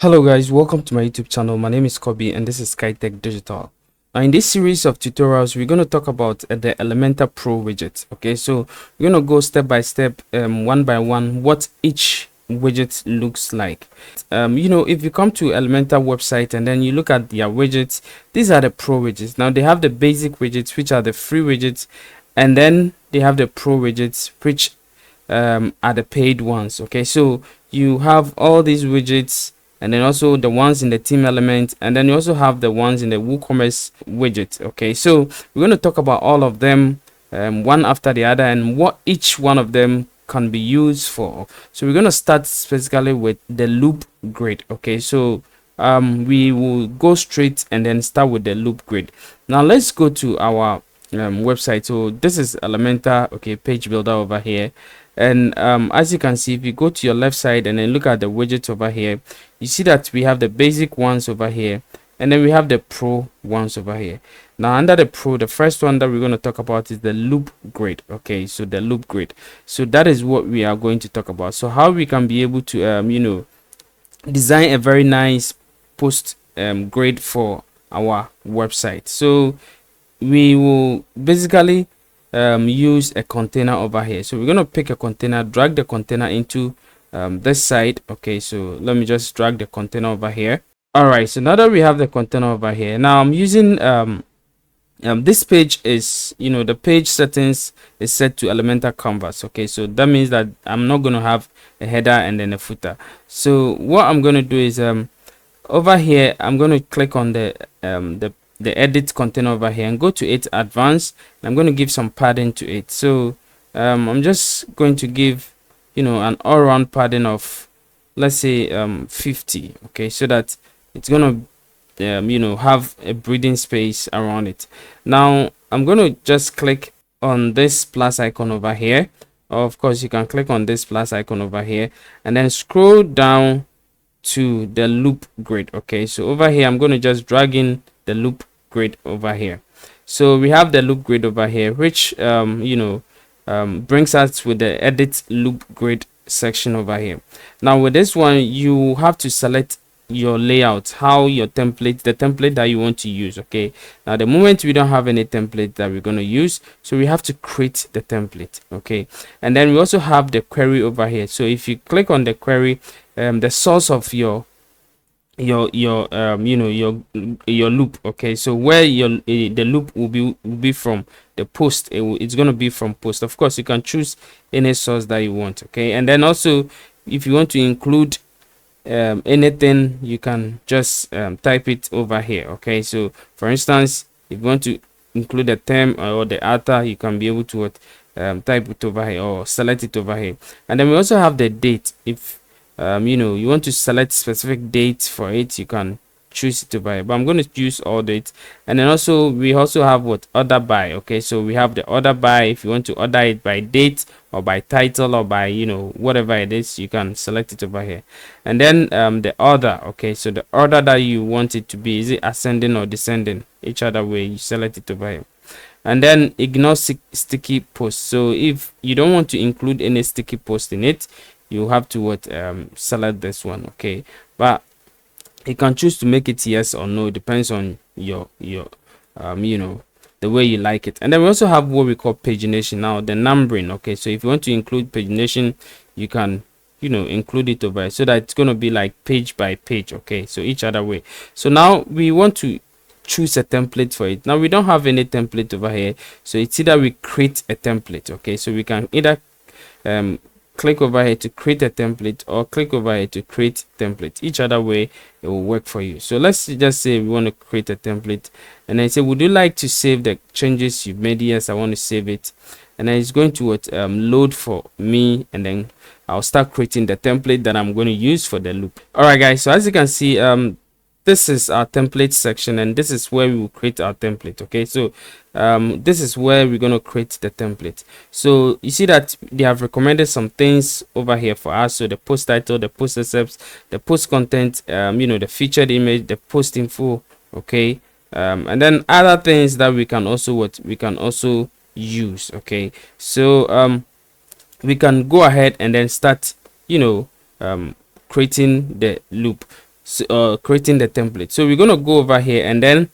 Hello guys, welcome to my YouTube channel. My name is Kobe and this is Kaetech Digital. Now in this series of tutorials, we're going to talk about the Elementor Pro widget. Okay, so we're going to go step by step, one by one, what each widget looks like. If you come to Elementor website and then you look at their widgets, these are the Pro widgets. Now they have the basic widgets, which are the free widgets, and then they have the Pro widgets, which are the paid ones. Okay, so you have all these widgets, and then also the ones in the team element, and then you also have the ones in the WooCommerce widget. Okay, so we're going to talk about all of them one after the other and what each one of them can be used for. So we're going to start specifically with the loop grid. Okay, so we will go straight and then start with the loop grid. Now let's go to our website. So this is Elementor, okay, page builder over here. And as you can see, if you go to your left side and then look at the widgets over here, you see that we have the basic ones over here, and then we have the pro ones over here. Now under the pro, the first one that we're going to talk about is the loop grid. Okay, so the loop grid, so that is what we are going to talk about. So how we can be able to design a very nice post grid for our website. So we will basically use a container over here. So we're going to pick a container, drag the container into this side. Okay, so let me just drag the container over here. All right, so now that we have the container over here, now I'm using this page is, the page settings is set to Elementor Canvas. Okay, so that means that I'm not going to have a header and then a footer. So what I'm going to do is over here I'm going to click on the edit container over here and go to it advanced. I'm going to give some padding to it. So I'm just going to give an all-round padding of, let's say 50. Okay, so that it's going to have a breathing space around it. Now I'm going to just click on this plus icon over here. Of course, you can click on this plus icon over here and then scroll down to the loop grid. Okay, so over here I'm going to just drag in the loop grid over here. So we have the loop grid over here, which brings us with the edit loop grid section over here. Now with this one, you have to select your layout, how your template, the template that you want to use. Okay, now the moment we don't have any template that we're going to use, so we have to create the template. Okay, and then we also have the query over here. So if you click on the query, the source of your loop. Okay, so where the loop will be from, the post, it's going to be from post. Of course, you can choose any source that you want. Okay, and then also if you want to include anything, you can just type it over here. Okay, so for instance, if you want to include a term or the author, you can be able to type it over here or select it over here. And then we also have the date. If you want to select specific dates for it, you can choose it to buy, but I'm going to use all dates. And then also we also have what order by. Okay, so we have the order by. If you want to order it by date or by title or by whatever it is, you can select it over here. And then the order. Okay, so the order that you want it to be, is it ascending or descending, each other way, you select it over here. And then ignore sticky posts. So if you don't want to include any sticky post in it, you have to select this one. Okay, but you can choose to make it yes or no. It depends on your the way you like it. And then we also have what we call pagination. Now the numbering. Okay, so if you want to include pagination, you can include it over here, so that it's going to be like page by page. Okay, so each other way. So now we want to choose a template for it. Now we don't have any template over here, so it's either we create a template. Okay, so we can either click over here to create a template or click over here to create template. Each other way it will work for you. So let's just say we want to create a template, and then say, would you like to save the changes you've made? Yes, I want to save it. And then it's going to load for me, and then I'll start creating the template that I'm going to use for the loop. All right guys, so as you can see, this is our template section, and this is where we will create our template. Okay, so this is where we're going to create the template. So you see that they have recommended some things over here for us. So the post title, the post accepts, the post content, the featured image, the post info. Okay, and then other things that we can also use. Okay, so we can go ahead and then start creating the loop. creating the template. So we're going to go over here, and then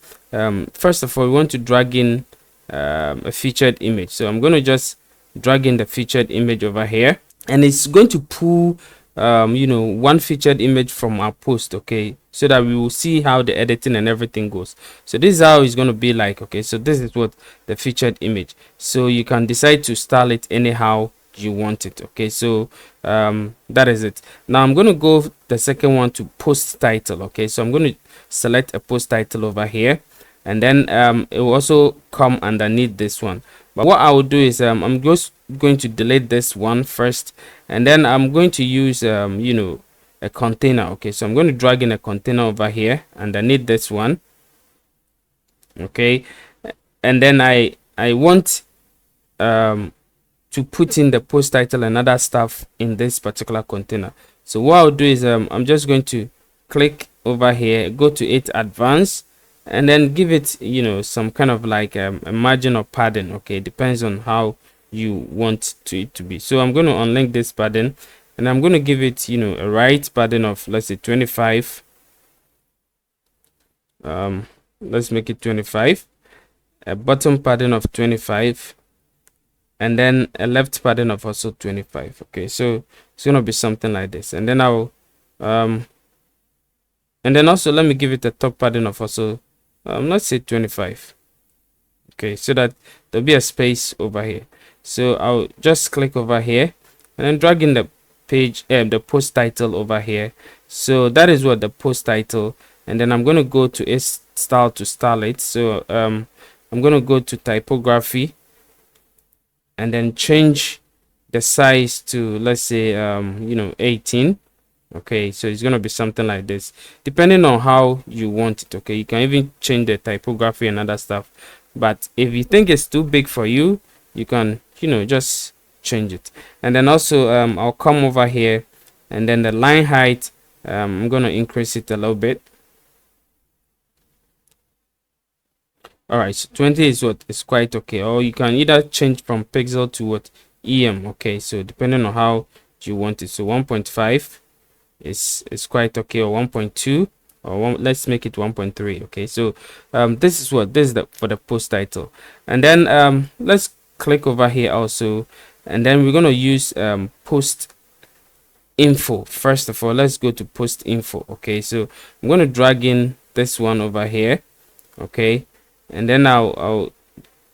first of all, we want to drag in a featured image. So I'm going to just drag in the featured image over here, and it's going to pull one featured image from our post, okay, so that we will see how the editing and everything goes. So this is how it's going to be like. Okay, so this is what the featured image, so you can decide to style it anyhow you want it. Okay, so that is it. Now I'm going to go the second one to post title. Okay, so I'm going to select a post title over here, and then it will also come underneath this one. But what I will do is I'm just going to delete this one first, and then I'm going to use a container. Okay, so I'm going to drag in a container over here underneath this one. Okay, and then I want to put in the post title and other stuff in this particular container. So what I'll do is I'm just going to click over here, go to it advanced, and then give it some kind of like a margin of padding. Okay, depends on how you want it to be. So I'm going to unlink this padding, and I'm going to give it a right padding of, let's say, 25. Let's make it 25, a bottom padding of 25, and then a left padding of also 25. Okay, so it's going to be something like this, and then I'll and then also let me give it a top padding of also let's say 25. Okay, so that there'll be a space over here. So I'll just click over here and then drag in the page the post title over here. So that is what the post title, and then I'm going to go to style to style it. So I'm going to go to typography, and then change the size to, let's say 18. Okay, so it's going to be something like this, depending on how you want it. Okay, you can even change the typography and other stuff, but if you think it's too big for you, you can just change it. And then also I'll come over here, and then the line height, I'm going to increase it a little bit. All right, so 20 is what is quite okay, or you can either change from pixel to what em. Okay, so depending on how you want it. So 1.5 is quite okay, or 1.2, or let's make it 1.3. Okay, so this is for the post title. And then let's click over here also, and then we're going to use post info. First of all, let's go to post info. Okay, so I'm going to drag in this one over here. Okay, and then it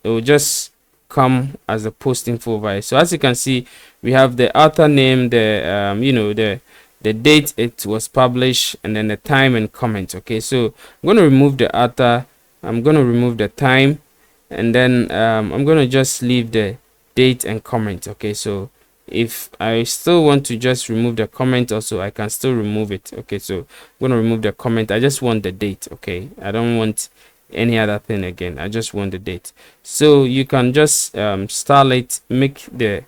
will just come as a post info over here. So as you can see, we have the author name, the date it was published, and then the time and comment. Okay, so I'm going to remove the author, I'm going to remove the time, and then I'm going to just leave the date and comment. Okay, so if I still want to just remove the comment also, I can still remove it. Okay, so I'm going to remove the comment. I just want the date. Okay, I don't want any other thing again, I just want the date. So you can just style it, make the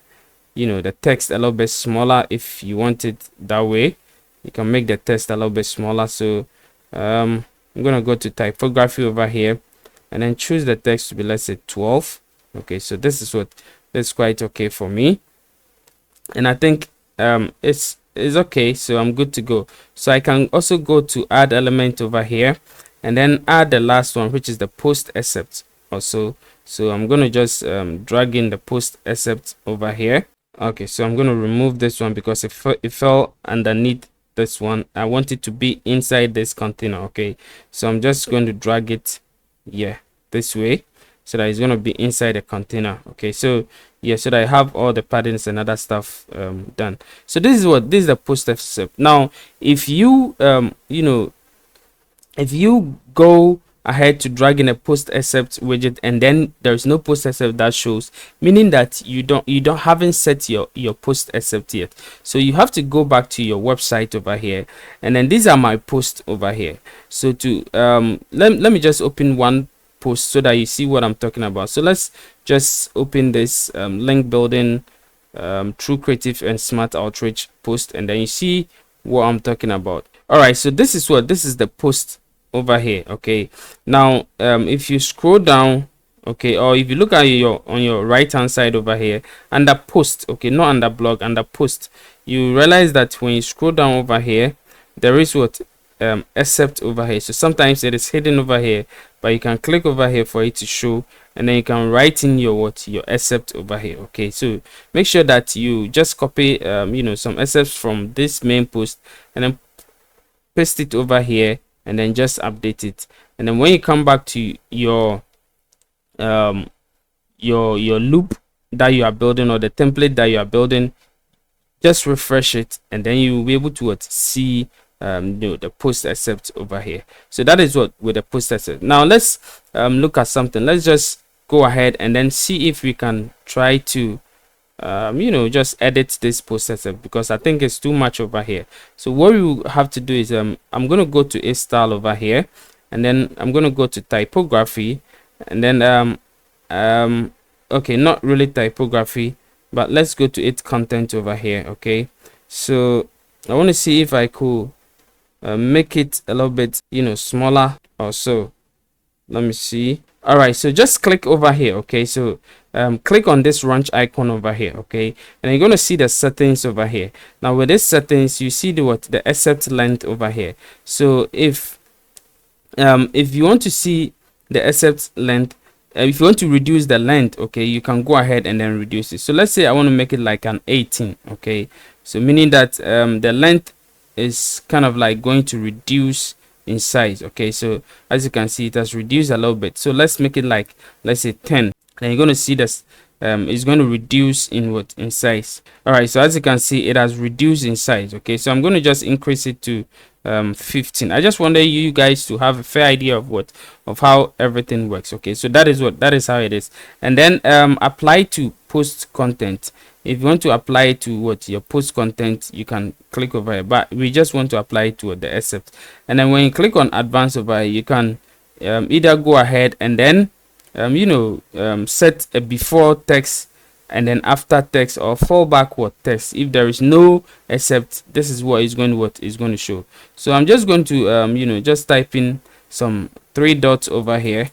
the text a little bit smaller. If you want it that way, you can make the text a little bit smaller. So I'm gonna go to typography over here, and then choose the text to be, let's say, 12. Okay, so this is quite okay for me, and I think it's okay, so I'm good to go. So I can also go to add element over here, and then add the last one, which is the post except also. So I'm going to just drag in the post except over here. Okay, so I'm going to remove this one because it fell underneath this one. I want it to be inside this container. Okay, so I'm just going to drag it this way, so that it's going to be inside the container. Okay, so so that I have all the paddings and other stuff done. So this is the post except. Now if you if you go ahead to drag in a post except widget, and then there's no post except that shows, meaning that you haven't set your post except yet. So you have to go back to your website over here, and then these are my posts over here. So to let me just open one post so that you see what I'm talking about. So let's just open this link building true creative and smart outreach post, and then you see what I'm talking about. All right, so this is the post over here. Okay, now if you scroll down, okay, or if you look at on your right hand side over here under post, okay, not under blog, under post, you realize that when you scroll down over here, there is accept over here. So sometimes it is hidden over here, but you can click over here for it to show, and then you can write in your accept over here. Okay, so make sure that you just copy some accepts from this main post and then paste it over here, and then just update it. And then when you come back to your loop that you are building, or the template that you are building, just refresh it, and then you will be able to see the post accept over here. So that is what with the post accept. Now let's look at something. Let's just go ahead and then see if we can try to just edit this post accept, because I think it's too much over here. So what you have to do is I'm going to go to a style over here, and then I'm going to go to typography, and then okay, not really typography, but let's go to its content over here. Okay, so I want to see if I could make it a little bit smaller or so. Let me see. All right, so just click over here. Okay, so click on this ranch icon over here. Okay, and you're going to see the settings over here. Now with this settings, you see the accept length over here. So if you want to see the accept length, if you want to reduce the length, okay, you can go ahead and then reduce it. So let's say I want to make it like an 18. Okay, so meaning that the length is kind of like going to reduce in size. Okay, so as you can see, it has reduced a little bit. So let's make it like, let's say 10. And you're going to see this it's going to reduce in size. All right, so as you can see, it has reduced in size. Okay, so I'm going to just increase it to 15. I just wanted you guys to have a fair idea of how everything works. Okay, so that is how it is. And then apply to post content. If you want to apply it to your post content, you can click over here, but we just want to apply it to the accept. And then when you click on advanced over here, you can either go ahead and then set a before text and then after text, or fallback text. If there is no accept, this is what is going to show. So I'm just going to just type in some 3 dots over here,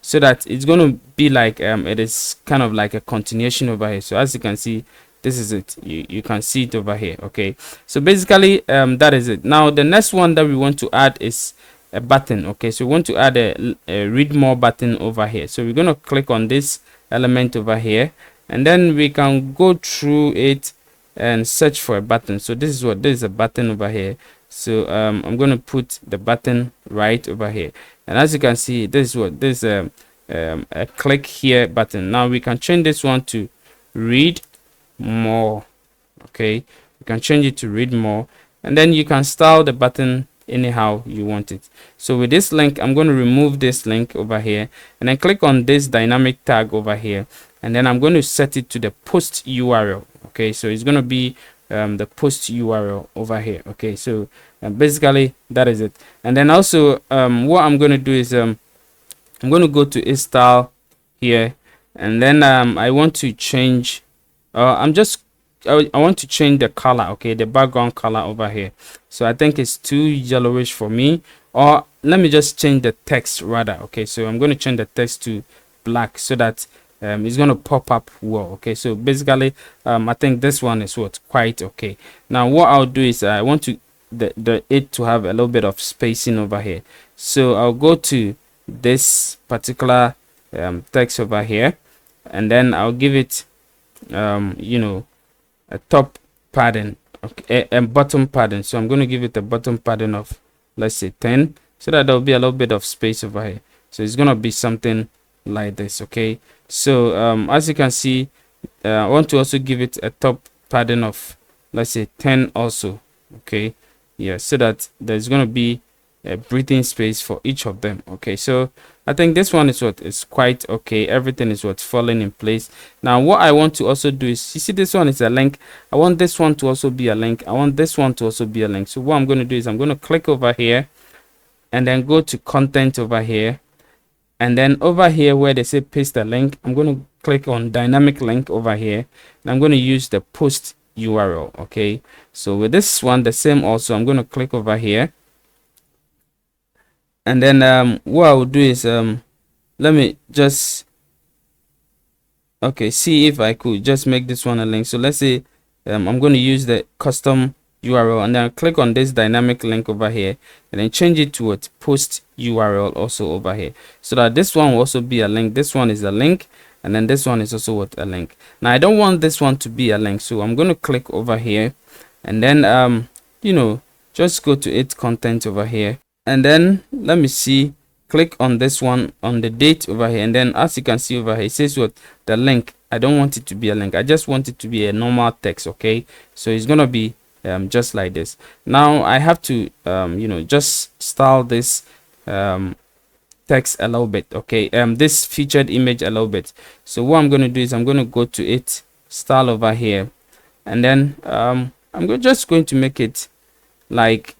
so that it's going to be like it is kind of like a continuation over here. So as you can see, this is it. You can see it over here. Okay, so basically that is it. Now the next one that we want to add is a button. Okay, so we want to add a read more button over here. So we're going to click on this element over here, and then we can go through it and search for a button. So this is a button over here. So I'm going to put the button right over here, and as you can see, this is a click here button. Now we can change this one to read more. Okay, you can change it to read more, and then you can style the button anyhow you want it. So with this link, I'm going to remove this link over here, and then click on this dynamic tag over here, and then I'm going to set it to the post URL. Okay, so it's going to be the post URL over here. Okay, so basically that is it. And then also what I'm going to do is I'm going to go to a style here, and then I want to change I want to change the color. Okay, the background color over here. So I think it's too yellowish for me, or let me just change the text rather. Okay, so I'm going to change the text to black, so that it's going to pop up well. Okay, so basically I think this one is quite okay. Now what I'll do is I want to it to have a little bit of spacing over here. So I'll go to this particular text over here, and then I'll give it a top padding, okay, a bottom padding. So I'm going to give it a bottom padding of, let's say 10, so that there'll be a little bit of space over here. So it's going to be something like this. Okay, so as you can see, I want to also give it a top padding of, let's say 10 also. Okay, yeah, so that there's going to be a breathing space for each of them. Okay, so I think this one is quite okay. Everything is falling in place. Now what I want to also do is, you see this one is a link. I want this one to also be a link. I want this one to also be a link. So what I'm going to do is I'm going to click over here, and then go to content over here, and then over here where they say paste a link, I'm going to click on dynamic link over here, and I'm going to use the post URL. Okay, so with this one the same also, I'm going to click over here, and then what I will do is let me just see if I could just make this one a link. So let's say I'm going to use the custom URL, and then I'll click on this dynamic link over here and then change it to what post URL also over here, so that this one will also be a link. This one is a link, and then this one is also what a link. Now I don't want this one to be a link, so I'm going to click over here and then you know, just go to its content over here, and then let me see, click on this one on the date over here, and then as you can see over here, it says what the link. I don't want it to be a link, I just want it to be a normal text. Okay, so it's gonna be just like this. Now I have to you know, just style this text a little bit. Okay, this featured image a little bit. So what I'm going to do is I'm going to go to it, style over here, and then just going to make it like,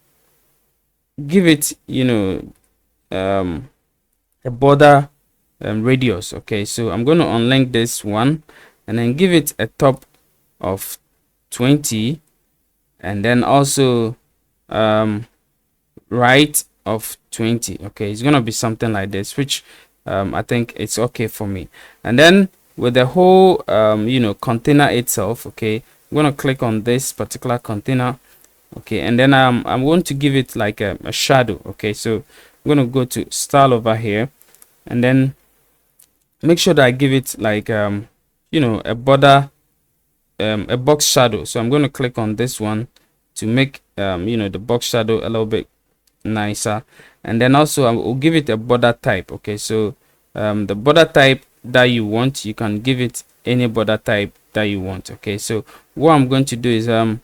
give it, you know, a border radius. Okay, so I'm going to unlink this one and then give it a top of 20, and then also right of 20. Okay, it's gonna be something like this, which I think it's okay for me. And then with the whole you know, container itself, okay, I'm gonna click on this particular container. Okay, and then I'm going to give it like a shadow. Okay, so I'm gonna go to style over here and then make sure that I give it like you know, a border, a box shadow. So I'm going to click on this one to make you know, the box shadow a little bit nicer, and then also I will give it a border type. Okay, so the border type that you want, you can give it any border type that you want. Okay, so what I'm going to do is I'm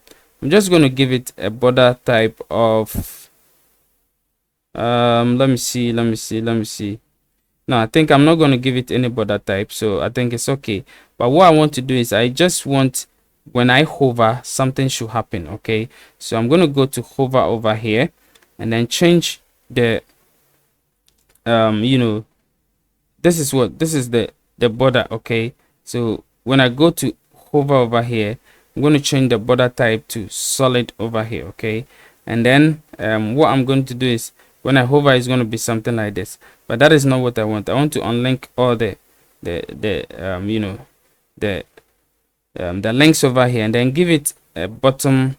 just going to give it a border type of let me see. No, I think I'm not going to give it any border type, so I think it's okay. But what I want to do is I just want, when I hover, something should happen. Okay, so I'm going to go to hover over here and then change the you know, this is the border. Okay, so when I go to hover over here, I'm going to change the border type to solid over here. Okay, and then what I'm going to do is when I hover, it's going to be something like this, but that is not what I want. I want to unlink all the you know, the links over here, and then give it a bottom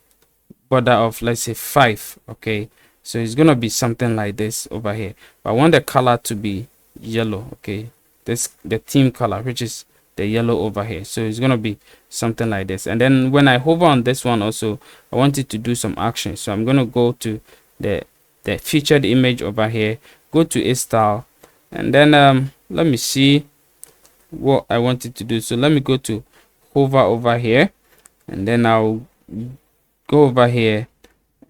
border of, let's say, 5. Okay, so it's gonna be something like this over here, but I want the color to be yellow. Okay, this the theme color, which is the yellow over here, so it's gonna be something like this. And then when I hover on this one also, I want it to do some action, so I'm gonna go to the featured image over here, go to a style, and then let me see what I want it to do. So let me go to hover over here, and then I'll go over here,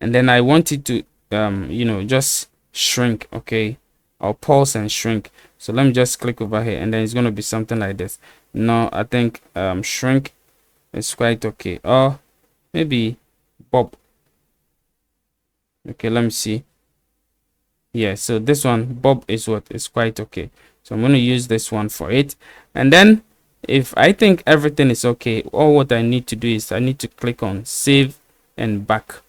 and then I want it to you know, just shrink. Okay, I'll pause and shrink. So let me just click over here, and then it's going to be something like this. No, I think shrink is quite okay, or maybe bob. Okay, let me see. Yeah, so this one bob is what is quite okay, so I'm going to use this one for it. And then if I think everything is okay, all what I need to do is I need to click on save and back.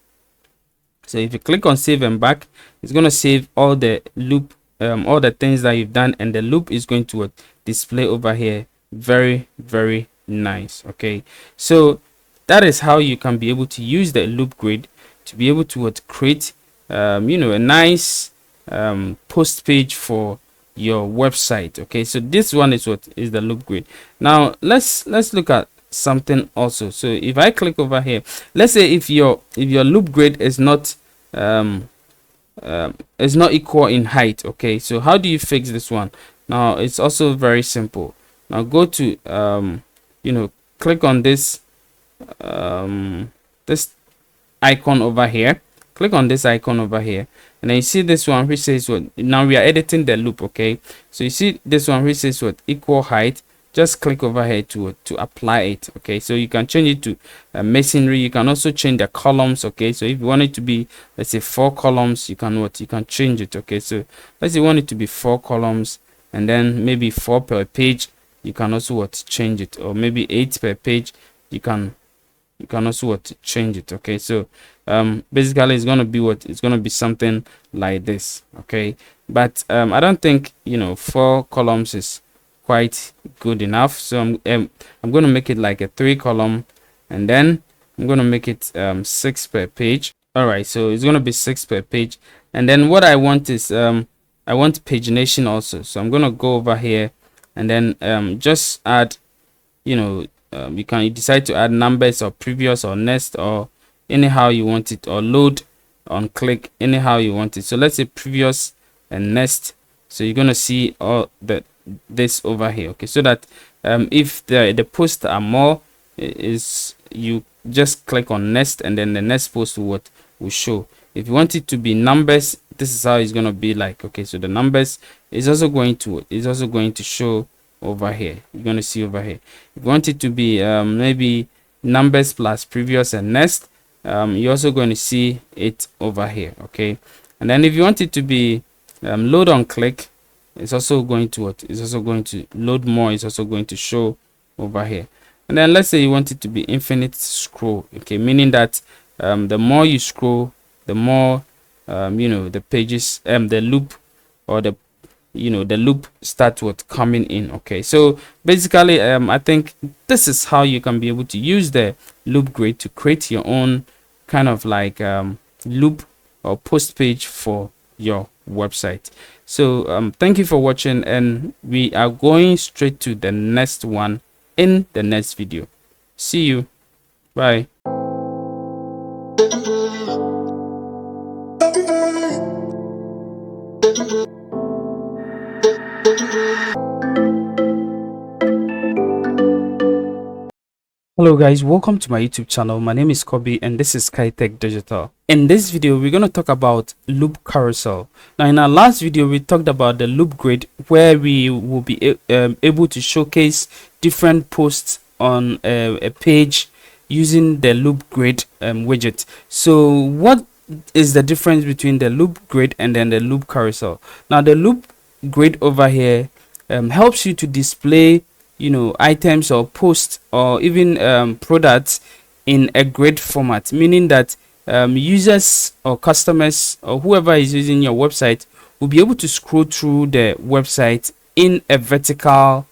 So if you click on save and back, it's going to save all the loop, all the things that you've done, and the loop is going to display over here. Very, very nice. Okay, so that is how you can be able to use the loop grid to be able to create you know, a nice post page for your website. Okay, so this one is what is the loop grid. Now let's look at something also. So if I click over here, let's say if your loop grid is not equal in height. Okay, so how do you fix this one? Now it's also very simple. Now go to you know, click on this this icon over here, click on this icon over here, and then you see this one which says what, now we are editing the loop. Okay, so you see this one which says what, equal height. Just click over here to apply it. Okay, so you can change it to masonry. You can also change the columns. Okay, so if you want it to be, let's say, 4 columns, you can change it. Okay, so let's say you want it to be 4 columns, and then maybe 4 per page. You can also change it, or maybe 8 per page. You can also change it. Okay, so basically it's gonna be it's gonna be something like this. Okay, but I don't think, you know, 4 columns is quite good enough, so I'm going to make it like a 3 column, and then I'm going to make it 6 per page. All right, so it's going to be 6 per page. And then what I want is I want pagination also. So I'm going to go over here and then just add, you know, you decide to add numbers or previous or next or anyhow you want it, or load on click, anyhow you want it. So let's say previous and next. So you're going to see all this over here. Okay, so that if the posts are more, is you just click on next and then the next post will show. If you want it to be numbers, this is how it's going to be like. Okay, so the numbers is also going to show over here. You're going to see over here. If you want it to be maybe numbers plus previous and next, you're also going to see it over here. Okay, and then if you want it to be load on click, it's also going to load more. It's also going to show over here. And then let's say you want it to be infinite scroll. Okay, meaning that the more you scroll, the more the pages the loop, or the loop starts coming in. Okay, so basically I think this is how you can be able to use the loop grid to create your own kind of like loop or post page for your website. So thank you for watching, and we are going straight to the next one in the next video. See you. Bye. Hello guys, welcome to my YouTube channel. My name is Kobe and this is Kaetech Digital. In this video, we're going to talk about loop carousel. Now in our last video, we talked about the loop grid, where we will be able to showcase different posts on a page using the loop grid widget. So what is the difference between the loop grid and then the loop carousel? Now the loop grid over here helps you to display items or posts or even products in a grid format, meaning that users or customers or whoever is using your website will be able to scroll through the website in a vertical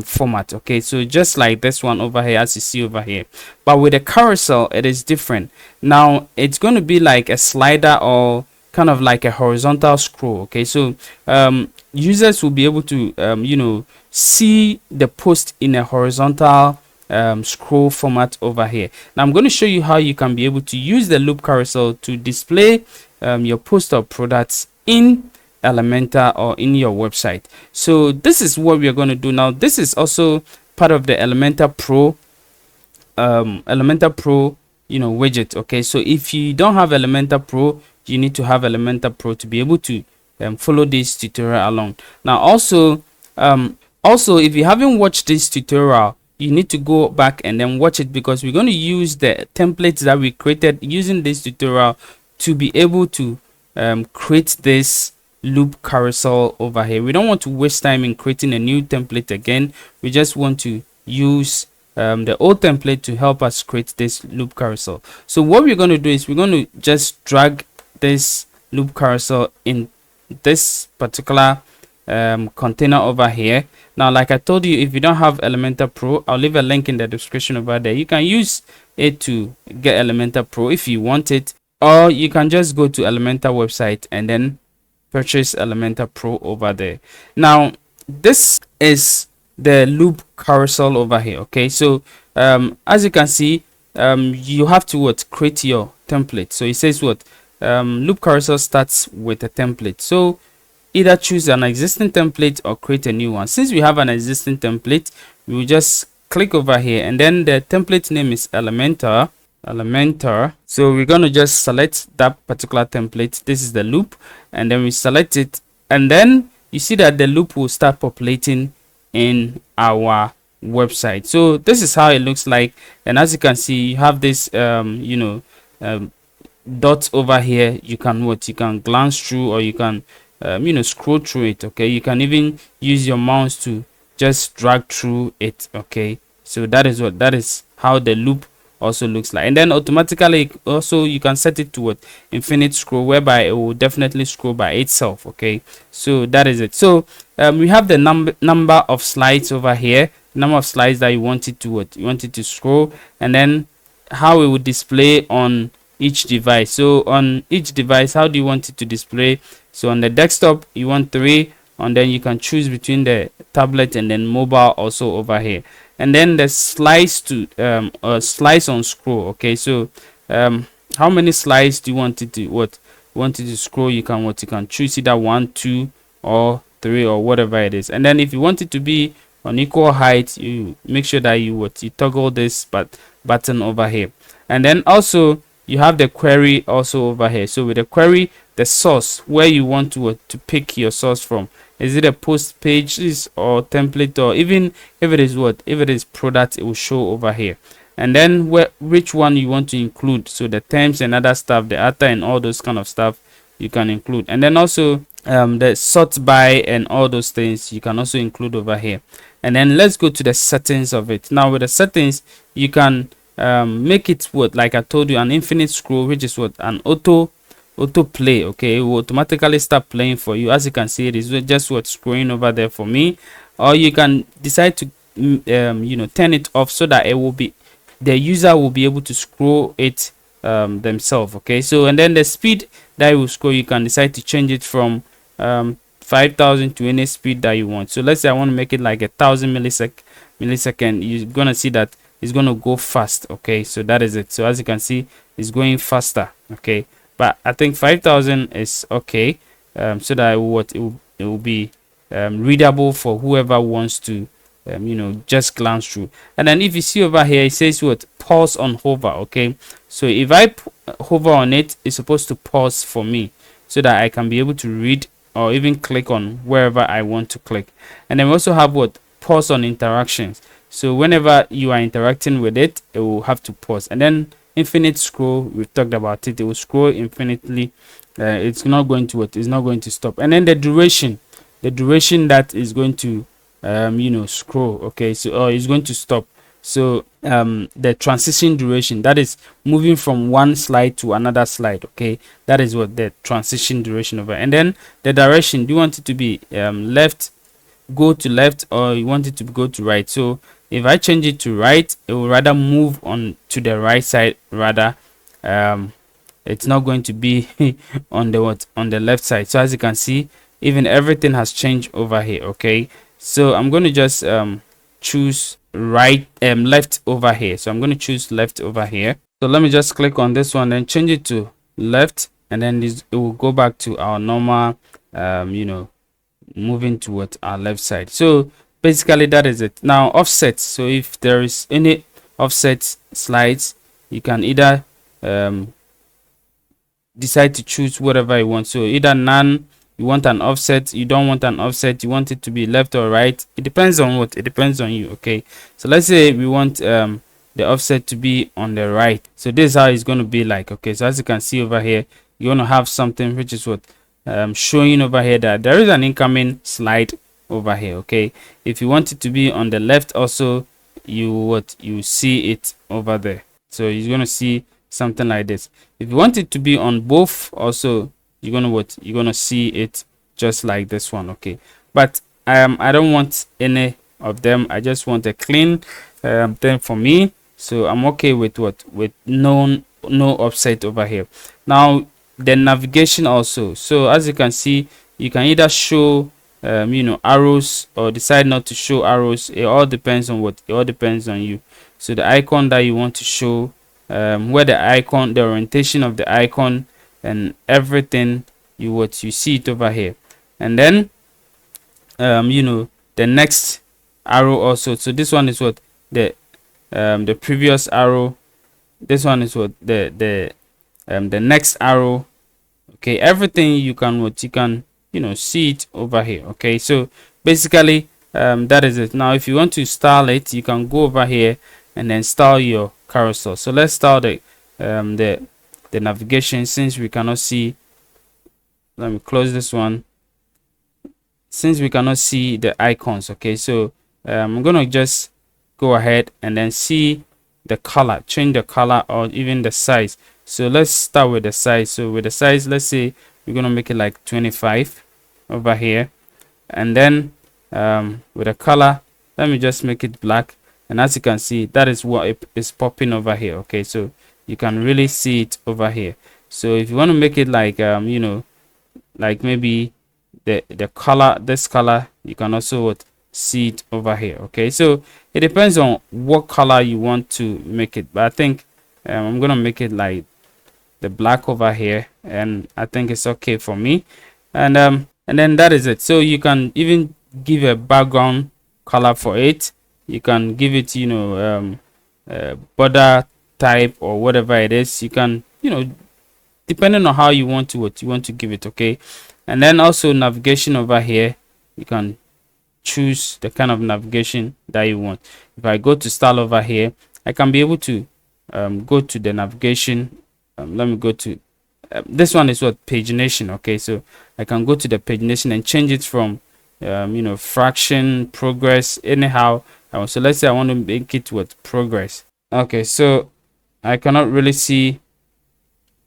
format. Okay, so just like this one over here, as you see over here, but with a carousel it is different. Now it's going to be like a slider or kind of like a horizontal scroll. Okay, so users will be able to see the post in a horizontal scroll format over here. Now I'm going to show you how you can be able to use the loop carousel to display your post or products in Elementor or in your website. So this is what we are going to do now. This is also part of the Elementor Pro widget. Okay, so if you don't have Elementor Pro, you need to have Elementor Pro to be able to follow this tutorial along. Now also if you haven't watched this tutorial, you need to go back and then watch it, because we're going to use the templates that we created using this tutorial to be able to create this loop carousel over here. We don't want to waste time in creating a new template again. We just want to use the old template to help us create this loop carousel. So what we're going to do is we're going to just drag this loop carousel in this particular container over here. Now like I told you, if you don't have Elementor Pro, I'll leave a link in the description over there. You can use it to get Elementor Pro if you want it, or you can just go to Elementor website and then purchase Elementor Pro over there. Now this is the loop carousel over here. Okay, so as you can see, you have to create your template. So it says loop carousel starts with a template. So either choose an existing template or create a new one. Since we have an existing template, we will just click over here, and then the template name is Elementor. So we're going to just select that particular template. This is the loop, and then we select it, and then you see that the loop will start populating in our website. So this is how it looks like, and as you can see, you have this dots over here. You can glance through, or you can scroll through it. Okay, you can even use your mouse to just drag through it. Okay, so that is how the loop also looks like. And then automatically also you can set it to infinite scroll, whereby it will definitely scroll by itself. Okay, so that is it. So we have the number of slides over here, number of slides that you want it to scroll, and then how it would display on each device. So on each device, how do you want it to display? So on the desktop you want 3, and then you can choose between the tablet and then mobile also over here. And then the slice to slice on scroll. Okay, so how many slides do you want it to scroll? You can choose either 1, 2 or 3 or whatever it is. And then if you want it to be on equal height, you make sure that you toggle this button over here. And then also you have the query also over here. So with the query, the source where you want to pick your source from, is it a post pages or template, or even if it is product, it will show over here. And then which one you want to include, so the terms and other stuff, the author and all those kind of stuff you can include. And then also the sort by and all those things you can also include over here. And then let's go to the settings of it. Now with the settings, you can make it like I told you, an infinite scroll, which is an auto play. Okay, it will automatically start playing for you. As you can see, it is just scrolling over there for me. Or you can decide to turn it off so that it will be, the user will be able to scroll it themselves. Okay, so and then the speed that you will scroll, you can decide to change it from 5,000 to any speed that you want. So let's say I want to make it like 1,000 millisecond. You're gonna see that it's gonna go fast. Okay, so that is it. So as you can see, it's going faster. Okay, but I think 5,000 is okay, so that it will be readable for whoever wants to just glance through. And then if you see over here, it says pause on hover. Okay, so if I hover on it, it's supposed to pause for me so that I can be able to read or even click on wherever I want to click. And then we also have pause on interactions. So whenever you are interacting with it, it will have to pause. And then infinite scroll, we've talked about it, it will scroll infinitely. It's not going to stop. And then the duration that is going to scroll. Okay, so it's going to stop. So the transition duration, that is moving from one slide to another slide. Okay, that is what the transition duration of it. And then the direction, do you want it to be left, go to left, or you want it to go to right? So if I change it to right, it will rather move on to the right side rather. It's not going to be on the left side. So as you can see, even everything has changed over here. Okay, so I'm going to just choose left over here. So I'm going to choose left over here. So let me just click on this one and change it to left, and then it will go back to our normal moving towards our left side. So basically that is it. Now offset, so if there is any offset slides, you can either decide to choose whatever you want. So either none, you want an offset, you don't want an offset, you want it to be left or right. It depends on it depends on you. Okay, so let's say we want the offset to be on the right. So this is how it's going to be like. Okay, so as you can see over here, you want to have something which is showing over here that there is an incoming slide over here. Okay, if you want it to be on the left also, you see it over there. So you're going to see something like this. If you want it to be on both also, you're gonna see it just like this one. Okay, but I don't want any of them. I just want a clean thing for me. So I'm okay with no offset over here. Now the navigation also. So as you can see, you can either show arrows or decide not to show arrows. It all depends on you. So the icon that you want to show, where the orientation of the icon and everything, you see it over here. And then the next arrow also. So this one is the previous arrow. This one is the next arrow. Okay, everything you can see it over here. Okay, so basically that is it. Now if you want to style it, you can go over here and then style your carousel. So let's style the navigation. Since we cannot see, let me close this one. Since we cannot see the icons, okay, so I'm gonna just go ahead and then see the color, change the color or even the size. So let's start with the size. So with the size, let's say we're gonna make it like 25 over here, and then with the color, let me just make it black. and as you can see, that is what it is popping over here. Okay, so you can really see it over here. So if you want to make it like you know, like maybe the color, this color, you can also see it over here. Okay, so it depends on what color you want to make it, but I think I'm gonna make it like the black over here, and I think it's okay for me. And then that is it. So you can even give a background color for it. You can give it, you know, border type or whatever it is. You can, you know, depending on how you want to, what you want to give it. Okay, and then also navigation over here, you can choose the kind of navigation that you want. If I go to style over here, I can be able to go to the navigation. Let me go to this one is what pagination. Okay, so I can go to the pagination and change it from you know, fraction, progress, anyhow I want. So let's say I want to make it with progress. Okay, so I cannot really see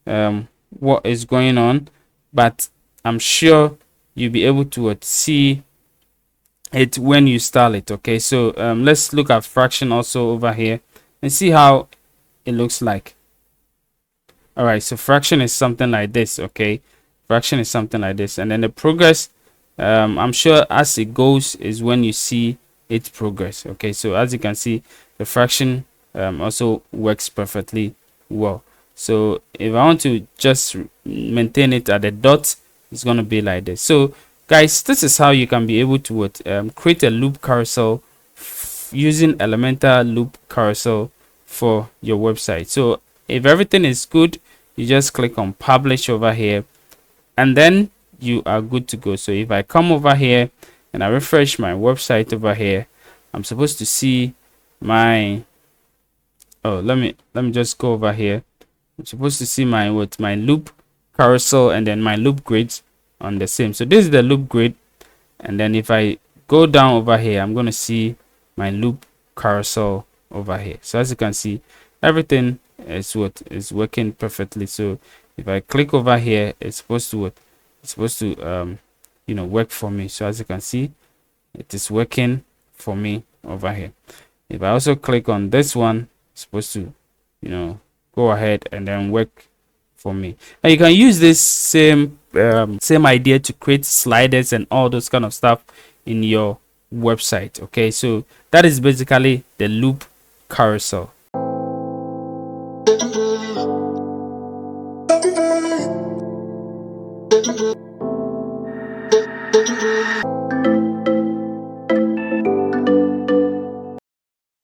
what is going on, but I'm sure you'll be able to see it when you style it. Okay, so let's look at fraction also over here and see how it looks like. All right, so fraction is something like this. Okay, fraction is something like this, and then the progress, I'm sure as it goes is when you see its progress. Okay, so as you can see, the fraction also works perfectly well. So if I want to just maintain it at the dot, it's going to be like this. So guys, this is how you can be able to create a loop carousel using Elementor loop carousel for your website. So if everything is good, you just click on publish over here, and then you are good to go. So if I come over here and I refresh my website over here, I'm supposed to see my let me just go over here. I'm supposed to see my loop carousel and then my loop grids on the same. So this is the loop grid, and then if I go down over here, I'm going to see my loop carousel over here. So as you can see, everything is working perfectly. So if I click over here, it's supposed to you know, work for me. So as you can see, it is working for me over here. If I also click on this one, it's supposed to, you know, go ahead and then work for me. And you can use this same idea to create sliders and all those kind of stuff in your website. Okay, so that is basically the loop carousel.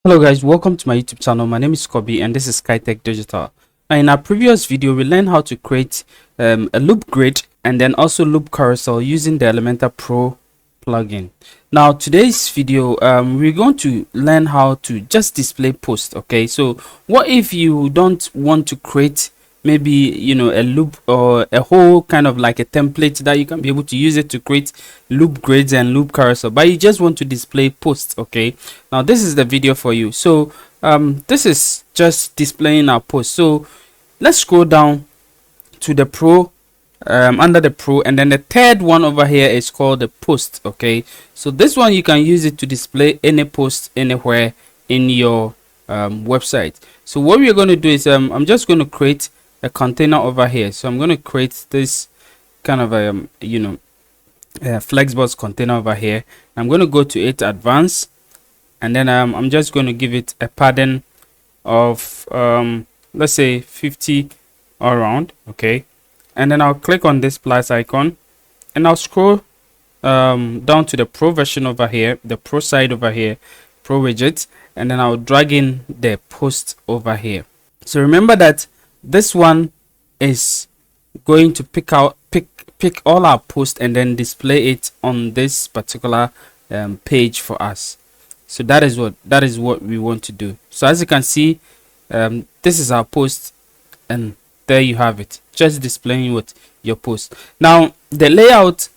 Hello guys, welcome to my YouTube channel. My name is Kobe and this is Kaetech Digital. Now in our previous video, we learned how to create a loop grid and then also loop carousel using the Elementor Pro plugin. Now today's video, we're going to learn how to just display posts. Okay, so what if you don't want to create maybe, you know, a loop or a whole kind of like a template that you can be able to use it to create loop grids and loop carousel, but you just want to display posts. Okay, now this is the video for you. So this is just displaying our post. So let's scroll down to the Pro, under the Pro, and then the third one over here is called the post. Okay, so this one you can use it to display any post anywhere in your website. So what we're going to do is I'm just going to create a container over here. So I'm going to create this kind of a you know, flexbox container over here. I'm going to go to it advanced, and then I'm just going to give it a padding of let's say 50 around. Okay, and then I'll click on this plus icon and I'll scroll down to the Pro version over here, the Pro side over here, Pro widget, and then I'll drag in the post over here. So remember that this one is going to pick all our posts and then display it on this particular page for us. So that is what we want to do. So as you can see, this is our post, and there you have it, just displaying what your post. Now the layout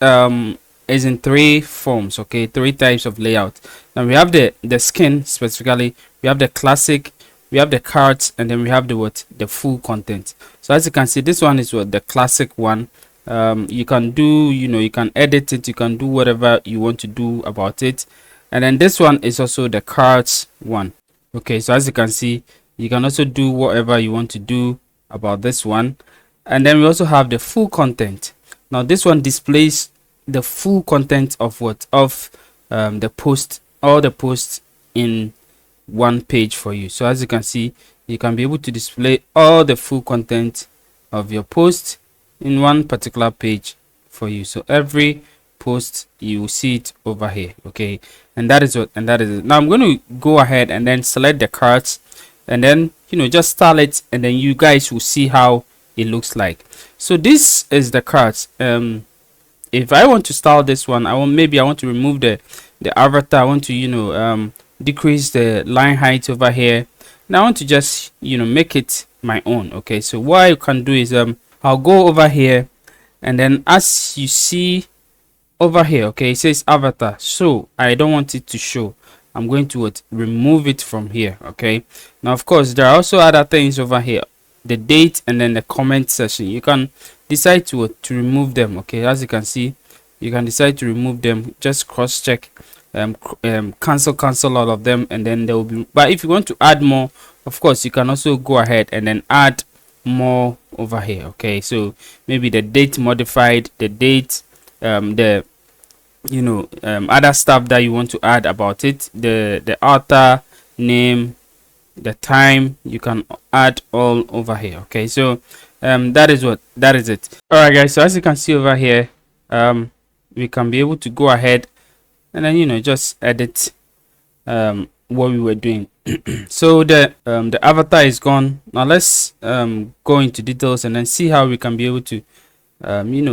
is in three forms. Okay, three types of layout. Now we have the skin specifically, we have the classic, we have the cards, and then we have the full content. So as you can see, this one is the classic one. You can do, you know, you can edit it, you can do whatever you want to do about it. And then this one is also the cards one. Okay, so as you can see, you can also do whatever you want to do about this one. And then we also have the full content. Now this one displays the full content of what of the post, all the posts in one page for you. So as you can see, you can be able to display all the full content of your post in one particular page for you. So every post, you will see it over here. Okay, and that is what, and that is it. Now I'm going to go ahead and then select the cards, and then just style it, and then you guys will see how it looks like. So this is the cards. If I want to style this one, I want to remove the avatar. I want to decrease the line height over here. Now I want to just make it my own. Okay, so what I can do is I'll go over here, and then as you see over here, okay, it says avatar, so I don't want it to show. I'm going to remove it from here. Okay, now of course there are also other things over here, the date and then the comment section. You can decide to remove them. Okay, as you can see, you can decide to remove them. Just cross check, cancel all of them, and then there will be, but if you want to add more, of course you can also go ahead and then add more over here. Okay, so maybe the date modified, the date, the other stuff that you want to add about it, the author name, the time, you can add all over here. Okay, so that is it. All right guys, so as you can see over here, we can be able to go ahead and then just edit what we were doing. So the avatar is gone. Now let's go into details and then see how we can be able to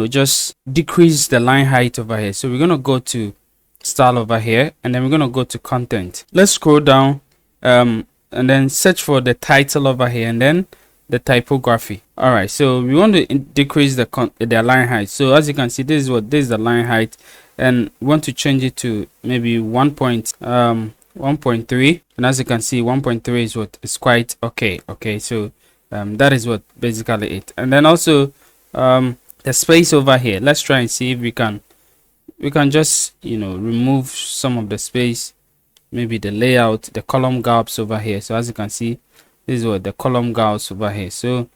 just decrease the line height over here. So we're going to go to style over here, and then we're going to go to content. Let's scroll down and then search for the title over here, and then the typography. All right, so we want to decrease the line height. So as you can see, this is the line height, and we want to change it to maybe 1.3, and as you can see, 1.3 is is quite okay. Okay, so that is basically it. And then also the space over here, let's try and see if we can just remove some of the space, maybe the layout, the column gaps over here. So as you can see, this is the column gaps over here. So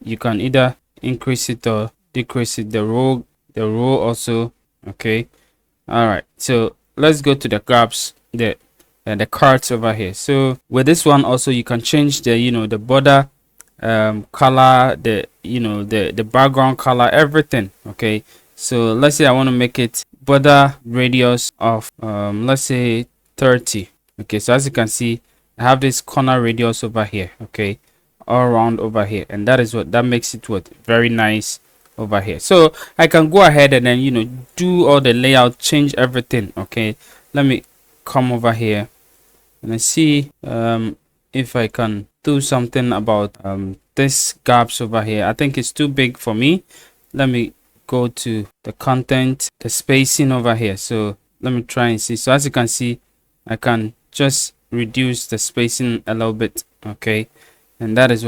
you can either increase it or decrease it, the row also. Okay, all right, so let's go to the gaps, the cards over here. So with this one also, you can change the the border color, the background color, everything. Okay, so let's say I want to make it border radius of let's say 30. Okay, so as you can see, I have this corner radius over here. Okay, all around over here, and that is that makes it very nice over here. So I can go ahead and then do all the layout, change everything. Okay, let me come over here and I see if I can do something about this gaps over here. I think it's too big for me. Let me go to the content, the spacing over here. So let me try and see. So as you can see, I can just reduce the spacing a little bit. Okay, and that is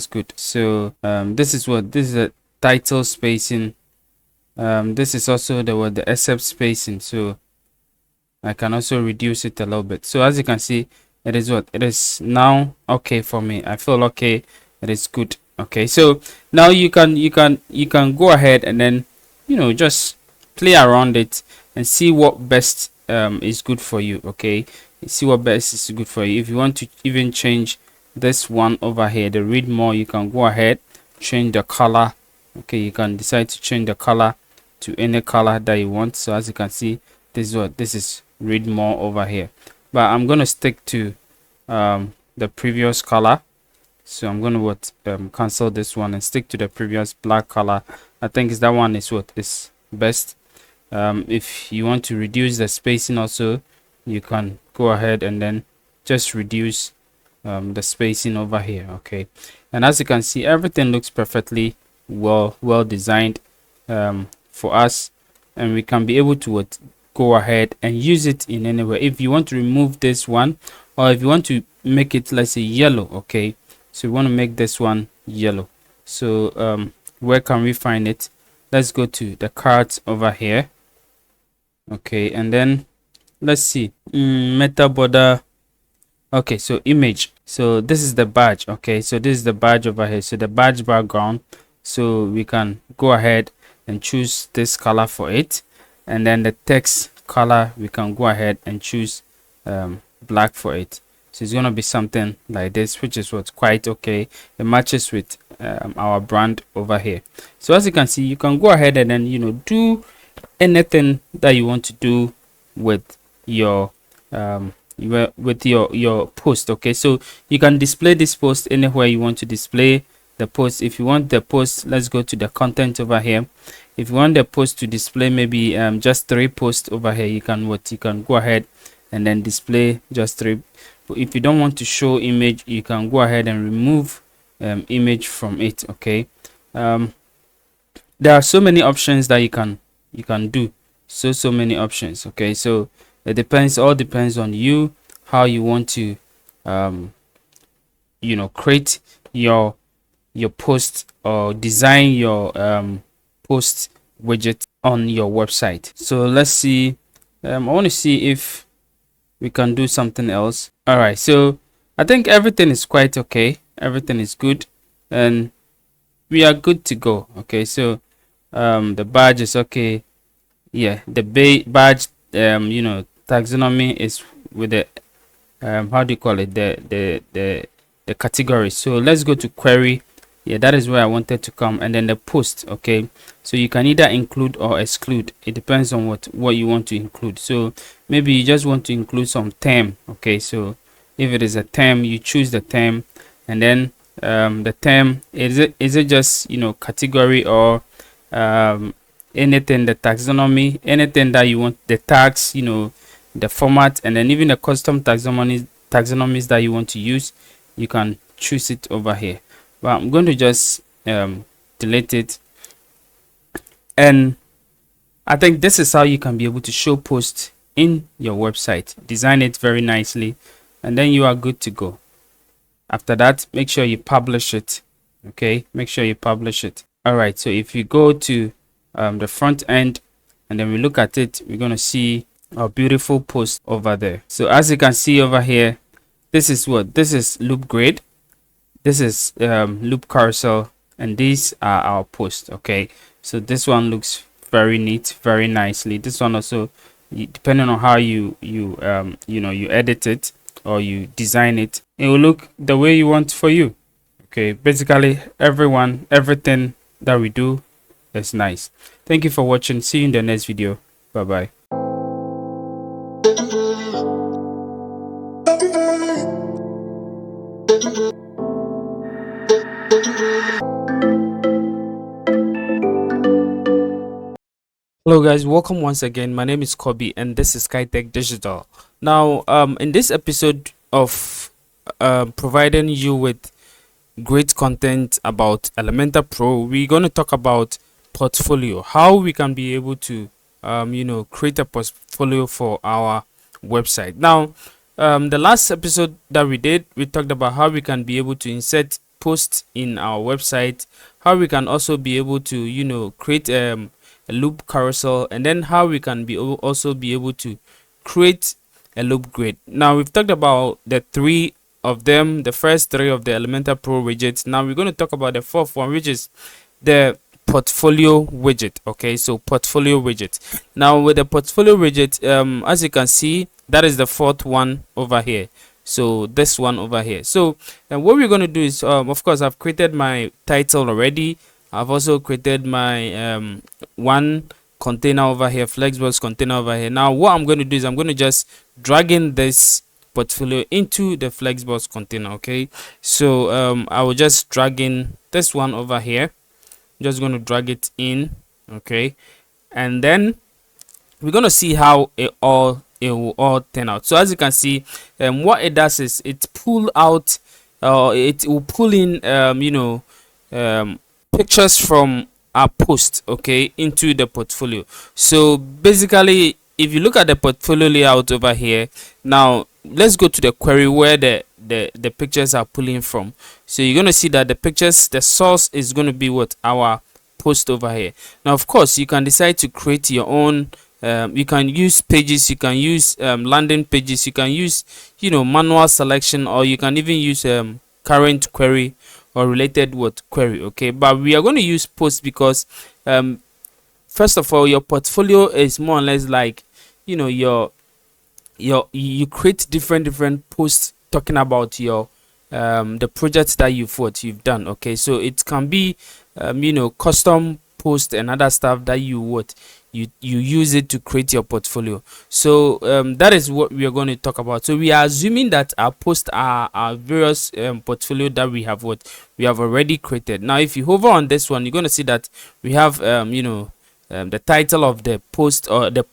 good. So this is the title spacing. This is also the accept spacing, so I can also reduce it a little bit. So as you can see, it is now okay for me. I feel okay, it is good. Okay, so now you can go ahead and then just play around it and see what best is good for you. Okay, see what best is good for you. If you want to even change this one over here, the read more, you can go ahead, change the color. Okay, you can decide to change the color to any color that you want. So as you can see, this is read more over here, but I'm going to stick to the previous color. So I'm going to cancel this one and stick to the previous black color. I think that one is is best. If you want to reduce the spacing also, you can go ahead and then just reduce the spacing over here. Okay, and as you can see, everything looks perfectly well designed for us, and we can be able to go ahead and use it in any way. If you want to remove this one, or if you want to make it, let's say, yellow. Okay, so we want to make this one yellow. So where can we find it? Let's go to the cards over here. Okay, and then let's see, meta border. Okay, so image. So this is the badge. Okay, so this is the badge over here. So the badge background. So we can go ahead and choose this color for it, and then the text color we can go ahead and choose black for it. So it's gonna be something like this, which is what's quite okay. It matches with our brand over here. So as you can see, you can go ahead and then do anything that you want to do with your your post. Okay, so you can display this post anywhere you want to display the post. If you want the post, let's go to the content over here. If you want the post to display maybe just 3 posts over here, you can go ahead and then display just 3. But if you don't want to show image, you can go ahead and remove image from it. Okay, there are so many options that you can do, so many options. Okay, so it all depends on you, how you want to create your post or design your post widget on your website. So let's see. I want to see if we can do something else. All right, so I think everything is quite okay, everything is good, and we are good to go. Okay, so the badge is okay. Yeah, the badge taxonomy is with the how do you call it, the category. So let's go to query. Yeah, that is where I wanted to come, and then the post. Okay, so you can either include or exclude. It depends on what you want to include. So maybe you just want to include some term. Okay, so if it is a term, you choose the term, and then the term, is it just category or anything, the taxonomy, anything that you want, the tags, the format, and then even the custom taxonomies that you want to use, you can choose it over here. But I'm going to just delete it, and I think this is how you can be able to show posts in your website. Design it very nicely, and then you are good to go. After that, make sure you publish it. Okay, make sure you publish it. All right, so if you go to the front end and then we look at it, we're going to see a beautiful post over there. So as you can see over here, this is loop grid, this is loop carousel, and these are our posts. Okay, so this one looks very neat, very nicely. This one also, depending on how you edit it or you design it, it will look the way you want for you. Okay, basically everything that we do is nice. Thank you for watching. See you in the next video. Bye bye. Hello guys, welcome once again. My name is Kobe and this is Kaetech Digital. Now in this episode of providing you with great content about Elementor Pro, we're going to talk about portfolio, how we can be able to create a portfolio for our website. Now the last episode that we did, we talked about how we can be able to insert posts in our website, how we can also be able to create a loop carousel, and then how we can also be able to create a loop grid. Now we've talked about the 3 of them, the first 3 of the Elementor Pro widgets. Now we're going to talk about the 4th one, which is the portfolio widget. Okay, so portfolio widget. Now with the portfolio widget, as you can see, that is the 4th one over here. So this one over here. So what we're going to do is of course I've created my title already. I've also created my one container over here, Flexbox container over here. Now what I'm going to do is I'm going to just drag in this portfolio into the Flexbox container. Okay, so I will just drag in this one over here. I'm just going to drag it in. Okay, and then we're going to see how it will all turn out. So as you can see, what it does is it pull out it will pull in pictures from our post, okay, into the portfolio. So basically, if you look at the portfolio layout over here, now let's go to the query where the pictures are pulling from. So you're going to see that the pictures, the source is going to be what our post over here. Now of course you can decide to create your own you can use pages, you can use landing pages, you can use manual selection, or you can even use current query or related what query. Okay, but we are going to use post because first of all, your portfolio is more or less like you create different posts talking about your the projects that you've done. Okay, so it can be custom post and other stuff that you use it to create your portfolio. So that is what we are going to talk about. So we are assuming that our posts are our various portfolio that we have already created. Now if you hover on this one, you're going to see that we have the title of the post or the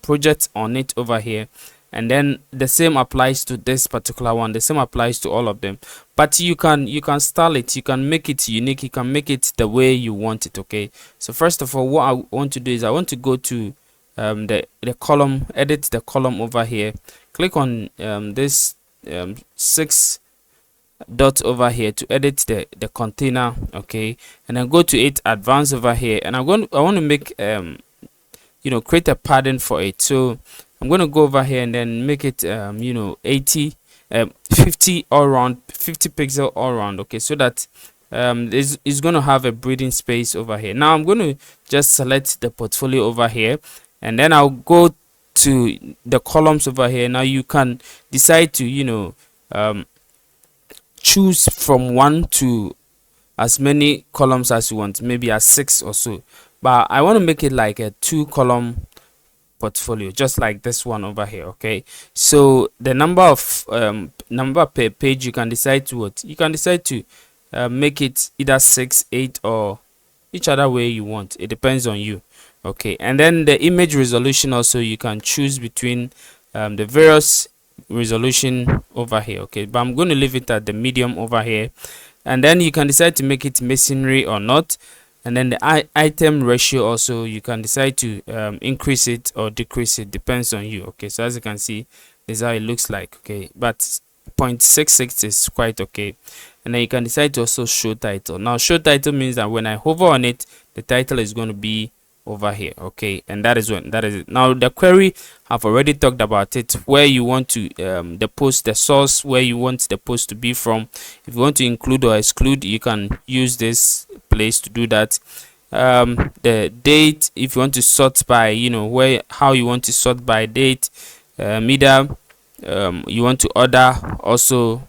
project on it over here, and then the same applies to this particular one, the same applies to all of them. But you can style it, you can make it unique, you can make it the way you want it. Okay, so first of all, what I want to do is I want to go to the column, edit the column over here, click on this 6 dots over here to edit the container. Okay, and then go to it, advanced over here, and I want to make create a padding for it. So I'm going to go over here and then make it 80 50 all around, 50 pixel all around. Okay, so that it's going to have a breathing space over here. Now I'm going to just select the portfolio over here, and then I'll go to the columns over here. Now you can decide to choose from 1 to as many columns as you want, maybe as 6 or so, but I want to make it like a 2-column portfolio, just like this one over here. Okay, so the number per page, you can decide to make it either 6, 8, or each other way you want. It depends on you. Okay, and then the image resolution also, you can choose between the various resolution over here. Okay, but I'm going to leave it at the medium over here, and then you can decide to make it masonry or not. And then the item ratio also, you can decide to increase it or decrease it, depends on you. Okay, so as you can see, this is how it looks like. Okay, but 0.66 is quite okay. And then you can decide to also show title. Now show title means that when I hover on it, the title is going to be over here. Okay, and that is it. Now the query, I've already talked about it, where you want to the post, the source where you want the post to be from. If you want to include or exclude, you can use this place to do that. The date, if you want to sort by how you want to sort by date, either you want to order, also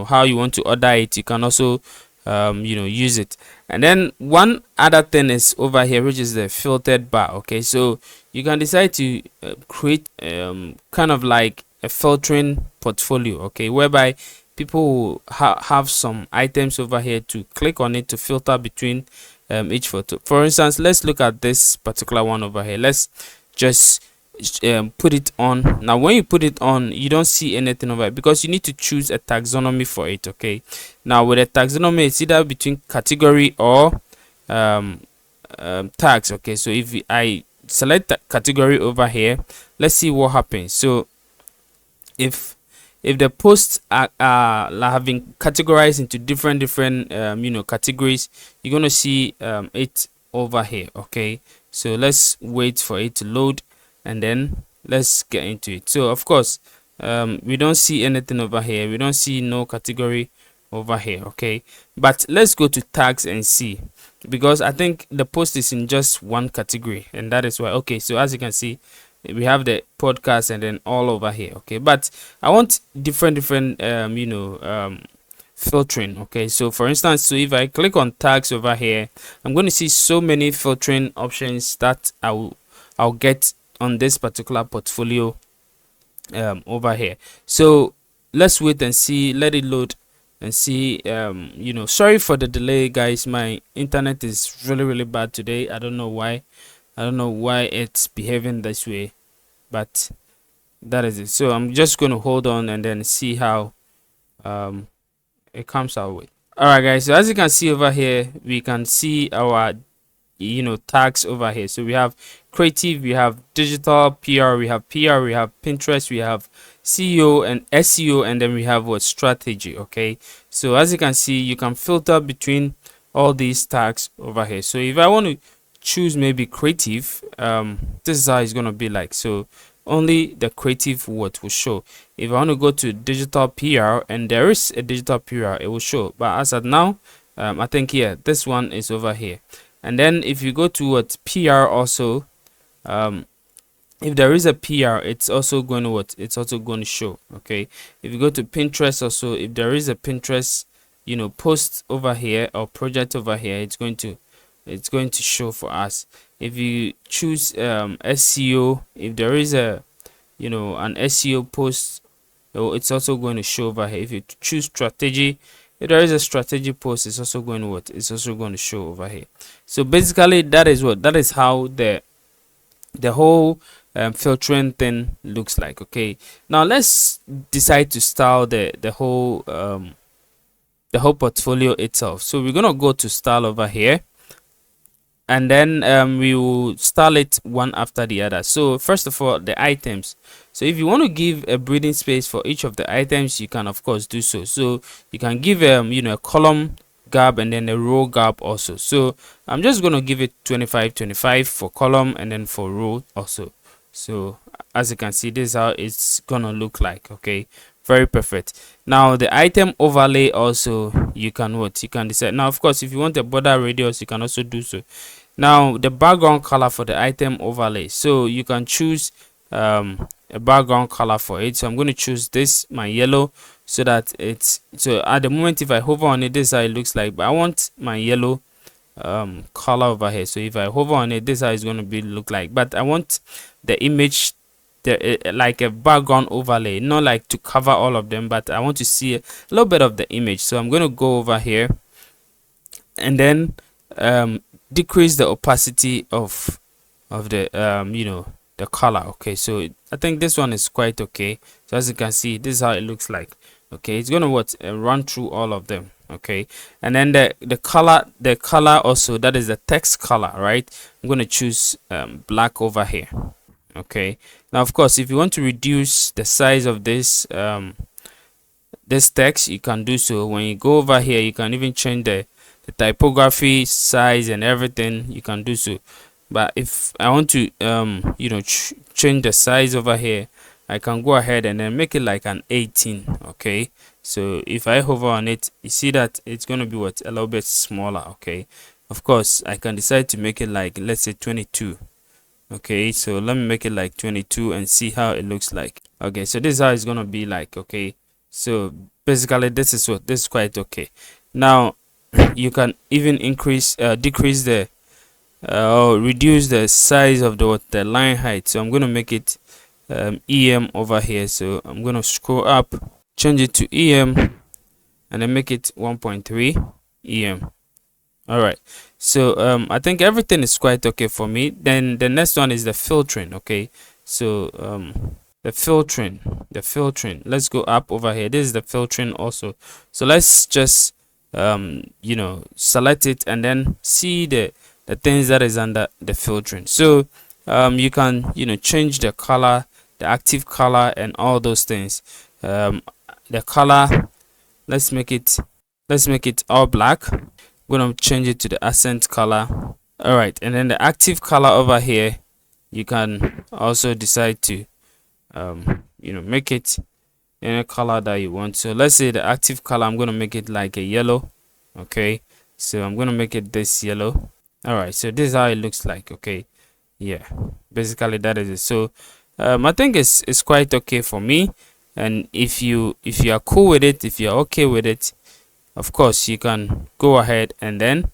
how you want to order it, you can also use it. And then one other thing is over here, which is the filtered bar. Okay, so you can decide to create kind of like a filtering portfolio. Okay, whereby people will have some items over here to click on it to filter between each photo. For instance, let's look at this particular one over here. Let's just put it on. Now when you put it on, you don't see anything over it because you need to choose a taxonomy for it. Okay, now with a taxonomy, it's either between category or tags. Okay, so if I select the category over here, let's see what happens. So if the posts are have been categorized into different categories, you're going to see it over here. Okay, so let's wait for it to load, and then let's get into it. So of course we don't see anything over here, we don't see no category over here. Okay, but let's go to tags and see, because I think the post is in just one category, and that is why. Okay, so as you can see, we have the podcast and then all over here. Okay, but I want different filtering. Okay, so for instance, so if I click on tags over here, I'm going to see so many filtering options that I'll get on this particular portfolio over here. So let's wait and see, let it load and see. Sorry for the delay, guys, my internet is really bad today. I don't know why it's behaving this way, but that is it. So I'm just going to hold on and then see how it comes out with. All right, guys, so as you can see over here, we can see our tags over here. So we have creative, we have digital, PR, we have Pinterest, we have CEO and SEO, and then we have what, strategy. Okay, so as you can see, you can filter between all these tags over here. So if I want to choose maybe creative, this is how it's going to be like. So only the creative what will show. If I want to go to digital PR, and there is a digital PR, it will show. But as at now, I think here this one is over here. And then if you go to what PR also, if there is a PR, it's also going to what, it's also going to show. Okay, if you go to Pinterest also, if there is a Pinterest, you know, post over here or project over here, it's going to show for us. If you choose SEO, if there is a, you know, an SEO post, it's also going to show over here. If you choose strategy, if there is a strategy post, it's also going to what, it's also going to show over here. So basically that is what, that is how the whole filtering thing looks like. Okay, now let's decide to style the whole portfolio itself. So we're gonna go to style over here, and then we will style it one after the other. So first of all, the items. So if you want to give a breathing space for each of the items, you can of course do so. So you can give you know, a column gap and then a row gap also. So I'm just going to give it 25 for column and then for row also. So as you can see, this is how it's gonna look like. Okay, very perfect. Now the item overlay also, you can what, you can decide. Now of course, if you want a border radius, you can also do so. Now the background color for the item overlay, so you can choose a background color for it. So I'm going to choose this, my yellow, so that it's, so at the moment if I hover on it, this is how it looks like. But I want my yellow color over here. So if I hover on it, this is how it's going to be look like. But I want the image, like a background overlay, not like to cover all of them, but I want to see a little bit of the image. So I'm going to go over here and then decrease the opacity of the you know, the color. Okay, so I think this one is quite okay. So as you can see, this is how it looks like. Okay, it's gonna what, run through all of them. Okay, and then the color also, that is the text color, right? I'm going to choose black over here. Okay, now of course, if you want to reduce the size of this this text, you can do so. When you go over here, you can even change the typography size and everything, you can do so. But if I want to you know, change the size over here, I can go ahead and then make it like an 18. Okay, so if I hover on it, you see that it's going to be what, a little bit smaller. Okay, of course I can decide to make it like, let's say 22. Okay, so let me make it like 22 and see how it looks like. Okay, so this is how it's going to be like. Okay, so basically this is what, this is quite okay. Now you can even increase decrease the or reduce the size of the line height. So I'm going to make it EM over here. So I'm going to scroll up, change it to EM, and then make it 1.3 EM. All right, so I think everything is quite okay for me. Then the next one is the filtering. Okay, so the filtering, let's go up over here. This is the filtering also. So let's just you know, select it and then see the things that is under the filtering. So you can, you know, change the color, the active color, and all those things. The color, let's make it all black. We're gonna change it to the accent color. All right, and then the active color over here, you can also decide to you know, make it any color that you want. So let's say the active color, I'm gonna make it like a yellow. Okay, so I'm gonna make it this yellow. All right, so this is how it looks like. Okay, yeah, basically that is it. So I think it's quite okay for me. And if you are cool with it, if you're okay with it, of course you can go ahead and then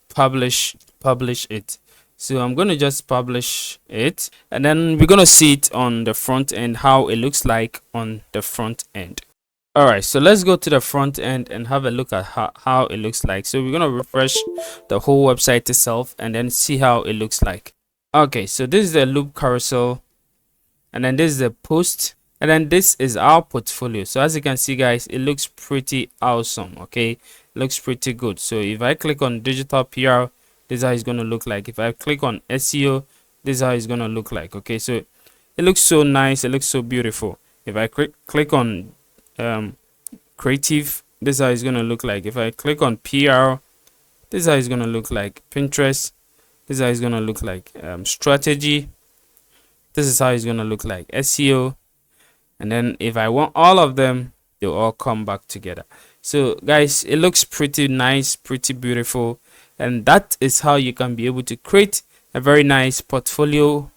publish it. So I'm going to just publish it, and then we're going to see it on the front end, how it looks like on the front end. All right, so let's go to the front end and have a look at how it looks like. So we're going to refresh the whole website itself and then see how it looks like. Okay, so this is the loop carousel, and then this is the post, and then this is our portfolio. So as you can see, guys, it looks pretty awesome. Okay, it looks pretty good. So if I click on digital PR, this is how it's going to look like. If I click on SEO, this is how it's going to look like. Okay, so it looks so nice, it looks so beautiful. If I click on creative, this is how it's going to look like. If I click on PR, this is how it's going to look like. Pinterest, This is how it's going to look like. Strategy, this is how it's going to look like. SEO, and then if I want all of them, they'll all come back together. So guys, it looks pretty nice, pretty beautiful, and that is how you can be able to create a very nice portfolio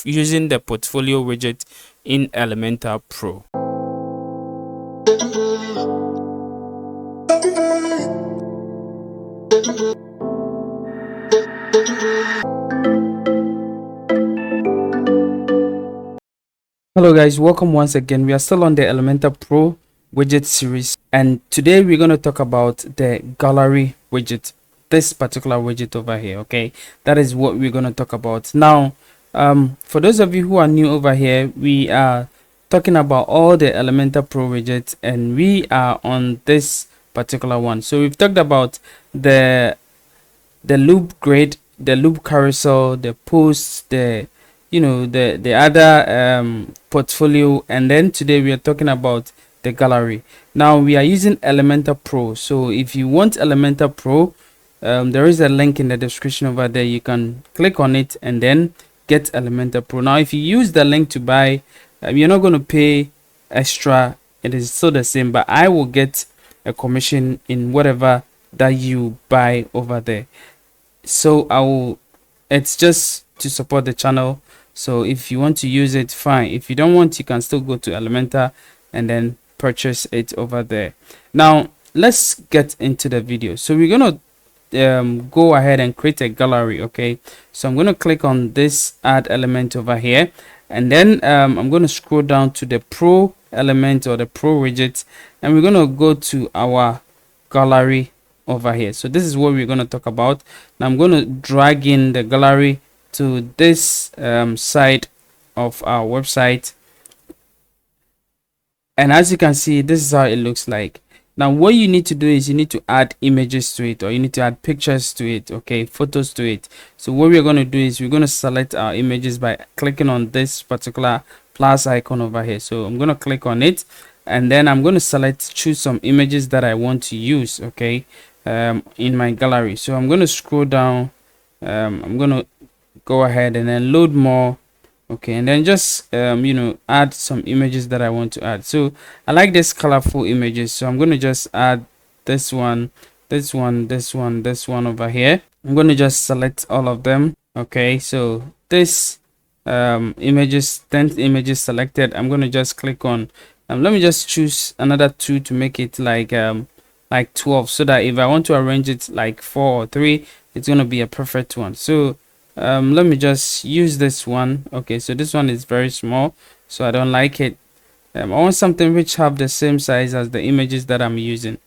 using the portfolio widget in Elementor Pro. Hello guys, welcome once again. We are still on the Elementor Pro widget series, and today we're going to talk about the gallery widget, this particular widget over here. Okay, that is what we're going to talk about now. For those of you who are new over here, we are talking about all the Elementor Pro widgets, and we are on this particular one. So we've talked about the loop grid, the loop carousel, the posts, the the other portfolio, and then today we are talking about the gallery. Now we are using Elementor Pro. So if you want Elementor Pro, there is a link in the description over there. You can click on it and then get Elementor Pro. Now if you use the link to buy, you're not going to pay extra. It is still the same, but I will get a commission in whatever that you buy over there. So it's just to support the channel. So if you want to use it, fine. If you don't want, you can still go to Elementor and then purchase it over there. Now let's get into the video. So we're gonna go ahead and create a gallery. Okay, so I'm gonna click on this add element over here, and then I'm gonna scroll down to the pro element or the pro widget, and we're gonna go to our gallery over here. So this is what we're going to talk about. Now I'm going to drag in the gallery to this side of our website, and as you can see, this is how it looks like. Now what you need to do is you need to add images to it, or you need to add pictures to it, okay, photos to it. So what we're going to do is we're going to select our images by clicking on this particular plus icon over here. So I'm going to click on it, and then I'm going to choose some images that I want to use, okay, in my gallery. So I'm going to scroll down. I'm going to go ahead and then load more, okay, and then just add some images that I want to add. So I like this colorful images, so I'm going to just add this one, this one, this one, this one over here. I'm going to just select all of them, okay. So this images, 10 images selected. I'm going to just click on let me just choose another 2 to make it like 12, so that if I want to arrange it like 4 or 3, it's going to be a perfect one. So let me just use this one. Okay, so this one is very small, so I don't like it. I want something which have the same size as the images that I'm using.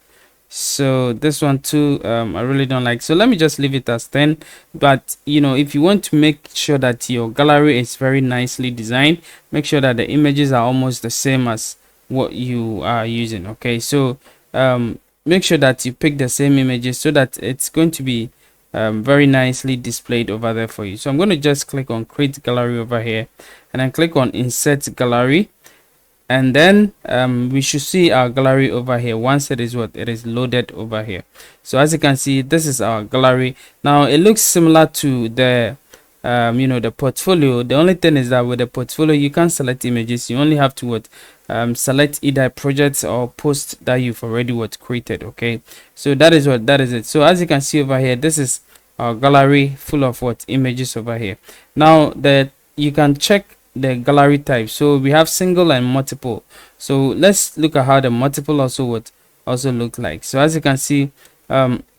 So this one too, I really don't like. So let me just leave it as 10. But if you want to make sure that your gallery is very nicely designed, make sure that the images are almost the same as what you are using. Okay, so make sure that you pick the same images so that it's going to be very nicely displayed over there for you. So I'm going to just click on create gallery over here, and then click on insert gallery, and then we should see our gallery over here once it is loaded over here. So as you can see, this is our gallery. Now it looks similar to the the portfolio. The only thing is that with the portfolio you can't select images. You only have to select either projects or posts that you've already created. Okay, so that is it. So as you can see over here, this is our gallery full of images over here. Now you can check the gallery type. So we have single and multiple. So let's look at how the multiple also look like. So as you can see,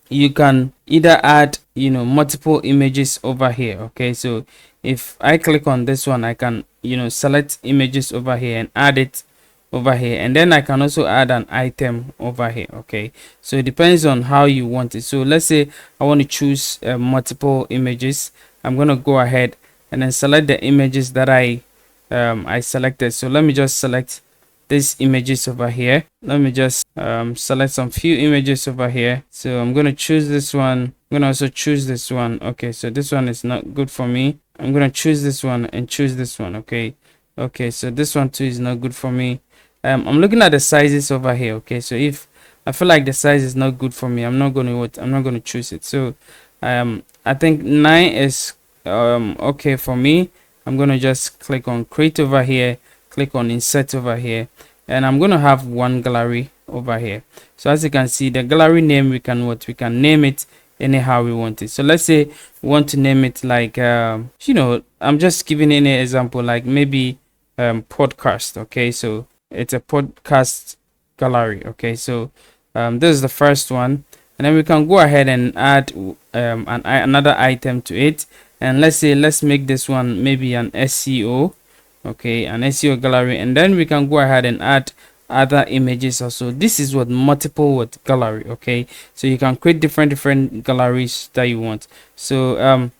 you can either add multiple images over here. Okay, so if I click on this one, I can select images over here and add it over here, and then I can also add an item over here. Okay, so it depends on how you want it. So let's say I want to choose multiple images. I'm going to go ahead and then select the images that I selected. So let me just select these images over here. Let me just select some few images over here. So I'm going to choose this one. I'm going to also choose this one. Okay, so this one is not good for me. I'm going to choose this one and choose this one. Okay, so this one too is not good for me. I'm looking at the sizes over here. Okay, so if I feel like the size is not good for me, I'm not going to choose it. So I think 9 is okay for me. I'm gonna just click on create over here, click on insert over here, and I'm gonna have one gallery over here. So as you can see, the gallery name, we can name it anyhow we want it. So let's say we want to name it like I'm just giving any example, like maybe podcast. Okay, so it's a podcast gallery. Okay, so this is the first one, and then we can go ahead and add another item to it. And let's make this one maybe an SEO. Okay, an SEO gallery, and then we can go ahead and add other images also. This is what multiple what gallery. Okay, so you can create different galleries that you want. So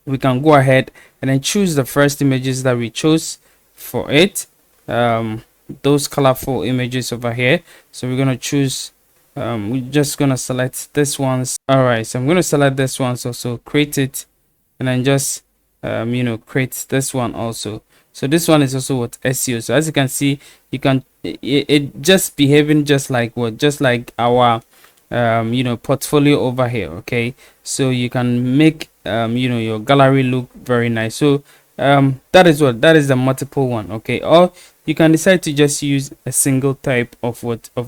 we can go ahead and then choose the first images that we chose for it, those colorful images over here. So we're gonna choose we're just gonna select this ones. All right, so I'm gonna select this one, so create it, and then just create this one also. So this one is also what SEO. So as you can see, you can it just behaving just like our portfolio over here. Okay, so you can make your gallery look very nice. So that is the multiple one. Okay, or you can decide to just use a single type of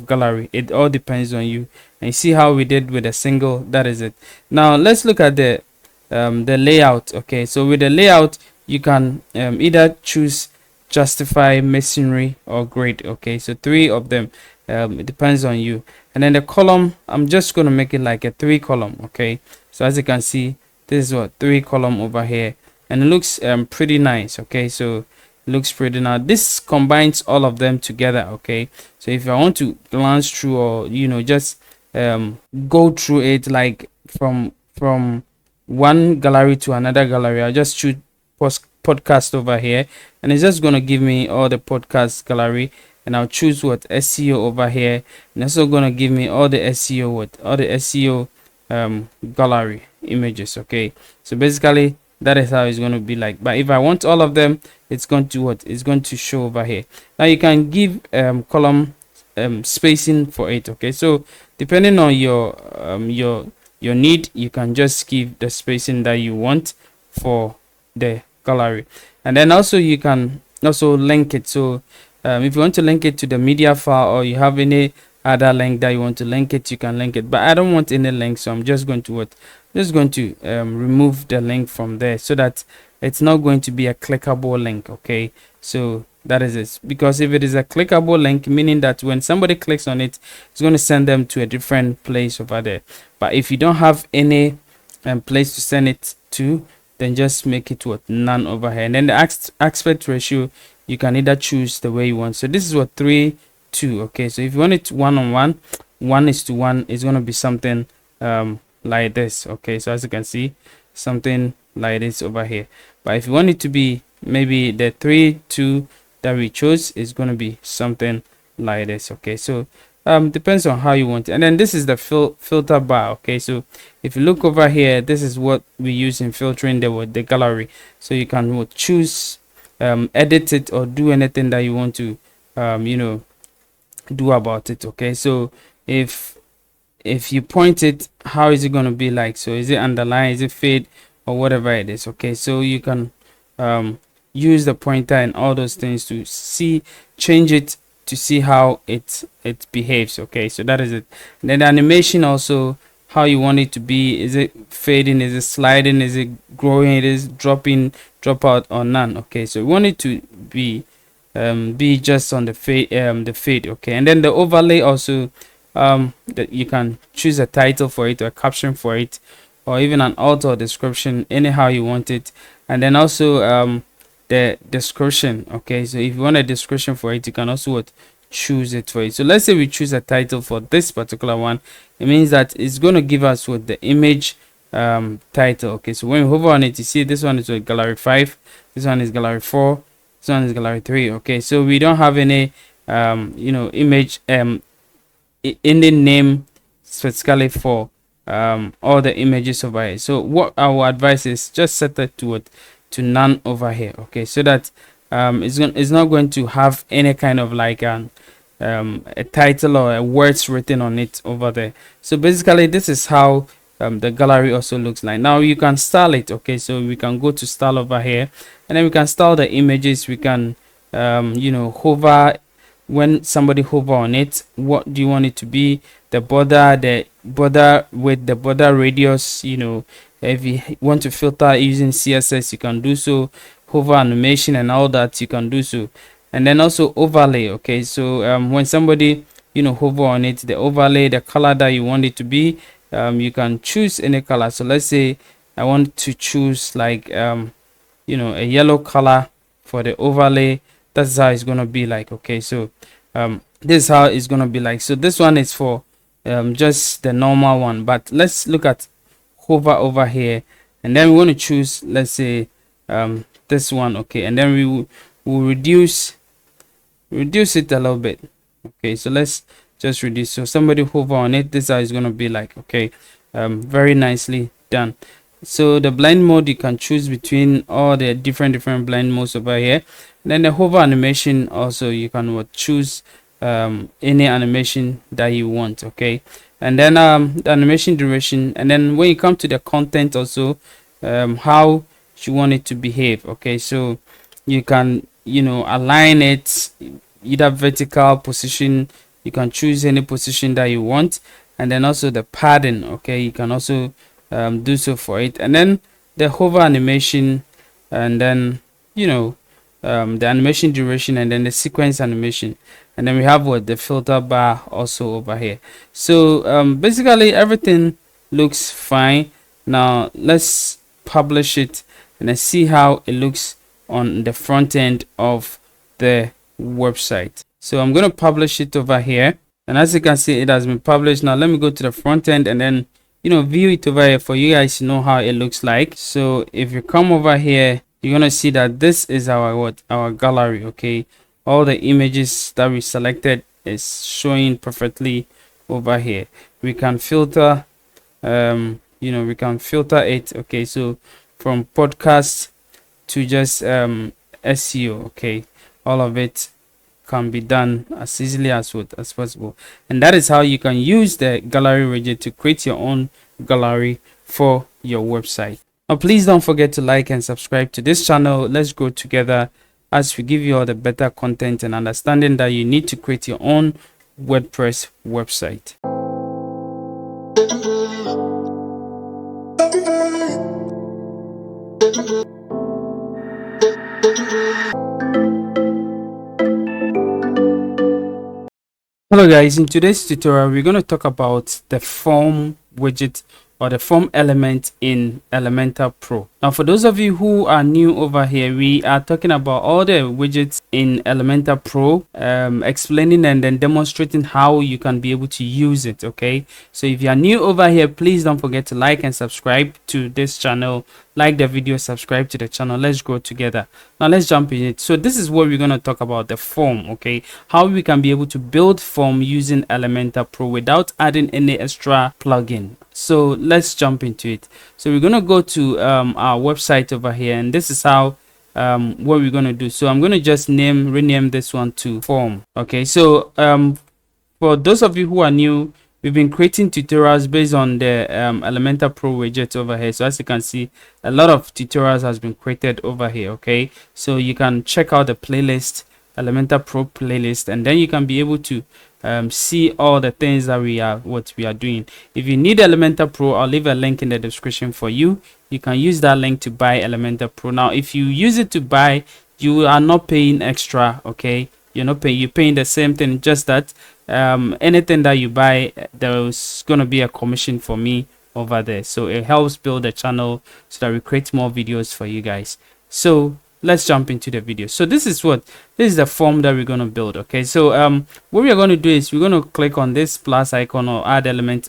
gallery. It all depends on you. And you see how we did with a single. That is it. Now let's look at the layout. Okay, so with the layout, you can either choose justify, masonry, or grid. Okay, so 3 of them. It depends on you. And then the column, I'm just going to make it like a 3 column. Okay, so as you can see, this is what 3 column over here, and it looks pretty nice. Okay, so it looks pretty nice. This combines all of them together. Okay, so if I want to glance through, or just go through it, like from one gallery to another gallery, I'll just choose podcast over here, and it's just going to give me all the podcast gallery. And I'll choose what SEO over here, and it's also going to give me all the SEO gallery images. Okay, so basically that is how it's going to be like. But if I want all of them, it's going to show over here. Now you can give column spacing for it. Okay, so depending on your need, you can just give the spacing that you want for the gallery. And then also you can also link it. So if you want to link it to the media file, or you have any other link that you want to link it, you can link it. But I don't want any link, so I'm just going to remove the link from there, so that it's not going to be a clickable link. Okay, so that is it. Because if it is a clickable link, meaning that when somebody clicks on it, it's going to send them to a different place over there. But if you don't have any place to send it to, then just make it none over here. And then the aspect ratio, you can either choose the way you want. So this is 3:2. Okay, so if you want it 1:1, 1:1 is going to be something like this. Okay, so as you can see, something like this over here. But if you want it to be maybe the 3:2 that we chose, is going to be something like this. Okay, so depends on how you want it. And then this is the filter bar. Okay, so if you look over here, this is what we use in filtering the gallery. So you can choose edit it, or do anything that you want to do about it. Okay, so if you point it, how is it going to be like? So is it underline, is it fade, or whatever it is? Okay, so you can use the pointer and all those things to change it, to see how it behaves. Okay, so that is it. And then the animation also, how you want it to be. Is it fading, is it sliding, is it growing, it is dropping, drop out, or none? Okay, so we want it to be just on the fade. Okay, and then the overlay also, that you can choose a title for it, or a caption for it, or even an alt or description, anyhow you want it. And then also the description. Okay, so if you want a description for it, you can also choose it for it. So let's say we choose a title for this particular one. It means that it's going to give us the image title. Okay, so when we hover on it, you see this one is gallery 5, this one is gallery 4, this one is gallery 3. Okay, so we don't have any image in the name specifically for all the images over here. So what our advice is, just set that to none over here. Okay, so that it's not going to have any kind of like a title or a words written on it over there. So basically this is how the gallery also looks like. Now you can style it. Okay, so we can go to style over here, and then we can style the images. We can you know, hover. When somebody hover on it, what do you want it to be? The border with the border radius. You know, if you want to filter using CSS, you can do so. Hover animation and all that, you can do so. And then also overlay. Okay, so when somebody, you know, hover on it, the overlay, the color that you want it to be, you can choose any color. So let's say I want to choose like you know, a yellow color for the overlay. That's how it's gonna be like. Okay, so this is how it's gonna be like. So this one is for just the normal one, but let's look at hover over here, and then we want to choose, let's say this one. Okay, and then we will reduce it a little bit. Okay, so let's just reduce. So somebody hover on it, this is how it's gonna be like. Okay, very nicely done. So the blend mode, you can choose between all the different blend modes over here. And then the hover animation, also you can choose any animation that you want. Okay, and then the animation duration, and then when you come to the content also, how you want it to behave. Okay, so you can, you know, align it either vertical position, you can choose any position that you want, and then also the padding. Okay, you can also do so for it, and then the hover animation, and then, you know, the animation duration, and then the sequence animation, and then we have what the filter bar also over here. So basically everything looks fine. Now let's publish it and then see how it looks on the front end of the website. So I'm going to publish it over here, and as you can see, it has been published. Now let me go to the front end and then, you know, view it over here for you guys to know how it looks like. So if you come over here, you're gonna see that this is our gallery. Okay, all the images that we selected is showing perfectly over here. We can filter, you know, we can filter it. Okay, so from podcast to just SEO. Okay, all of it can be done as easily as possible, and that is how you can use the gallery widget to create your own gallery for your website. Now please don't forget to like and subscribe to this channel. Let's grow together as we give you all the better content and understanding that you need to create your own WordPress website. Hello guys, in today's tutorial we're going to talk about the form widget or the form element in Elementor Pro. Now for those of you who are new over here, we are talking about all the widgets in Elementor Pro, explaining and then demonstrating how you can be able to use it. Okay, so if you are new over here, please don't forget to like and subscribe to this channel. Like the video, subscribe to the channel. Let's grow together. Now let's jump in it. So this is what we're going to talk about, the form. Okay, how we can be able to build form using Elementor Pro without adding any extra plugin. So let's jump into it. So we're going to go to our website over here, and this is how what we're going to do. So I'm going to just rename this one to form. Okay, so for those of you who are new, we've been creating tutorials based on the Elementor Pro widget over here. So as you can see, a lot of tutorials has been created over here. Okay, so you can check out the playlist, Elementor Pro playlist, and then you can be able to see all the things that we are doing. If you need Elementor Pro, I'll leave a link in the description for you. You can use that link to buy Elementor Pro. Now if you use it to buy, you are not paying extra. Okay, you're paying the same thing, just that anything that you buy, there's gonna be a commission for me over there. So it helps build the channel so that we create more videos for you guys. So let's jump into the video. So this is the form that we're going to build. Okay, so what we are going to do is we're going to click on this plus icon or add element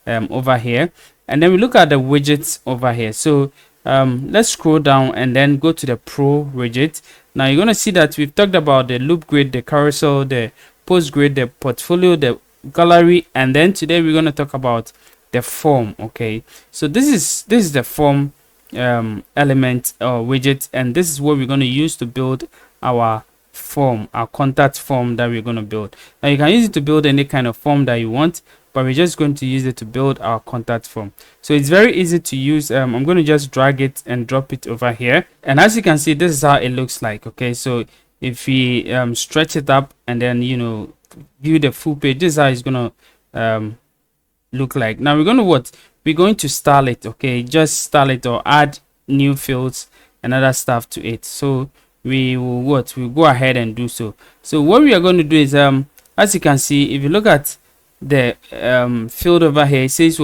over here, and then we look at the widgets over here. So let's scroll down and then go to the Pro widget. Now you're going to see that we've talked about the loop grid, the carousel, the post grid, the portfolio, the gallery, and then today we're going to talk about the form. Okay, so this is the form element widget, and this is what we're going to use to build our form, our contact form that we're going to build. Now you can use it to build any kind of form that you want, but we're just going to use it to build our contact form. So it's very easy to use. I'm going to just drag it and drop it over here, and as you can see, this is how it looks like. Okay, so if we stretch it up and then view the full page, this is how it's gonna look like. Now we're going to style it. Okay, just style it or add new fields and other stuff to it. So we will we'll go ahead and do so. So what we are going to do is as you can see, if you look at the field over here, it says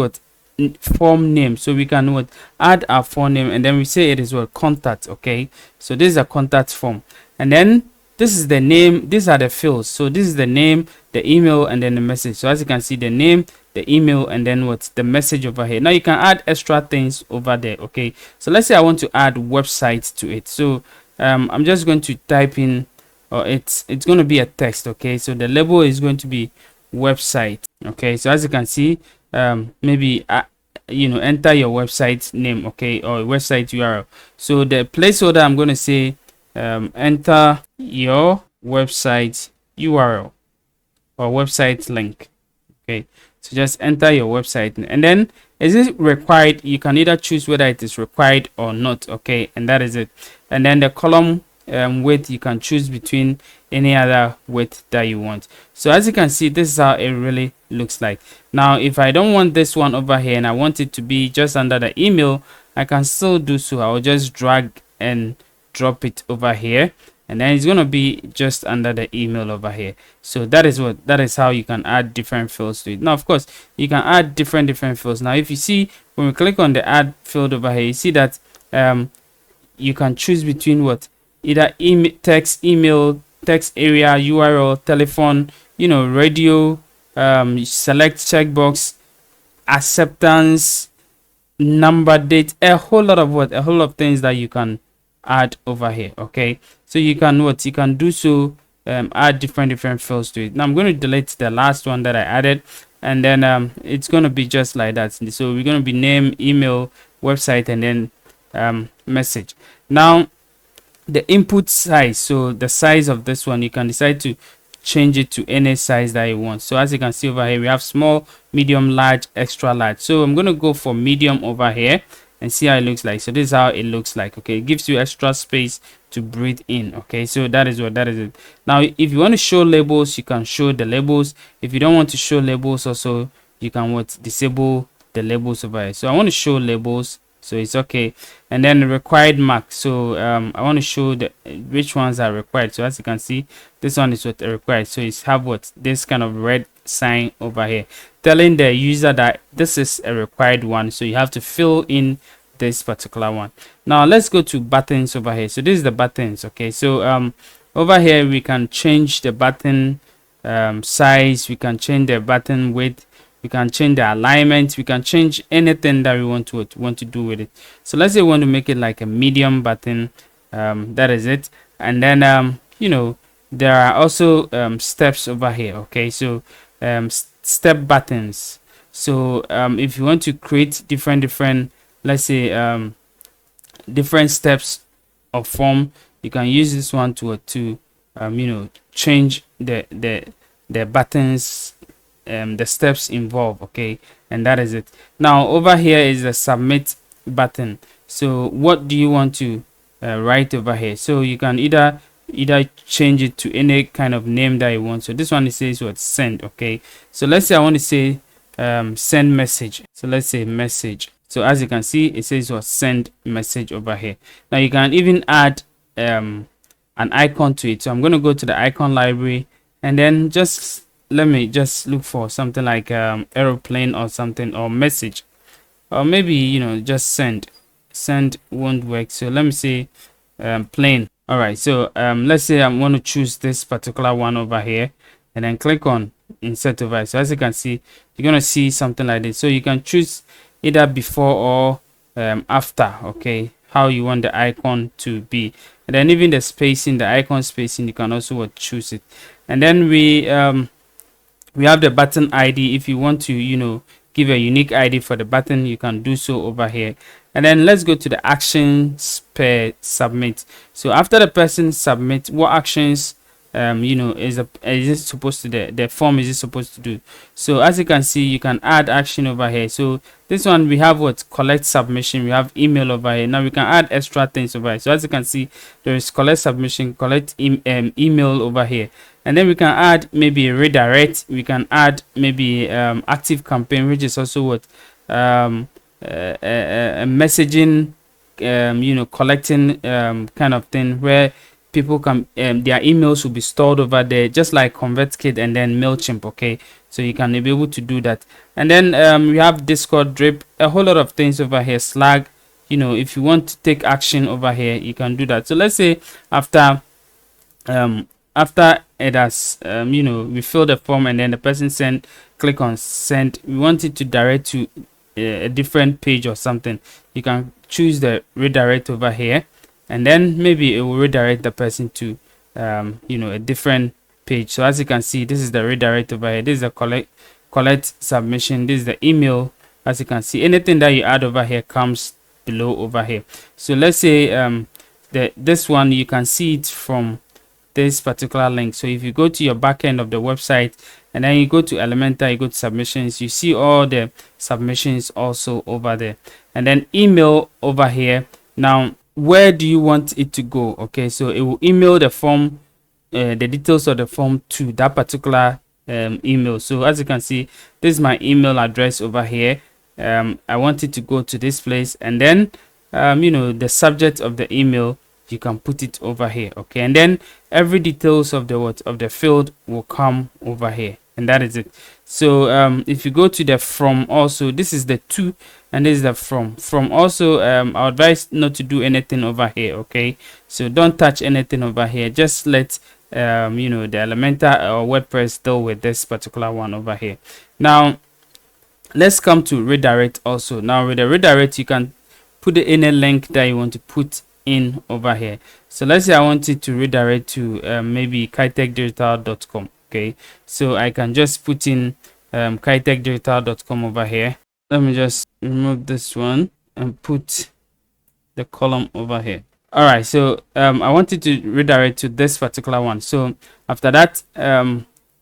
form name. So we can add our form name, and then we say it is contact. Okay, so this is a contact form, and then this is the name. These are the fields. So this is the name, the email, and then the message. So as you can see, the name, the email, and then the message over here. Now you can add extra things over there. Okay, so let's say I want to add website to it. So I'm just going to type in, or it's going to be a text. Okay, so the label is going to be website. Okay, so as you can see, maybe enter your website name, okay, or website URL. So the placeholder, I'm going to say enter your website URL or website link. Okay, so just enter your website, and then is it required? You can either choose whether it is required or not. Okay, and that is it. And then the column width, you can choose between any other width that you want. So as you can see, this is how it really looks like. Now if I don't want this one over here and I want it to be just under the email, I can still do so. I will just drag and drop it over here, and then it's going to be just under the email over here. So that is how you can add different fields to it. Now of course you can add different fields. Now if you see, when we click on the add field over here, you see that you can choose between either text, email, text area, URL, telephone, radio, select checkbox, acceptance, number, date, a whole lot of things that you can add over here. Okay, so you can do so, add different fields to it. Now I'm going to delete the last one that I added, and then it's going to be just like that. So we're going to be name, email, website, and then message. Now the input size, so the size of this one, you can decide to change it to any size that you want. So as you can see over here, we have small, medium, large, extra large. So I'm going to go for medium over here and see how it looks like. So this is how it looks like. Okay, it gives you extra space to breathe in. Okay, so that is it. Now if you want to show labels, you can show the labels. If you don't want to show labels also, you can disable the labels over here. So I want to show labels, so it's okay. And then the required mark, so I want to show which ones are required. So as you can see, this one is required. So it's have this kind of red sign over here telling the user that this is a required one, so you have to fill in this particular one. Now let's go to buttons over here. So this is the buttons. Okay, so over here we can change the button size, we can change the button width, we can change the alignment, we can change anything that we want to do with it. So let's say we want to make it like a medium button, that is it. And then there are also steps over here. Okay, so step buttons. So if you want to create different let's say different steps of form, you can use this one to change the buttons, the steps involved. Okay, and that is it. Now over here is the submit button. So what do you want to write over here? So you can either change it to any kind of name that you want. So this one, it says send. Okay, so let's say I want to say send message. So let's say message. So as you can see, it says send message over here. Now you can even add an icon to it. So I'm going to go to the icon library, and then let me just look for something like aeroplane or something, or message, or maybe just send won't work. So let me say plane. All right, so let's say I want to choose this particular one over here, and then click on insert over here. So as you can see, you're going to see something like this. So you can choose either before or after. Okay, how you want the icon to be, and then even the spacing, the icon spacing, you can also choose it. And then we have the button ID. If you want to give a unique ID for the button, you can do so over here. And then let's go to the actions per submit. So after the person submits, what actions is it supposed to the form is it supposed to do. So as you can see, you can add action over here. So this one we have what collect submission, we have email over here. Now we can add extra things over here. So as you can see, there is collect submission, collect email over here, and then we can add maybe a redirect. We can add maybe active campaign, which is also what a messaging, collecting kind of thing, where people can their emails will be stored over there, just like ConvertKit and then MailChimp. Okay, so you can be able to do that. And then we have Discord, Drip, a whole lot of things over here, Slack. If you want to take action over here, you can do that. So let's say after it has we fill the form and then the person click on send, we want it to direct to a different page or something. You can choose the redirect over here, and then maybe it will redirect the person to a different page. So as you can see, this is the redirect over here. This is the collect submission. This is the email. As you can see, anything that you add over here comes below over here. So let's say this one, you can see it from this particular link. So if you go to your back end of the website and then you go to Elementor, you go to submissions, you see all the submissions also over there. And then email over here. Now, where do you want it to go? Okay, so it will email the form, the details of the form to that particular email. So as you can see, this is my email address over here. I want it to go to this place, and then the subject of the email, you can put it over here. Okay, and then every details of the field will come over here, and that is it. So if you go to the from, also this is the to, and this is the from also. I advise not to do anything over here. Okay, so don't touch anything over here, just let the Elementor or WordPress deal with this particular one over here. Now let's come to redirect also. Now with the redirect, you can put any link that you want to put in over here. So let's say I want it to redirect to maybe kaetechdigital.com. Okay, so I can just put in kaetechdigital.com over here. Let me just remove this one and put the column over here. All right, so I wanted to redirect to this particular one. So after that,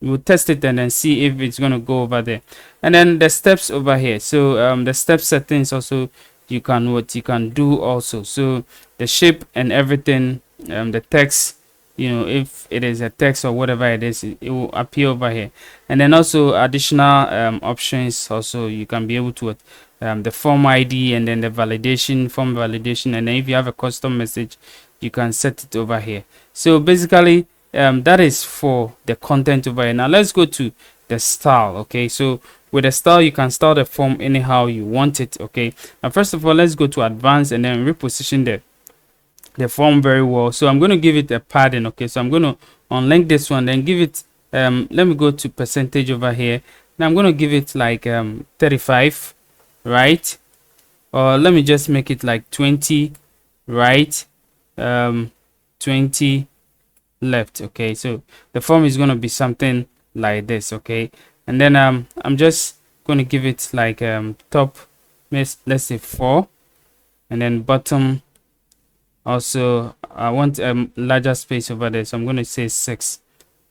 we'll test it and then see if it's going to go over there. And then the steps over here. So the step settings also, you can do also. So the shape and everything, the text, if it is a text or whatever it is, it will appear over here. And then also additional options also, you can be able to the form ID, and then the validation, form validation, and then if you have a custom message, you can set it over here. So basically that is for the content over here. Now let's go to the style. Okay, so with the style, you can style the form anyhow you want it. Okay, now first of all, let's go to advanced and then reposition the form very well. So I'm going to give it a padding. Okay, so I'm going to unlink this one, then give it let me go to percentage over here. Now I'm going to give it like 35, right? Or let me just make it like 20, right? 20 left. Okay, so the form is going to be something like this. Okay, and then I'm just going to give it like top, let's say 4, and then bottom also I want a larger space over there, so I'm going to say 6.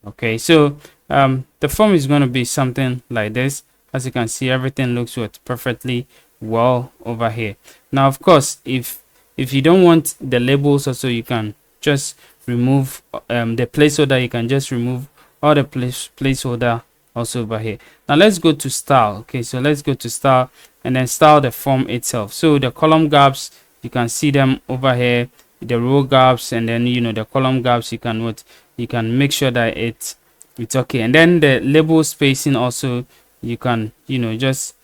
Okay, so the form is going to be something like this. As you can see, everything looks perfectly well over here. Now of course, if you don't want the labels also, you can just remove the placeholder. You can just remove all the placeholder also over here. Now let's go to style. Okay, so let's go to style and then style the form itself. So the column gaps, you can see them over here, the row gaps, and then the column gaps, you can make sure that it's okay. And then the label spacing also, you can just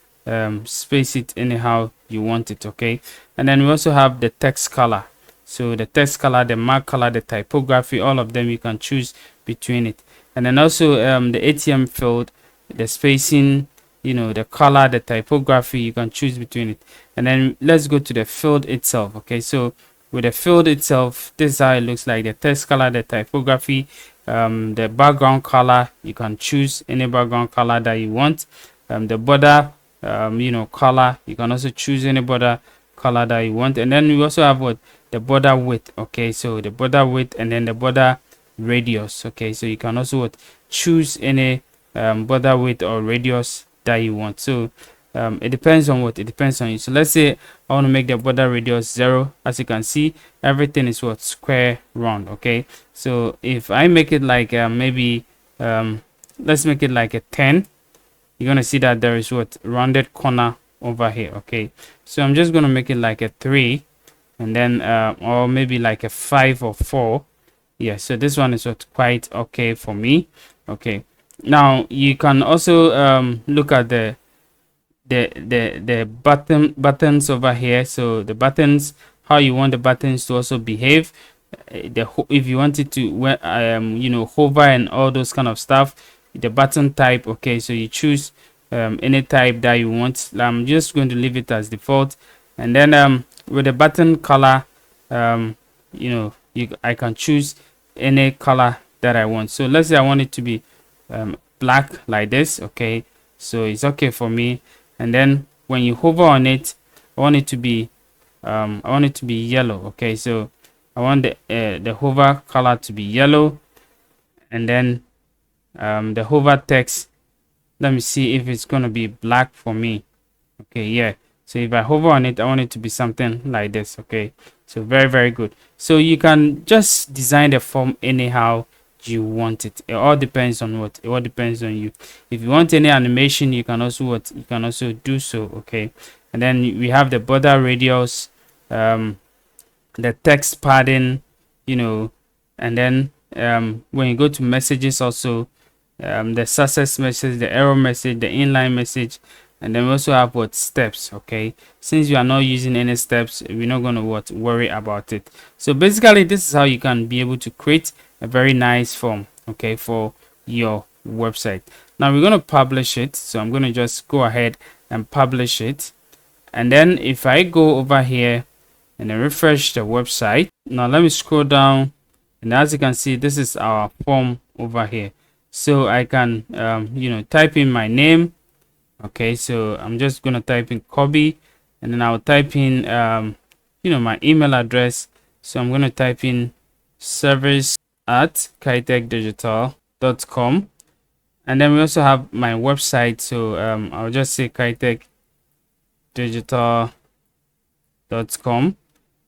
space it anyhow you want it. Okay, and then we also have the text color. So the text color, the mark color, the typography, all of them you can choose between it. And then also the ATM field, the spacing, the color, the typography, you can choose between it. And then let's go to the field itself. Okay, so with the field itself, this is how it looks like. The text color, the typography, the background color, you can choose any background color that you want. The border color, you can also choose any border color that you want. And then we also have the border width. Okay, so the border width, and then the border radius. Okay, so you can also what choose any border width or radius that you want. So it depends on what it depends on you. So let's say I want to make the border radius 0. As you can see, everything is what square round. Okay, so if I make it like maybe let's make it like a 10, you're gonna see that there is what rounded corner over here. Okay, so I'm just gonna make it like a 3, and then or maybe like a 5 or 4. Yeah, so this one is what quite okay for me. Okay, now you can also look at the buttons over here. So the buttons, how you want the buttons to also behave. If you want it to you know, hover and all those kind of stuff, the button type. Okay, so you choose any type that you want. I'm just going to leave it as default, and then with the button color, you know, I can choose any color that I want. So let's say I want it to be black like this. Okay, so it's okay for me. And then when you hover on it, I want it to be yellow. Okay, so I want the hover color to be yellow, and then the hover text, let me see if it's going to be black for me. Okay, yeah, so if I hover on it, I want it to be something like this. Okay, so very good. So you can just design the form anyhow you want it. It all depends on what, it all depends on you. If you want any animation, you can also do so. Okay, and then we have the border radius, the text padding, you know, and then when you go to messages also, the success message, the error message, the inline message, and then we also have what steps. Okay, since you are not using any steps, we're not going to worry about it. So basically, this is how you can be able to create a very nice form, okay, for your website. Now we're going to publish it. So I'm going to just go ahead and publish it, and then if I go over here and then refresh the website, now let me scroll down, and as you can see, this is our form over here. So I can you know, type in my name. Okay, so I'm just gonna type in Kobe, and then I'll type in you know, my email address. So I'm gonna type in service@kaetechdigital.com, and then we also have my website. So I'll just say kaetechdigital.com,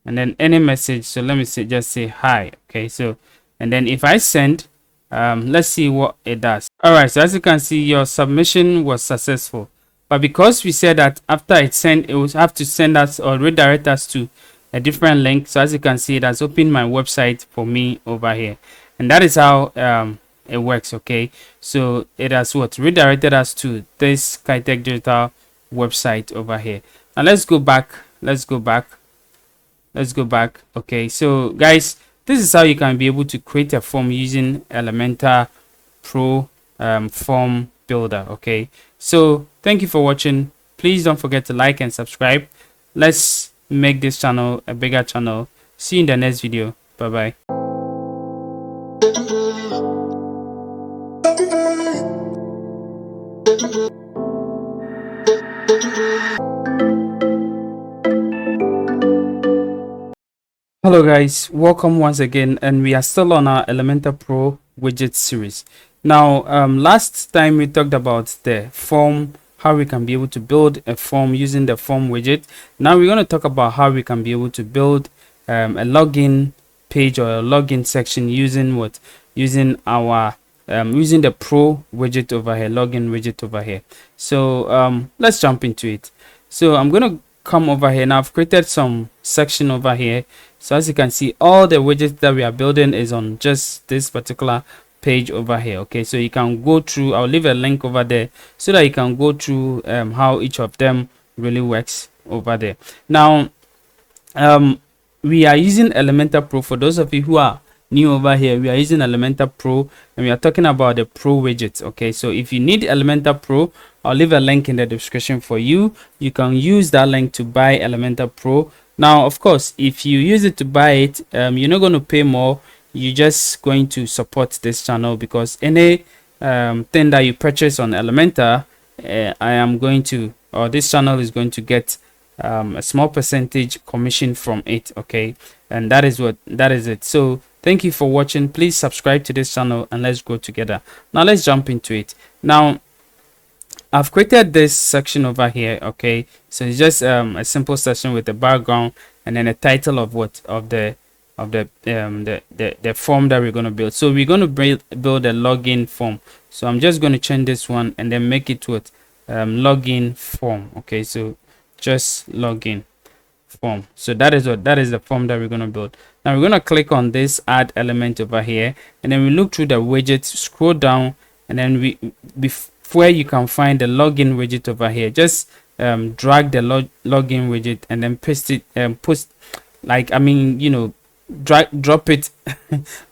and then any message. So let me say, just say hi. Okay, so and then if I send, let's see what it does. All right, so as you can see, your submission was successful, but because we said that after it sent, it will have to send us or redirect us to a different link. So as you can see, it has opened my website for me over here, and that is how it works. Okay, so it has redirected us to this Kaetech Digital website over here. Now let's go back. Okay, so guys, this is how you can be able to create a form using Elementor Pro form builder. Okay, so thank you for watching. Please don't forget to like and subscribe. Let's make this channel a bigger channel. See you in the next video. Bye bye. Hello guys, welcome once again, and we are still on our Elementor Pro widget series. Now last time we talked about the form, how we can be able to build a form using the form widget. Now we're going to talk about how we can be able to build a login page or a login section using our using the Pro widget over here, login widget over here. So let's jump into it. So I'm going to come over here. Now I've created some section over here. So as you can see, all the widgets that we are building is on just this particular page over here. Okay, so you can go through, I'll leave a link over there so that you can go through how each of them really works over there. Now we are using Elementor Pro. For those of you who are new over here, we are using Elementor Pro, and we are talking about the Pro widgets. Okay, so if you need Elementor Pro, I'll leave a link in the description for you. You can use that link to buy Elementor Pro. Now of course, if you use it to buy it, you're not going to pay more. You're just going to support this channel, because any thing that you purchase on Elementor, I am going to, or this channel is going to get a small percentage commission from it. Okay, and that is it. So Thank you for watching. Please subscribe to this channel and let's grow together. Now let's jump into it. Now I've created this section over here. Okay, so it's just a simple section with the background and then a title of what of the form that we're going to build. So we're going to build a login form. So I'm just going to change this one and then make it what login form. Okay, so just login form. So that is the form that we're going to build. Now we're going to click on this add element over here, and then we look through the widgets, scroll down, and then where you can find the login widget over here, just drag the login widget and then paste it post, like, I mean, you know, drop it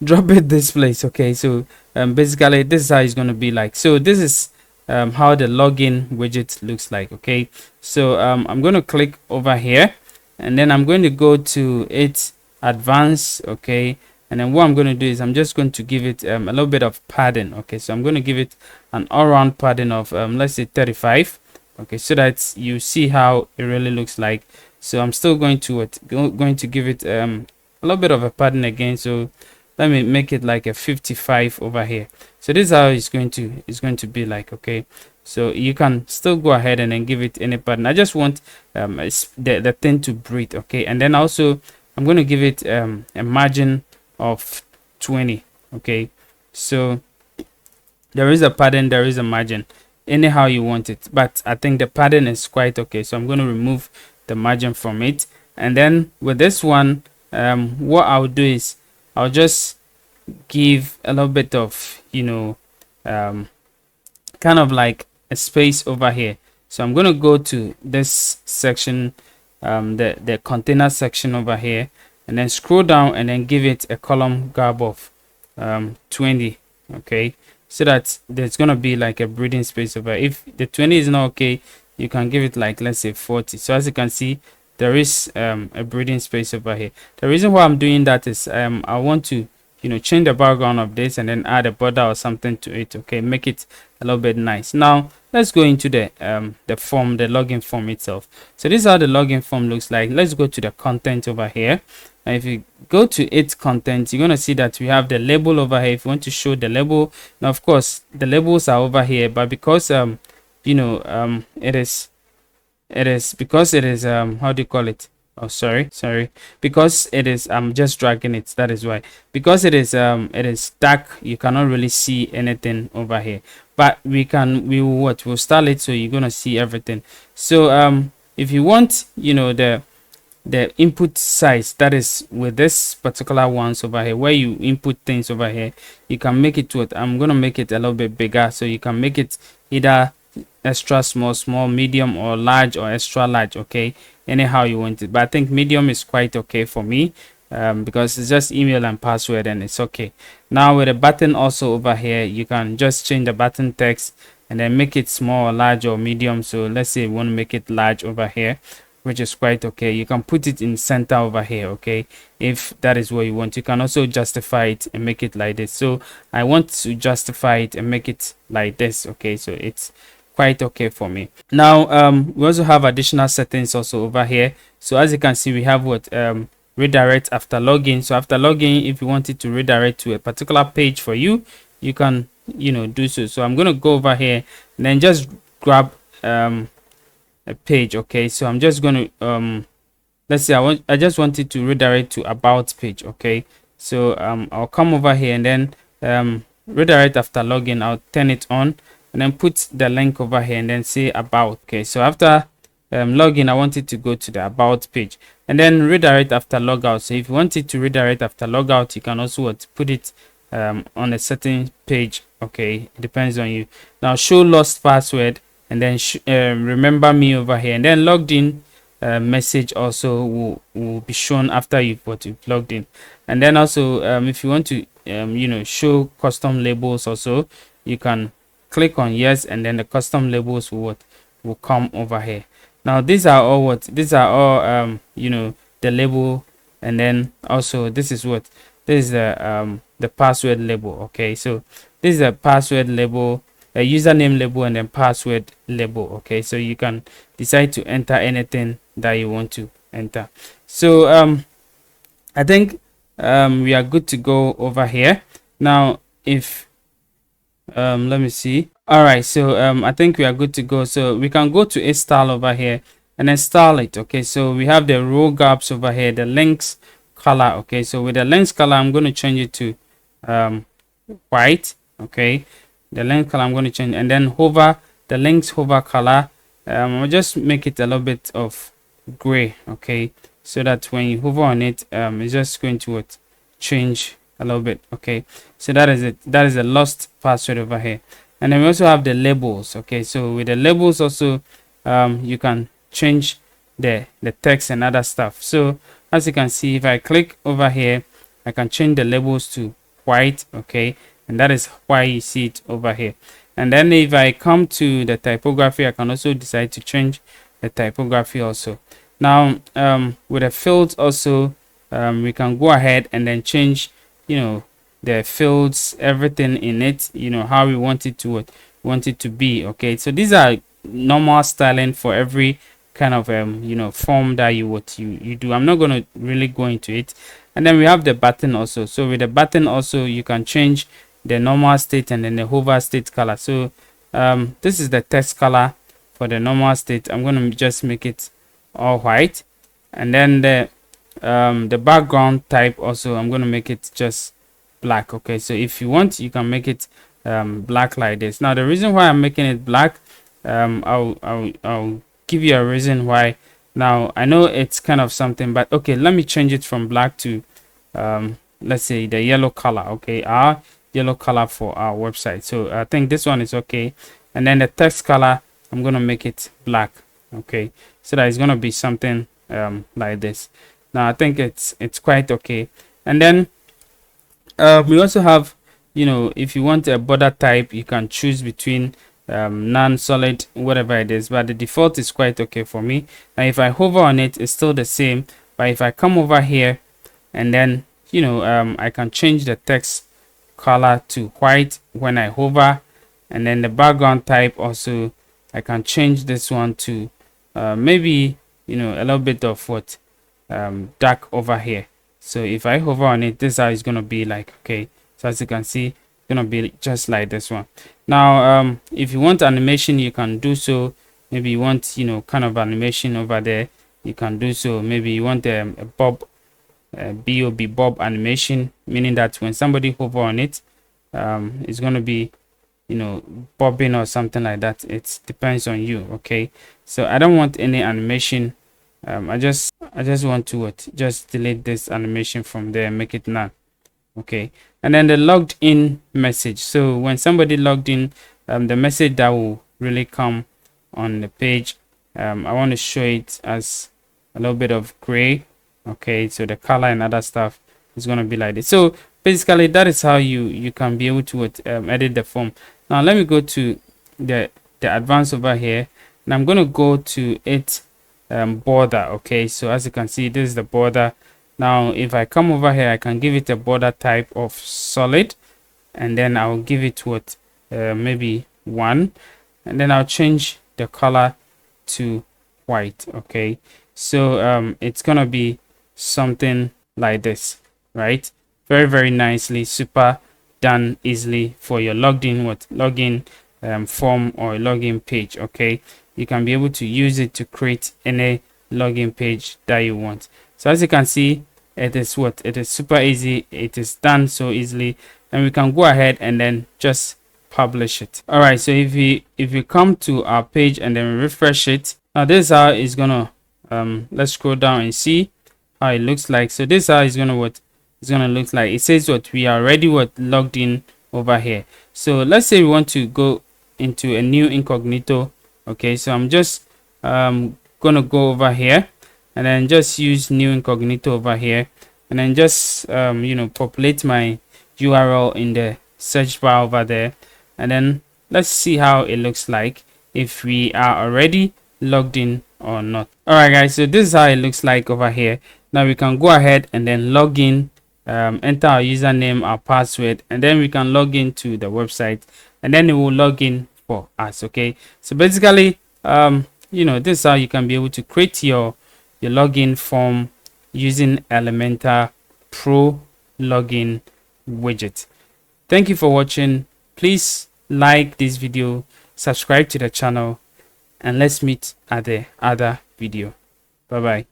drop it this place. Okay, so basically this is how it's going to be like. So this is how the login widget looks like. Okay, so I'm going to click over here, and then I'm going to go to its advanced. Okay, and then what I'm going to do is I'm just going to give it a little bit of padding. Okay, so I'm going to give it an all-round padding of let's say 35. Okay, so that you see how it really looks like. So I'm still going to give it a little bit of a pattern again. So let me make it like a 55 over here. So this is how it's going to be like. Okay, so you can still go ahead and then give it any pattern. I just want the thing to breathe. Okay, and then also I'm going to give it a margin of 20. Okay, so there is a pattern, there is a margin, anyhow you want it, but I think the pattern is quite okay. So I'm going to remove the margin from it, and then with this one what I'll do is I'll just give a little bit of, you know, kind of like a space over here. So I'm going to go to this section, the container section over here, and then scroll down and then give it a column gap of 20. Okay, so that there's going to be like a breathing space over here. If the 20 is not okay, you can give it like, let's say 40. So as you can see, there is a breathing space over here. The reason why I'm doing that is I want to, you know, change the background of this and then add a border or something to it. Okay, make it a little bit nice. Now let's go into the form, the login form itself. So this is how the login form looks like. Let's go to the content over here, and if you go to its content, you're going to see that we have the label over here. If you want to show the label, now of course the labels are over here, but because you know, it is because it is how do you call it, oh sorry, because it is, I'm just dragging it, that is why, because it is dark, you cannot really see anything over here, but we'll style it so you're gonna see everything. So if you want, you know, the input size, that is with this particular ones over here, where you input things over here, you can make it to it. I'm gonna make it a little bit bigger, so you can make it either extra small, medium, or large, or extra large. Okay, anyhow you want it, but I think medium is quite okay for me because it's just email and password and it's okay. Now with the button also over here, you can just change the button text and then make it small, large, or medium. So let's say we want to make it large over here, which is quite okay. You can put it in center over here. Okay, if that is what you want. You can also justify it and make it like this. So I want to justify it and make it like this. Okay, so it's quite okay for me. Now we also have additional settings also over here. So as you can see, we have what redirect after login. So after login, if you want it to redirect to a particular page for you, you can, you know, do so. So I'm going to go over here and then just grab a page. Okay, so I'm just going to let's say I just want it to redirect to about page. Okay, so I'll come over here and then redirect after login, I'll turn it on and then put the link over here and then say about. Okay, so after login, I want it to go to the about page and then redirect after logout. So if you want it to redirect after logout, you can also put it on a certain page. Okay, it depends on you. Now show lost password and then remember me over here, and then logged in message also will be shown after you've logged in. And then also if you want to you know, show custom labels also, you can click on yes, and then the custom labels will come over here. Now these are all you know, the label, and then also this is the password label. Okay, so this is a password label, a username label, and then password label. Okay, so you can decide to enter anything that you want to enter. So I think we are good to go over here. Now if let me see. All right, so I think we are good to go. So we can go to a style over here and then style it. Okay, so we have the row gaps over here, the links color. Okay, so with the links color, I'm going to change it to white. Okay, the link color I'm going to change, and then hover the links hover color. I'll just make it a little bit of gray. Okay, so that when you hover on it, it's just going to change a little bit. Okay, so that is it. That is a lost password over here. And then we also have the labels. Okay, so with the labels also, you can change the text and other stuff. So as you can see, if I click over here, I can change the labels to white. Okay, and that is why you see it over here. And then if I come to the typography, I can also decide to change the typography also. Now with the fields also, we can go ahead and then change, you know, the fields, everything in it, you know, how we want it to be. Okay, so these are normal styling for every kind of you know, form that you do. I'm not going to really go into it. And then we have the button also. So with the button also, you can change the normal state and then the hover state color. So this is the text color for the normal state. I'm going to just make it all white. And then the background type also, I'm going to make it just black. Okay, so if you want, you can make it black like this. Now the reason why I'm making it black, I'll give you a reason why. Now I know it's kind of something, but okay, let me change it from black to let's say the yellow color. Okay, our yellow color for our website. So I think this one is okay. And then the text color, I'm going to make it black. Okay, so that is going to be something like this. Now I think it's quite okay. And then we also have, you know, if you want a border type, you can choose between non-solid, whatever it is, but the default is quite okay for me. Now if I hover on it, it's still the same, but if I come over here and then, you know, I can change the text color to white when I hover. And then the background type also, I can change this one to maybe, you know, a little bit of dark over here. So if I hover on it, this is how it's going to be like. Okay, so as you can see, it's going to be just like this one. Now if you want animation, you can do so. Maybe you want, you know, kind of animation over there, you can do so. Maybe you want a bob bob animation, meaning that when somebody hover on it, it's going to be, you know, bobbing or something like that. It depends on you. Okay, so I don't want any animation. I just want to just delete this animation from there and make it none. Okay, and then the logged in message. So when somebody logged in, the message that will really come on the page, I want to show it as a little bit of gray. Okay, so the color and other stuff is going to be like this. So basically that is how you can be able to edit the form. Now let me go to the advanced over here, and I'm going to go to it border. Okay, so as you can see, this is the border. Now if I come over here, I can give it a border type of solid, and then I'll give it maybe 1, and then I'll change the color to white. Okay, so it's gonna be something like this, right? Very, very nicely, super done easily for your login form or login page. Okay, you can be able to use it to create any login page that you want. So as you can see, it is super easy. It is done so easily, and we can go ahead and then just publish it. All right, so if we come to our page and then refresh it, now this is how it's gonna let's scroll down and see how it looks like. So this is how it's gonna look like. It says we are already logged in over here. So let's say we want to go into a new incognito. Okay, so I'm just gonna go over here and then just use new incognito over here, and then just you know, populate my URL in the search bar over there, and then let's see how it looks like if we are already logged in or not. All right guys, so this is how it looks like over here. Now we can go ahead and then log in, enter our username, our password, and then we can log into the website, and then it will log in for us. Okay, so basically you know, this is how you can be able to create your login form using Elementor Pro login widget. Thank you for watching. Please like this video, subscribe to the channel, and let's meet at the other video. Bye bye.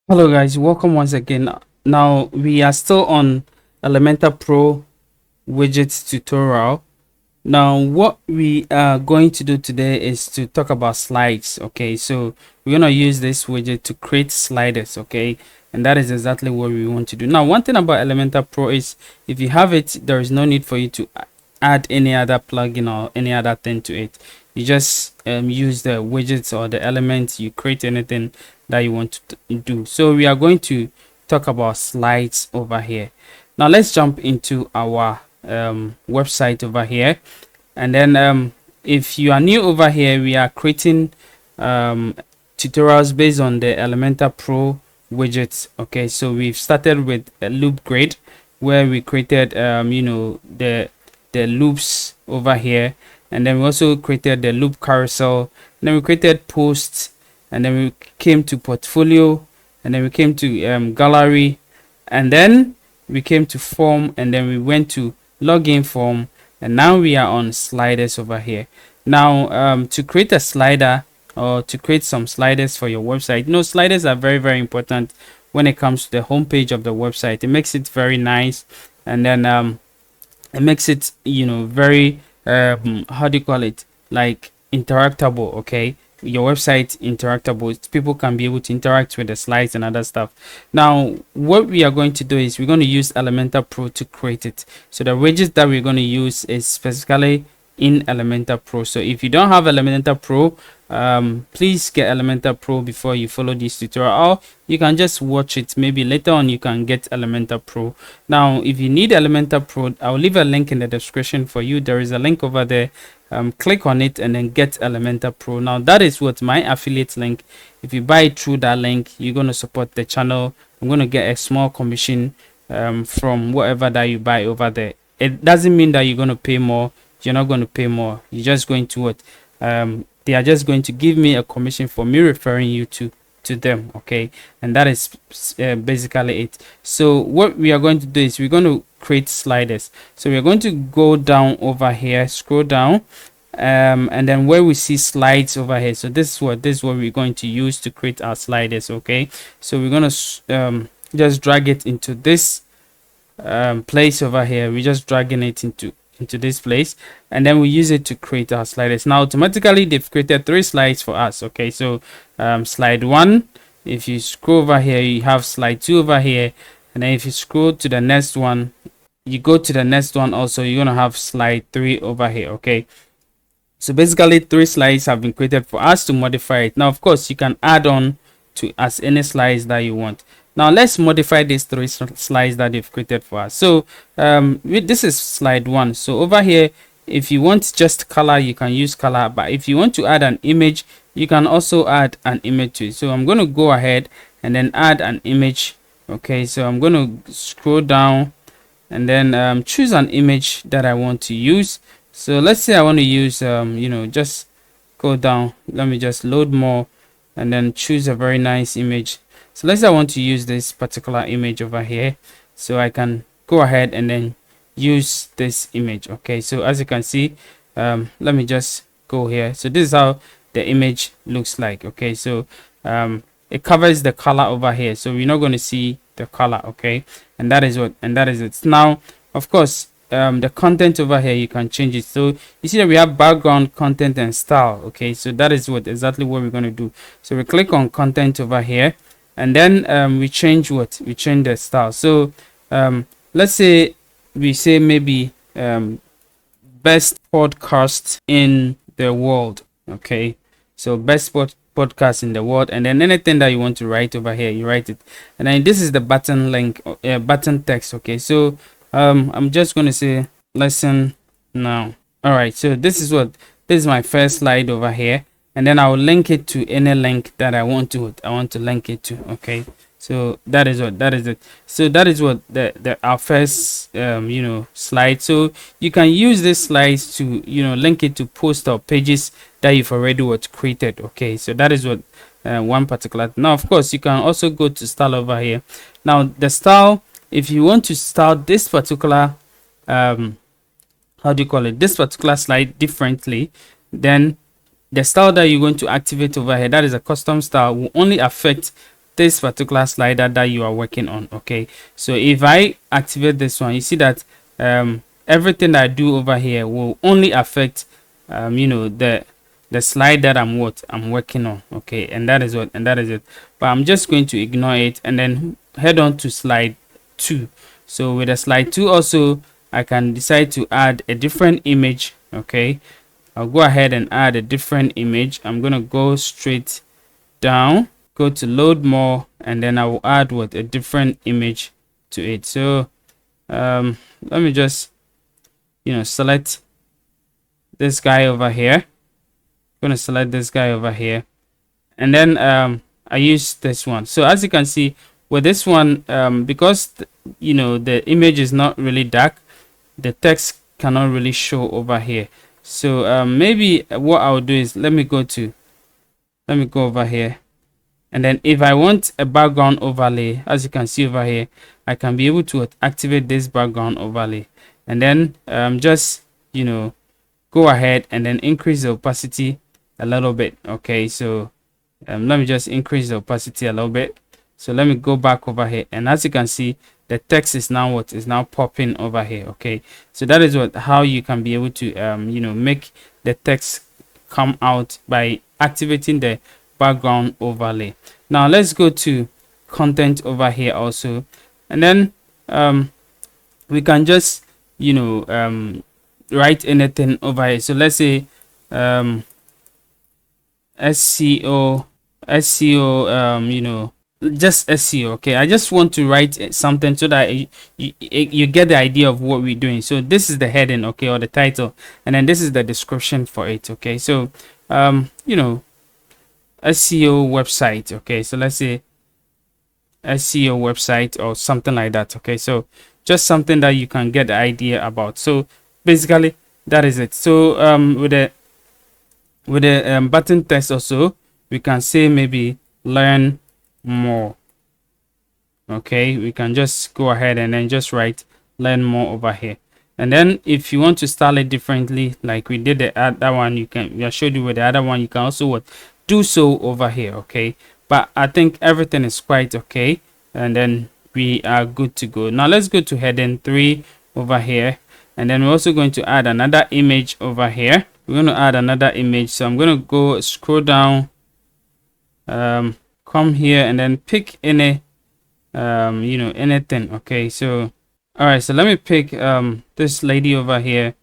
Hello guys, welcome once again. Now we are still on Elementor Pro widgets tutorial. Now what we are going to do today is to talk about slides. Okay, so we're going to use this widget to create sliders. Okay, and that is exactly what we want to do. Now one thing about Elementor Pro is if you have it, there is no need for you to add any other plugin or any other thing to it. You just use the widgets or the elements, you create anything that you want to do. So we are going to talk about slides over here. Now let's jump into our website over here, and then if you are new over here, we are creating tutorials based on the Elementor Pro widgets. Okay, so we've started with a loop grid where we created you know, the loops over here, and then we also created the loop carousel, and then we created posts, and then we came to portfolio, and then we came to gallery, and then we came to form, and then we went to login form, and now we are on sliders over here. Now to create a slider or to create some sliders for your website, you know, sliders are very important when it comes to the homepage of the website. It makes it very nice, and then it makes it, you know, very how do you call it, like interactable. Okay, your website interactable, people can be able to interact with the slides and other stuff. Now what we are going to do is we're going to use Elementor Pro to create it. So the widget that we're going to use is specifically in Elementor Pro. So if you don't have Elementor Pro, please get Elementor Pro before you follow this tutorial, or you can just watch it. Maybe later on you can get Elementor Pro. Now if you need Elementor Pro, I'll leave a link in the description for you. There is a link over there. Click on it and then get Elementor Pro. Now that is what my affiliate link. If you buy it through that link, you're going to support the channel. I'm going to get a small commission from whatever that you buy over there. It doesn't mean that you're going to pay more. You're not going to pay more. You're just going to what they are just going to give me a commission for me referring you to them. Okay, and that is basically it. So what we are going to do is we're going to create sliders. So we're going to go down over here, scroll down, and then where we see slides over here, so this is what we're going to use to create our sliders. Okay, so we're going to just drag it into this place over here. We're just dragging it into this place, and then we use it to create our sliders. Now automatically they've created 3 slides for us. Okay, so slide 1, if you scroll over here, you have slide 2 over here, and then if you scroll to the next one, you go to the next one also, you're gonna have slide 3 over here. Okay, so basically 3 slides have been created for us to modify it. Now of course you can add on to as any slides that you want. Now let's modify these 3 slides that they've created for us. So this is slide 1. So over here, if you want just color, you can use color, but if you want to add an image, you can also add an image to it. So I'm going to go ahead and then add an image. Okay, so I'm going to scroll down and then choose an image that I want to use. So let's say I want to use you know, just go down, let me just load more, and then choose a very nice image. So let's say I want to use this particular image over here, so I can go ahead and then use this image. Okay, so as you can see, let me just go here. So this is how the image looks like. Okay, so it covers the color over here, so we're not going to see the color. Okay, and that is it. Now of course the content over here, you can change it. So you see that we have background, content, and style. Okay, so that is exactly what we're going to do. So we click on content over here, and then we change the style. So let's say we say maybe best podcast in the world. Okay, so best podcast in the world, and then anything that you want to write over here, you write it. And then this is the button link, button text. Okay, so I'm just going to say lesson now. All right, so this is my first slide over here, and then I will link it to any link that I want to link it to. Okay, So that is it. So that is what the our first slide. So you can use this slides to link it to post or pages that you've already created. Okay, so that is what one particular. Now of course you can also go to style over here. Now the style, if you want to style this particular how do you call it, this particular slide differently, then the style that you're going to activate over here, that is a custom style, will only affect this particular slider that you are working on. Okay, so if I activate this one, you see that everything that I do over here will only affect the slide that I'm working on. Okay, and that is it. But I'm just going to ignore it and then head on to slide 2. So with a slide 2 also, I can decide to add a different image. Okay, I'll go ahead and add a different image. I'm gonna go straight down, go to load more, and then I will add a different image to it. So let me just select this guy over here. I'm gonna select this guy over here, and then I use this one. So as you can see with this one, because the image is not really dark, the text cannot really show over here. So maybe what I'll do is let me go over here, and then if I want a background overlay, as you can see over here, I can be able to activate this background overlay, and then just go ahead and then increase the opacity a little bit. Okay, so let me just increase the opacity a little bit. So let me go back over here, and as you can see, the text is now popping over here. Okay, so that is how you can be able to make the text come out by activating the background overlay. Now let's go to content over here also, and then we can just write anything over here. So let's say SEO, just SEO. Okay, I just want to write something so that you get the idea of what we're doing. So this is the heading, okay, or the title, and then this is the description for it. Okay, so SEO website. Okay, so let's say SEO website or something like that. Okay, so just something that you can get the idea about. So basically that is it. So with the button text also, we can say maybe learn more. Okay, we can just go ahead and then just write learn more over here. And then if you want to style it differently, like we did the other one, I showed you with the other one, you can also do so over here. Okay, but I think everything is quite okay, and then we are good to go. Now let's go to heading 3 over here, and then we're also going to add another image over here. We're going to add another image, so I'm going to go scroll down, come here, and then pick any anything. Okay, so all right, so let me pick this lady over here,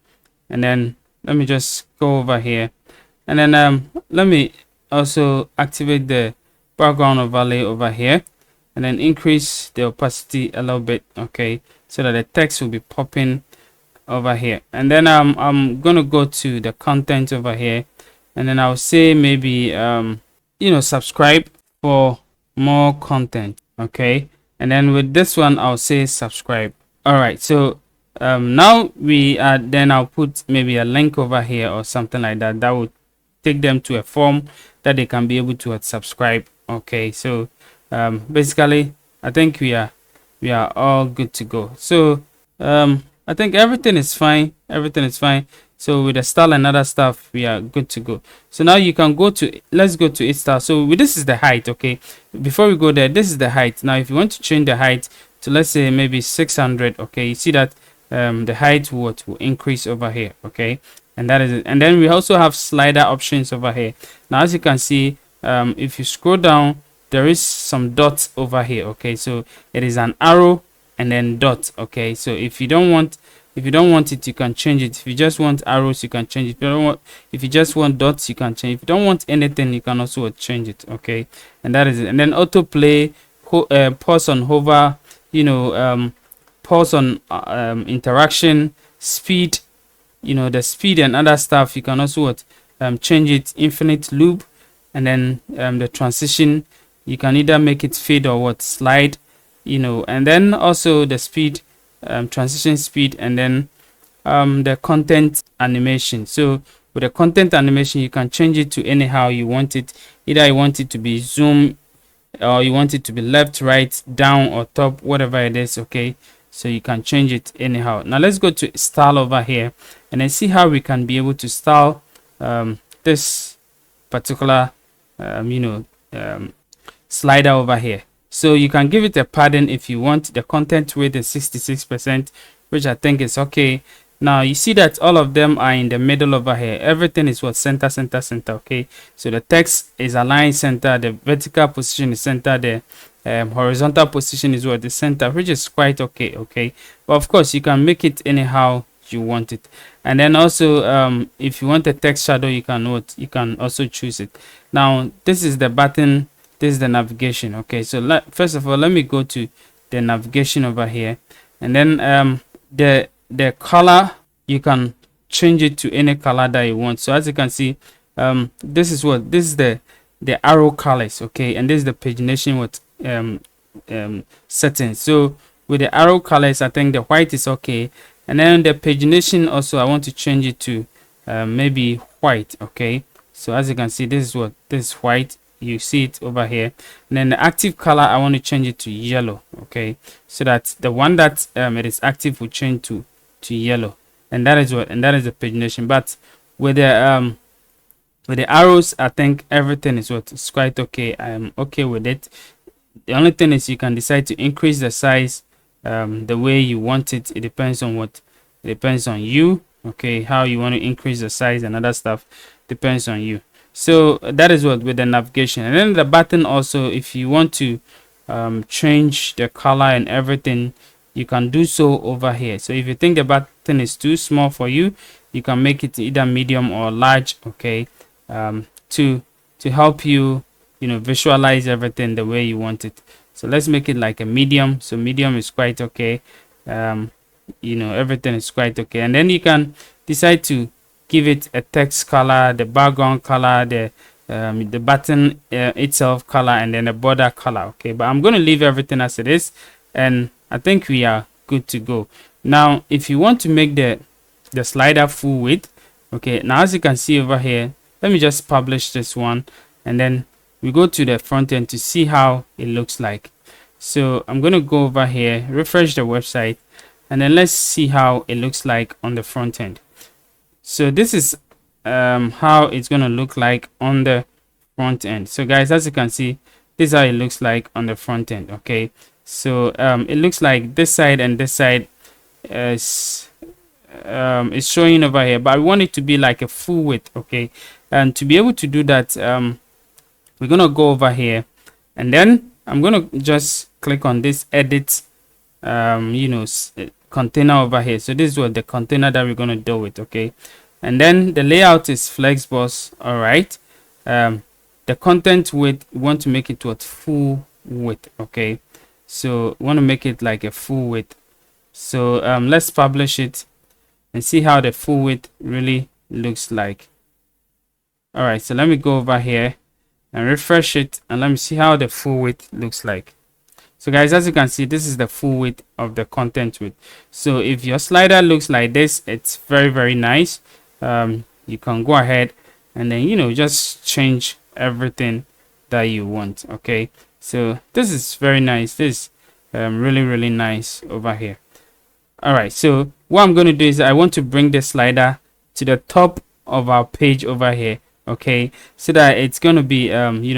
and then let me just go over here, and then let me also activate the background overlay over here, and then increase the opacity a little bit. Okay, so that the text will be popping over here. And then I'm gonna go to the content over here, and then I'll say maybe subscribe for more content. Okay, and then with this one I'll say subscribe. All right, so now we are, then I'll put maybe a link over here or something like that that would take them to a form that they can be able to subscribe. Okay, so basically I think we are all good to go. So I think everything is fine. So with the style and other stuff, we are good to go. So now you can go to, let's go to its style. So this is the height. Okay, before we go there, this is the height. Now if you want to change the height to, let's say, maybe 600, okay, you see that the height will increase over here. Okay, and that is it. And then we also have slider options over here. Now as you can see, if you scroll down, there is some dots over here. Okay, so it is an arrow and then dot. Okay, so if you don't want it, you can change it. If you just want arrows, you can change it. If you just want dots, you can change. If you don't want anything, you can also change it. Okay, and that is it. And then autoplay, pause on hover, pause on interaction, speed, the speed and other stuff, you can also change it. Infinite loop, and then the transition, you can either make it fade or what, slide, you know. And then also the speed, transition speed, and then the content animation. So with the content animation, you can change it to anyhow you want it. Either you want it to be zoom, or you want it to be left, right, down, or top, whatever it is. Okay, so you can change it anyhow. Now let's go to style over here and then see how we can be able to style this particular slider over here. So you can give it a padding if you want. The content width is 66%, which I think is okay. Now you see that all of them are in the middle over here. Everything is what, center, center, center. Okay, so the text is aligned center, the vertical position is center, the horizontal position is what, the center, which is quite okay. Okay, but of course you can make it anyhow you want it. And then also if you want a text shadow, you can also choose it. Now this is the button, this is the navigation. Okay, so first of all, let me go to the navigation over here, and then the color, you can change it to any color that you want. So as you can see, this is the arrow colors. Okay, and this is the pagination settings. So with the arrow colors, I think the white is okay, and then the pagination also, I want to change it to maybe white. Okay, so as you can see, this is white, you see it over here. And then the active color, I want to change it to yellow. Okay, so that the one that it is active will change to yellow, and that is the pagination. But with the arrows, I think everything is it's quite okay. I am okay with it. The only thing is you can decide to increase the size the way you want it. It depends on you. Okay, how you want to increase the size and other stuff depends on you. So that is with the navigation. And then the button also, if you want to change the color and everything, you can do so over here. So if you think the button is too small for you, you can make it either medium or large. Okay, to help you visualize everything the way you want it. So let's make it like a medium. So medium is quite okay. Everything is quite okay. And then you can decide to give it a text color, the background color, the button itself color, and then the border color. Okay, but I'm going to leave everything as it is, and I think we are good to go. Now if you want to make the slider full width, okay, now as you can see over here, let me just publish this one, and then we go to the front end to see how it looks like. So I'm going to go over here, refresh the website, and then let's see how it looks like on the front end. So this is how it's going to look like on the front end. So guys, as you can see, this is how it looks like on the front end. Okay, so it looks like this side and this side is showing over here, but I want it to be like a full width. Okay, and to be able to do that, we're gonna go over here, and then I'm gonna just click on this edit container over here. So this is what the container that we're gonna deal with. Okay, and then the layout is flexbox. All right, the content width, we want to make it to a full width. Okay, so we want to make it like a full width. So let's publish it and see how the full width really looks like. All right, so let me go over here and refresh it, and let me see how the full width looks like. So guys, as you can see, this is the full width of the content width. So if your slider looks like this, it's very, very nice. You can go ahead and then just change everything that you want. Okay, so this is very nice. This really, really nice over here. All right, so what I'm going to do is I want to bring the slider to the top of our page over here. Okay, so that it's going to be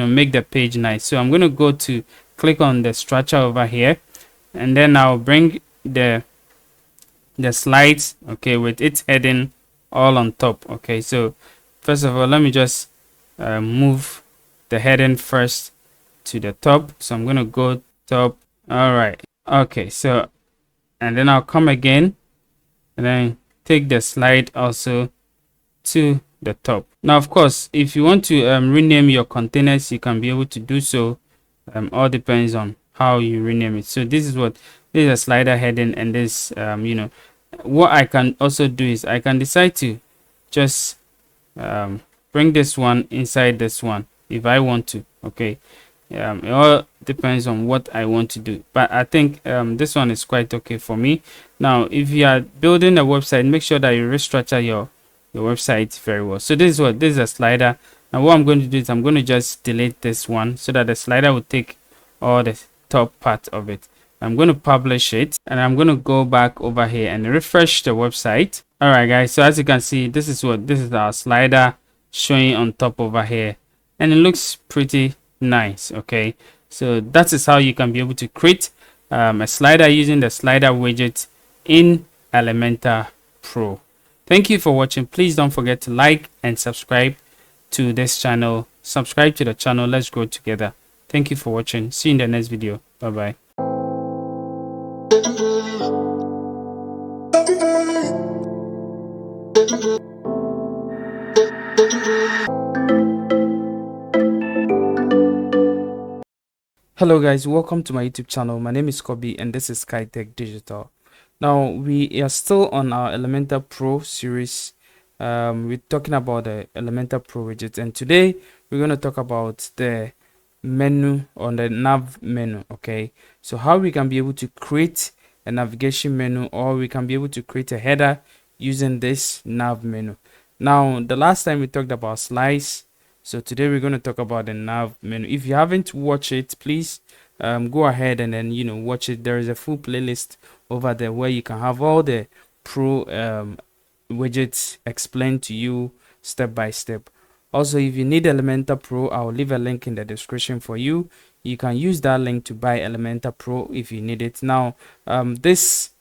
make the page nice. So I'm going to go to click on the structure over here, and then I'll bring the slides, okay, with its heading all on top. Okay, so first of all, let me just move the heading first to the top. So I'm going to go top. All right, okay, so and then I'll come again and then take the slide also to the top. Now of course, if you want to rename your containers, you can be able to do so. All depends on how you rename it. So this is a slider heading, and this what I can also do is I can decide to just bring this one inside this one if I want to. Okay, It all depends on what I want to do, but I think this one is quite okay for me. Now if you are building a website, make sure that you restructure your website very well. So this is a slider. Now what I'm going to do is I'm going to just delete this one so that the slider will take all the top part of it. I'm going to publish it, and I'm going to go back over here and refresh the website. All right guys, so as you can see, this is our slider showing on top over here, and it looks pretty nice. Okay, so that is how you can be able to create a slider using the slider widget in Elementor Pro. Thank you for watching. Please don't forget to like and subscribe to this channel. Subscribe to the channel. Let's grow together. Thank you for watching. See you in the next video. Bye bye. Hello guys, welcome to my YouTube channel. My name is Kobe and this is Kaetech Digital. Now we are still on our Elementor Pro series. We're talking about the Elementor Pro widget, and today we're going to talk about the menu on the nav menu. Okay, so how we can be able to create a navigation menu, or we can be able to create a header using this nav menu. Now the last time we talked about slides, so today we're going to talk about the nav menu. If you haven't watched it, please go ahead and then watch it. There is a full playlist over there where you can have all the pro widgets explained to you step by step. Also, if you need Elementor Pro, I'll leave a link in the description for you. You can use that link to buy Elementor Pro if you need it. Now this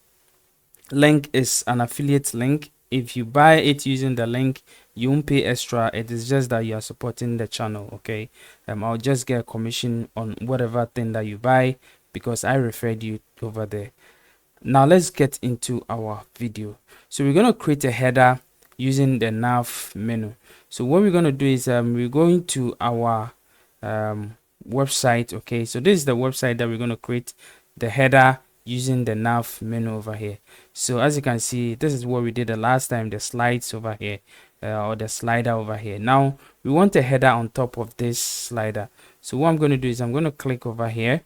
link is an affiliate link. If you buy it using the link, you won't pay extra. It is just that you are supporting the channel. Okay, I'll just get a commission on whatever thing that you buy because I referred you over there. Now let's get into our video. So we're going to create a header using the nav menu. So what we're going to do is we're going to our website. Okay, so this is the website that we're going to create the header using the nav menu over here. So as you can see, this is what we did the last time, the slides over here, or the slider over here. Now we want a header on top of this slider. So what I'm going to do is I'm going to click over here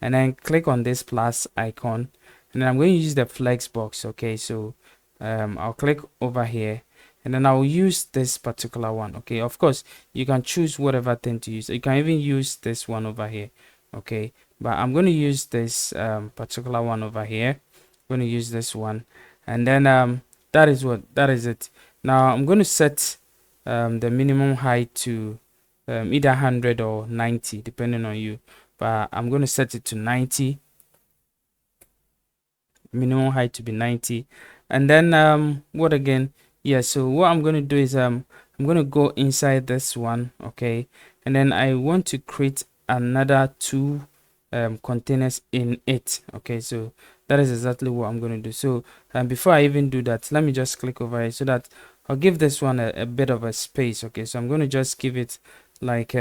and then click on this plus icon, and then I'm going to use the flex box. Okay, so I'll click over here and then I'll use this particular one. Okay, of course you can choose whatever thing to use. You can even use this one over here. Okay, but I'm going to use this particular one over here. I'm going to use this one, and then that is it. Now I'm going to set the minimum height to either 100 or 90 depending on you, but I'm going to set it to 90. Minimum height to be 90. And then what again? Yeah, so what I'm going to do is I'm going to go inside this one. Okay, and then I want to create another two containers in it. Okay, so that is exactly what I'm going to do. So before I even do that, let me just click over here so that I'll give this one a bit of a space. Okay, so I'm going to just give it like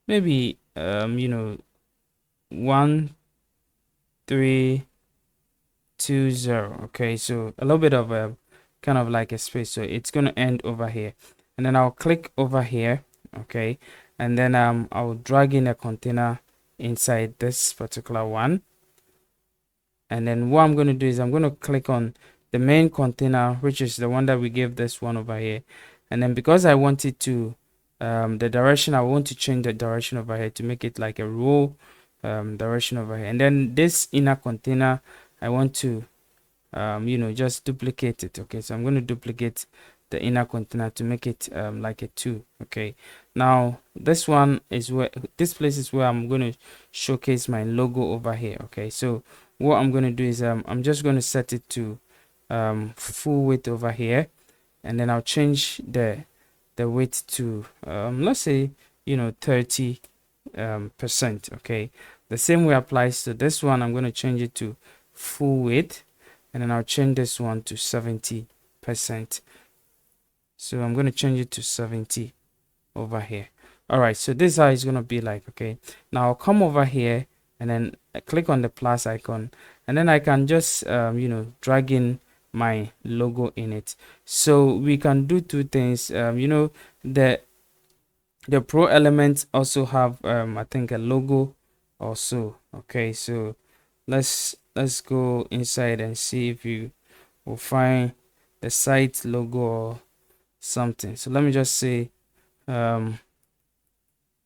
maybe 1320. Okay, so a little bit of a kind of like a space, so it's going to end over here, and then I'll click over here. Okay, and then I'll drag in a container inside this particular one, and then what I'm going to do is I'm going to click on the main container, which is the one that we gave this one over here, and then because I want it to the direction, I want to change the direction over here to make it like a row direction over here, and then this inner container I want to just duplicate it. Okay, so I'm going to duplicate the inner container to make it like a 2. Okay, now this one is where this place is where I'm going to showcase my logo over here. Okay, so what I'm going to do is I'm just going to set it to full width over here, and then I'll change the width to let's say 30%. Okay, the same way applies to this one. I'm going to change it to full width, and then I'll change this one to 70%. So I'm going to change it to 70 over here. All right, so this is how it's going to be like. Okay, now I'll come over here and then I click on the plus icon, and then I can just drag in my logo in it. So we can do two things. The The Pro elements also have I think a logo also. Okay, so let's go inside and see if you will find the site logo or something. So let me just say um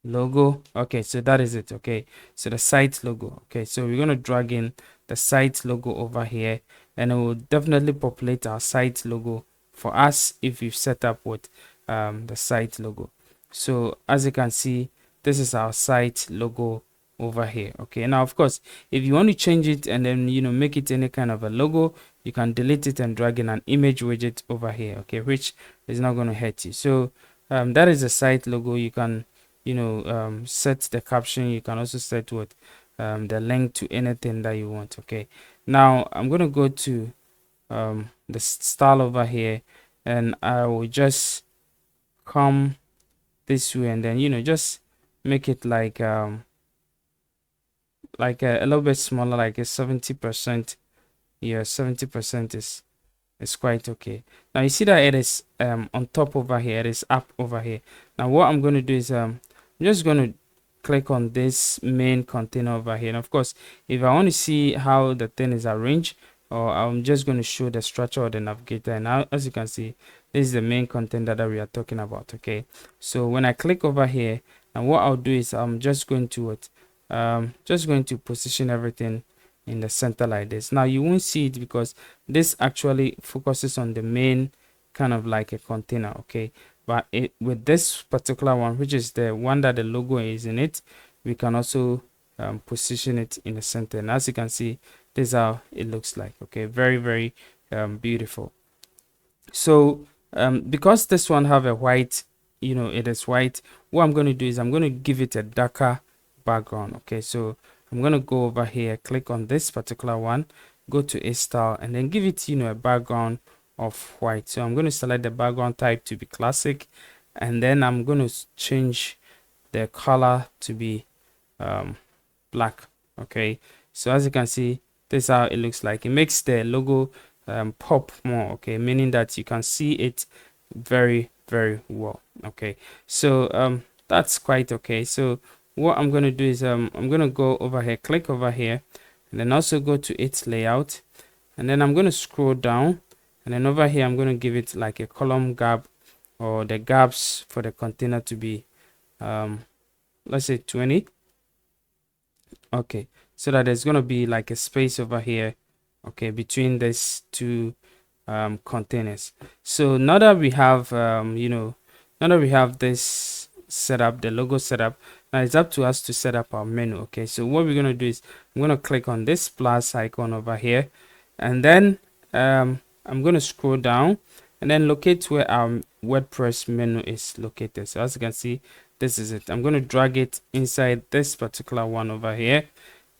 logo. Okay, so that is it. Okay, so the site logo. Okay, so we're going to drag in the site logo over here, and it will definitely populate our site logo for us if we've set up with the site logo. So as you can see, this is our site logo over here. Okay, now of course, if you want to change it and then make it any kind of a logo, you can delete it and drag in an image widget over here. Okay, which is not going to hurt you. So that is the site logo. You can set the caption. You can also set what the link to anything that you want. Okay, now I'm going to go to the style over here, and I will just come this way, and then just make it like a little bit smaller, like a 70%. Yeah, 70% is quite okay. Now you see that it is on top over here, it is up over here. Now what I'm going to do is I'm just going to click on this main container over here, and of course if I want to see how the thing is arranged, or I'm just going to show the structure of the navigator. And now as you can see, this is the main container that we are talking about. Okay, so when I click over here, and what I'll do is I'm just going to position everything in the center like this. Now you won't see it because this actually focuses on the main kind of like a container. Okay, but with this particular one, which is the one that the logo is in it, we can also position it in the center. And as you can see, this is how it looks like. Okay, very, very beautiful. So because this one have a white, it is white, what I'm going to do is I'm going to give it a darker background. Okay, so I'm going to go over here, click on this particular one, go to a style, and then give it a background of white. So I'm going to select the background type to be classic, and then I'm going to change the color to be black. Okay, so as you can see, this is how it looks like. It makes the logo pop more. Okay, meaning that you can see it very, very well. Okay, so that's quite okay. So what I'm going to do is I'm going to go over here, click over here, and then also go to its layout, and then I'm going to scroll down, and then over here I'm going to give it like a column gap, or the gaps for the container to be let's say 20. Okay, so that there's going to be like a space over here, okay, between these two containers. So now that we have now that we have this setup, the logo setup, now it's up to us to set up our menu. Okay, so what we're going to do is I'm going to click on this plus icon over here, and then I'm going to scroll down and then locate where our WordPress menu is located. So as you can see, this is it. I'm going to drag it inside this particular one over here,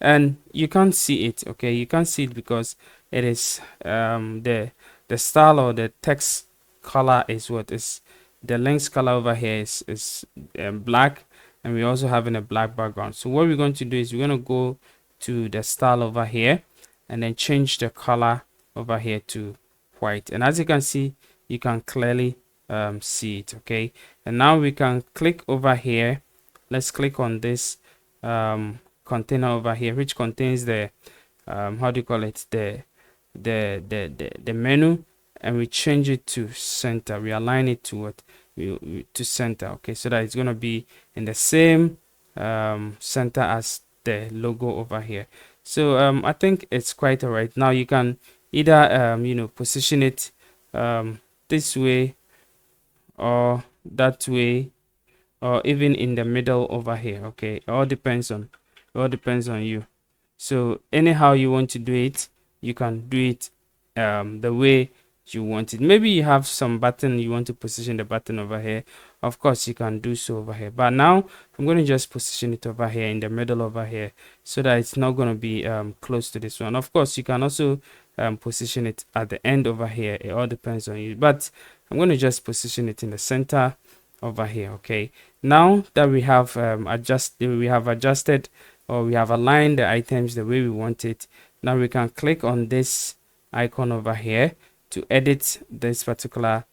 and you can't see it. Okay, you can't see it because it is the style or the text color is what is the links color over here is black, and we also have in a black background. So what we're going to do is we're going to go to the style over here and then change the color over here to white, and as you can see, you can clearly see it. Okay, and now we can click over here. Let's click on this container over here, which contains the how do you call it, the menu, and we change it to center. We align it to what to center. Okay, so that it's going to be in the same center as the logo over here. So I think it's quite all right. Now you can either position it this way or that way, or even in the middle over here. Okay, it all depends on you. So anyhow you want to do it, you can do it the way you want it. Maybe you have some button, you want to position the button over here, of course you can do so over here, but now I'm going to just position it over here in the middle over here, so that it's not going to be close to this one. Of course you can also position it at the end over here. It all depends on you, but I'm going to just position it in the center over here. Okay, now that we have adjusted, or we have aligned the items the way we want it, now we can click on this icon over here to edit this particular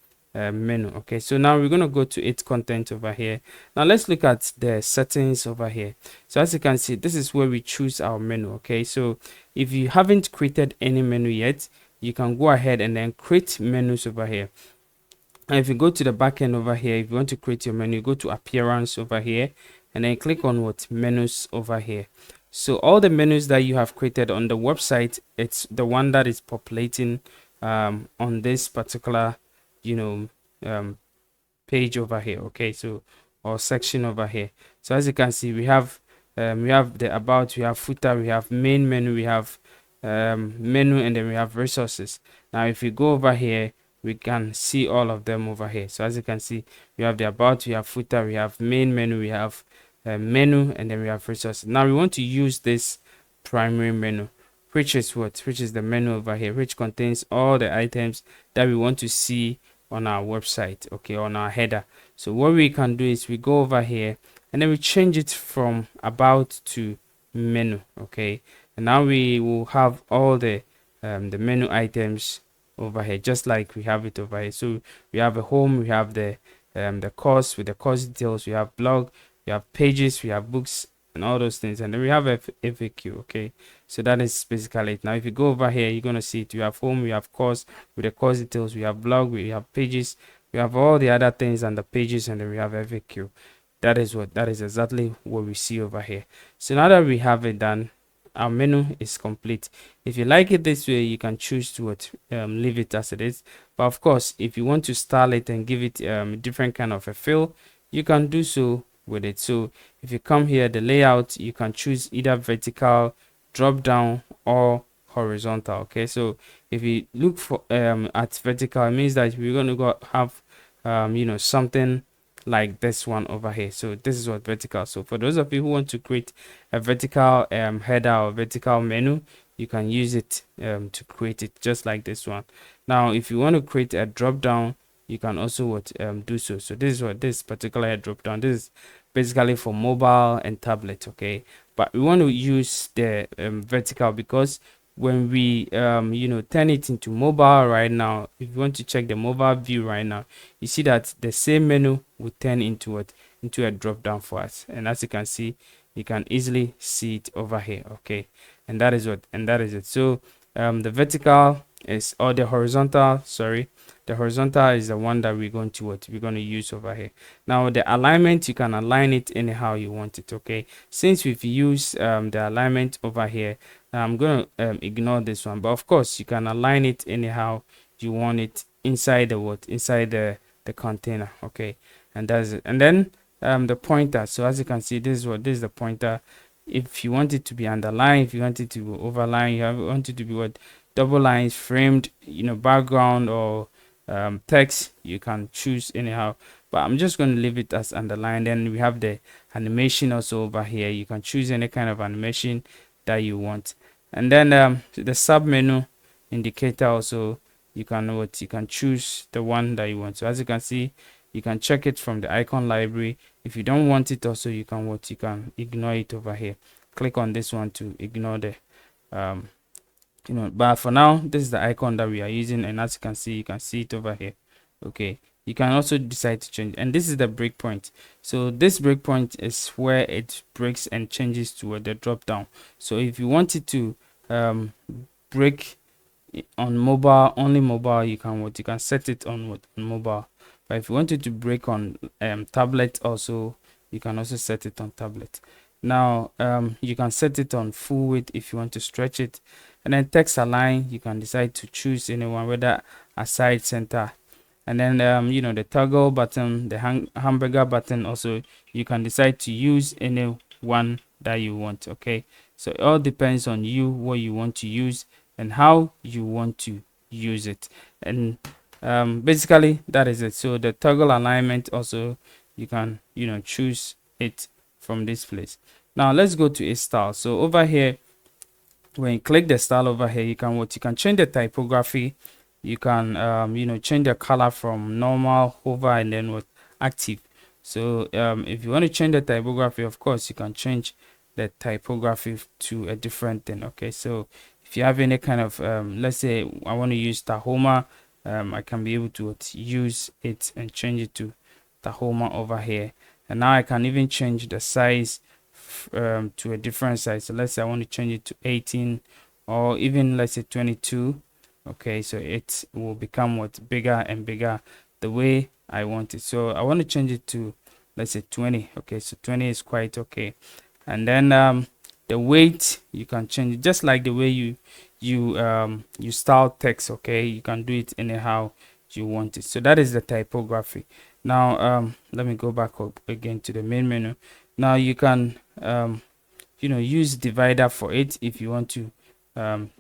menu. Okay, so now we're going to go to its content over here. Now let's look at the settings over here. So as you can see, this is where we choose our menu. Okay, so if you haven't created any menu yet, you can go ahead and then create menus over here. And if you go to the back end over here, if you want to create your menu, go to appearance over here and then click on what menus over here. So all the menus that you have created on the website, it's the one that is populating on this particular page over here. Okay, so or section over here. So as you can see, we have the about, we have footer, we have main menu, we have menu, and then we have resources. Now if we go over here, we can see all of them over here. So as you can see, we have the about, we have footer, we have main menu, we have menu, and then we have resources. Now we want to use this primary menu, which is the menu over here, which contains all the items that we want to see on our website, okay, on our header. So what we can do is we go over here and then we change it from about to menu. Okay, and now we will have all the menu items over here, just like we have it over here. So we have a home, we have the course with the course details, we have blog, we have pages, we have books, and all those things, and then we have FAQ. Okay, so that is basically it. Now if you go over here, you're gonna see it. You have home, we have course with the course details, we have blog, we have pages, we have all the other things and the pages, and then we have FAQ. That is exactly what we see over here. So now that we have it done, our menu is complete. If you like it this way, you can choose to leave it as it is, but of course if you want to style it and give it different kind of a feel, you can do so with it. So if you come here, the layout, you can choose either vertical, drop down, or horizontal. Okay, so if you look for at vertical, it means that we're going to go have something like this one over here. So this is what vertical. So for those of you who want to create a vertical header or vertical menu, you can use it to create it just like this one. Now if you want to create a drop down, you can also do so. So this is what this particular drop down, this is basically for mobile and tablet. Okay, but we want to use the vertical because when we turn it into mobile right now, if you want to check the mobile view right now, you see that the same menu will turn into a drop down for us. And as you can see, you can easily see it over here. Okay, and that is it. So the vertical is, or the horizontal, sorry, the horizontal is the one that we're going to use over here. Now the alignment, you can align it anyhow you want it. Okay, since we've used the alignment over here, I'm going to ignore this one, but of course you can align it anyhow you want it inside the container. Okay, and that's it. And then the pointer, so as you can see, this is the pointer. If you want it to be underlined, if you want it to be overlined, you want it to be double lines, framed, background, or text, you can choose anyhow, but I'm just going to leave it as underlined. Then we have the animation also over here. You can choose any kind of animation that you want. And then the sub menu indicator also, you can choose the one that you want. So as you can see, you can check it from the icon library. If you don't want it also, you can ignore it over here. Click on this one to ignore the but for now, this is the icon that we are using, and as you can see it over here. Okay, you can also decide to change, and this is the breakpoint. So this breakpoint is where it breaks and changes to the drop down. So if you want it to break on mobile, only mobile, you can set it on mobile. But if you want it to break on tablet also, you can also set it on tablet. Now you can set it on full width if you want to stretch it. And then text align, you can decide to choose anyone, whether aside, center. And then the toggle button, the hamburger button, also you can decide to use any one that you want. Okay, so it all depends on you, what you want to use and how you want to use it. And basically that is it. So the toggle alignment also, you can choose it from this place. Now let's go to a style. So over here, when you click the style over here, you can change the typography. You can change the color from normal, hover, and then active. So if you want to change the typography, of course you can change the typography to a different thing. Okay, so if you have any kind of let's say I want to use Tahoma I can be able to use it and change it to Tahoma over here. And now I can even change the size to a different size. So let's say I want to change it to 18 or even let's say 22. Okay, so it will become what bigger and bigger the way I want it. So I want to change it to let's say 20. Okay, so 20 is quite okay. And then the weight you can change it just like the way you style text. Okay, you can do it anyhow you want it. So that is the typography. Now let me go back up again to the main menu. Now you can use divider for it if you want to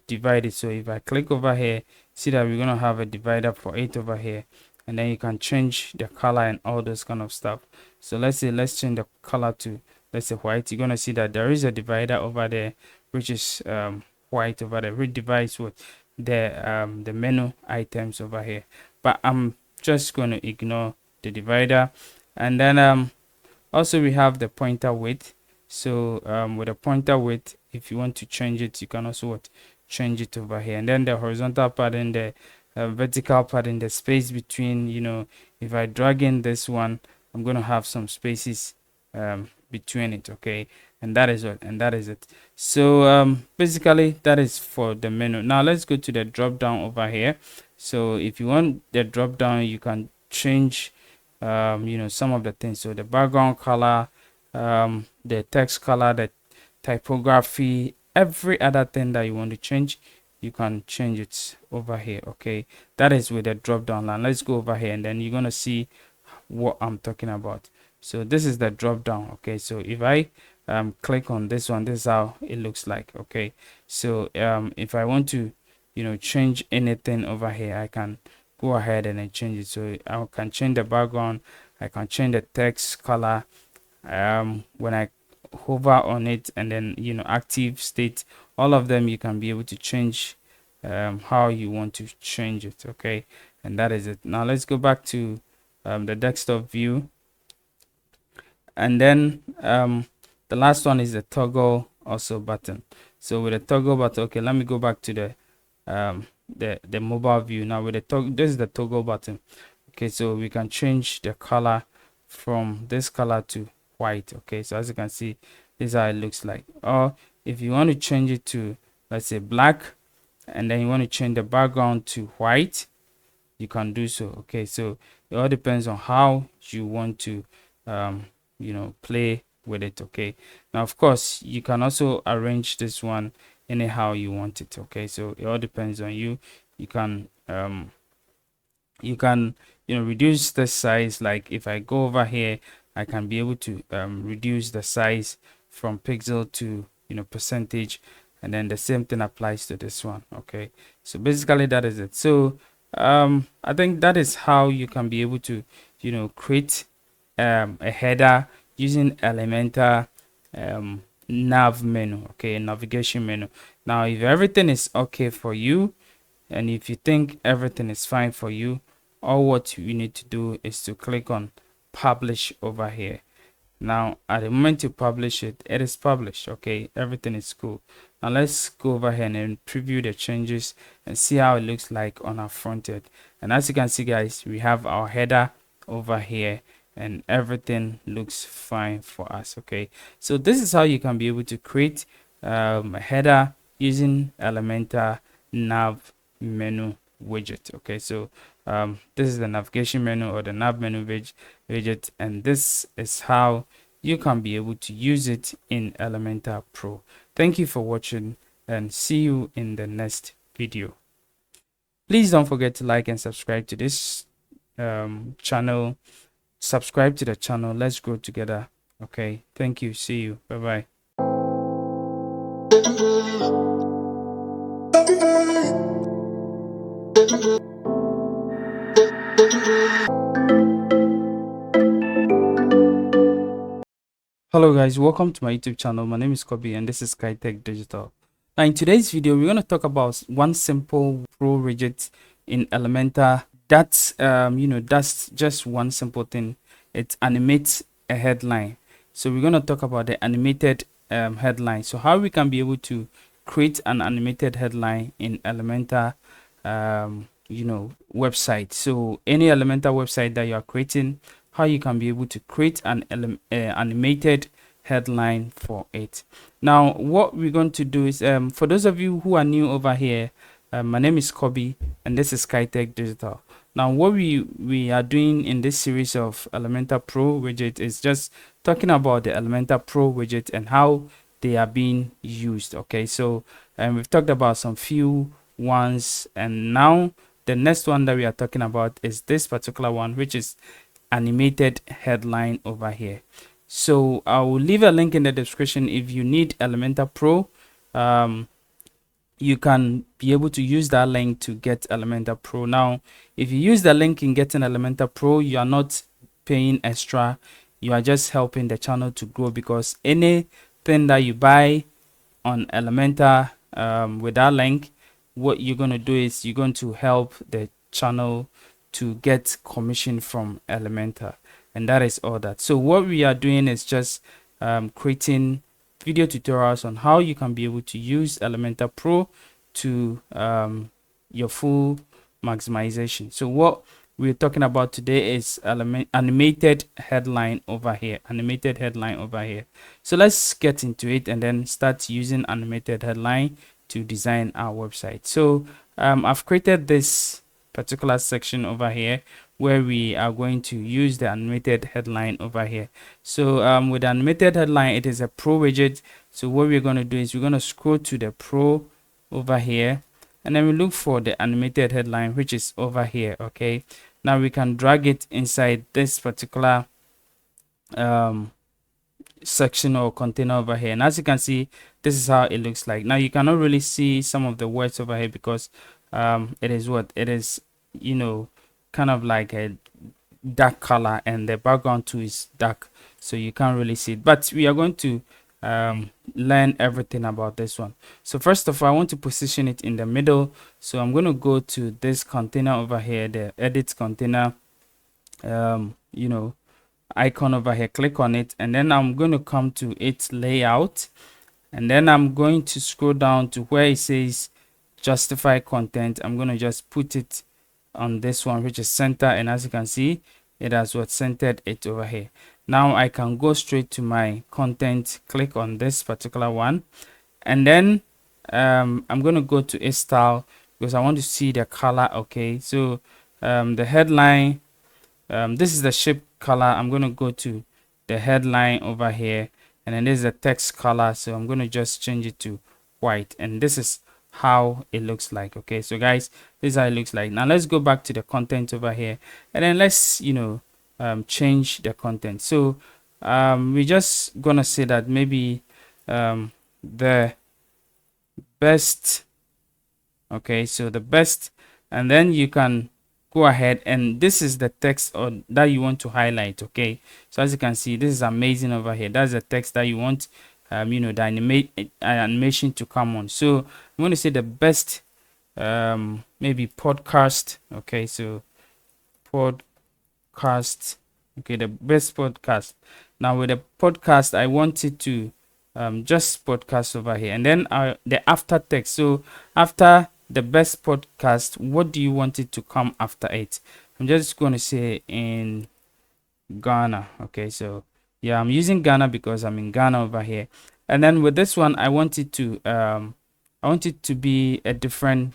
divide it. So if I click over here, see that we're gonna have a divider for it over here, and then you can change the color and all those kind of stuff. So let's change the color to let's say white. You're gonna see that there is a divider over there which is white over there, which divides what the menu items over here. But I'm just going to ignore the divider. And then also we have the pointer width. So with the pointer width, if you want to change it, you can also change it over here. And then the horizontal pattern, the vertical pattern, the space between, if I drag in this one, I'm going to have some spaces between it. Okay, and that is it. So basically that is for the menu. Now let's go to the drop down over here. So if you want the drop down, you can change some of the things. So the background color, the text color, the typography, every other thing that you want to change, you can change it over here. Okay, that is with the drop down line. Let's go over here and then you're gonna see what I'm talking about. So this is the drop down. Okay, so if I click on this one, this is how it looks like. Okay, so if I want to change anything over here, I can go ahead and then change it. So I can change the background, I can change the text color when I hover on it, and then active state, all of them you can be able to change how you want to change it. Okay, and that is it. Now let's go back to the desktop view, and then the last one is the toggle also button. So with the toggle button, okay, let me go back to the mobile view. Now with the toggle, this is the toggle button. Okay, so we can change the color from this color to white. Okay, so as you can see, this is how it looks like. Or if you want to change it to let's say black, and then you want to change the background to white, you can do so. Okay, so it all depends on how you want to play with it. Okay, now of course you can also arrange this one anyhow you want it. Okay, so it all depends on you. You can reduce the size. Like if I go over here, I can be able to reduce the size from pixel to percentage, and then the same thing applies to this one. Okay, so basically that is it. So I think that is how you can be able to create a header using Elementor nav menu. Okay, navigation menu. Now if everything is okay for you, and if you think everything is fine for you, all what you need to do is to click on publish over here. Now at the moment you publish it, it is published. Okay, everything is cool. Now let's go over here and preview the changes and see how it looks like on our front end. And as you can see guys, we have our header over here and everything looks fine for us. Okay, so this is how you can be able to create a header using Elementor Nav Menu Widget. Okay, so this is the navigation menu or the Nav Menu widget, and this is how you can be able to use it in Elementor Pro. Thank you for watching, and see you in the next video. Please don't forget to like and subscribe to this channel. Subscribe to the channel. Let's grow together. Okay, thank you. See you. Bye bye. Hello guys, welcome to my YouTube channel. My name is Kobe and this is Kaetech Digital. Now in today's video, we're going to talk about one simple pro widget in Elementor. That's that's just one simple thing. It animates a headline. So we're going to talk about the animated headline. So how we can be able to create an animated headline in Elementor website. So any Elementor website that you are creating, how you can be able to create an animated headline for it. Now what we're going to do is, for those of you who are new over here, my name is Kobe and this is Kaetech Digital. Now what we are doing in this series of Elementor Pro widget is just talking about the Elementor Pro widget and how they are being used. Okay, so we've talked about some few ones, and now the next one that we are talking about is this particular one, which is animated headline over here. So I will leave a link in the description. If you need Elementor Pro, you can be able to use that link to get Elementor Pro. Now if you use the link in getting Elementor Pro, you are not paying extra, you are just helping the channel to grow, because anything that you buy on Elementor with that link, what you're going to do is you're going to help the channel to get commission from Elementor, and that is all that. So what we are doing is just creating video tutorials on how you can be able to use Elementor Pro to your full maximization. So what we're talking about today is animated headline over here. Animated headline over here. So let's get into it and then start using animated headline to design our website. So I've created this particular section over here where we are going to use the animated headline over here. So with the animated headline, it is a pro widget. So what we're going to do is we're going to scroll to the pro over here, and then we look for the animated headline, which is over here. Okay, now we can drag it inside this particular section or container over here, and as you can see, this is how it looks like. Now you cannot really see some of the words over here because it is what it is, kind of like a dark color, and the background too is dark, so you can't really see it. But we are going to learn everything about this one. So first of all, I want to position it in the middle, so I'm going to go to this container over here, the edit container icon over here, click on it, and then I'm going to come to its layout, and then I'm going to scroll down to where it says justify content. I'm going to just put it on this one, which is center, and as you can see, it has what centered it over here. Now I can go straight to my content, click on this particular one, and then I'm going to go to a style because I want to see the color. Okay, so the headline, this is the shape color. I'm going to go to the headline over here, and then this is the text color, so I'm going to just change it to white, and this is how it looks like. Okay, so guys, this is how it looks like. Now let's go back to the content over here, and then let's change the content. So we're just gonna say that maybe the best. Okay, so the best, and then you can go ahead, and this is the text or that you want to highlight. Okay, so as you can see, this is amazing over here. That's the text that you want the animation to come on. So I'm going to say the best maybe podcast. Okay, so podcast. Okay, the best podcast. Now with the podcast, I want it to just podcast over here, and then the after text. So after the best podcast, what do you want it to come after it? I'm just going to say in Ghana. Okay, so yeah, I'm using Ghana because I'm in Ghana over here. And then with this one, I want it to be a different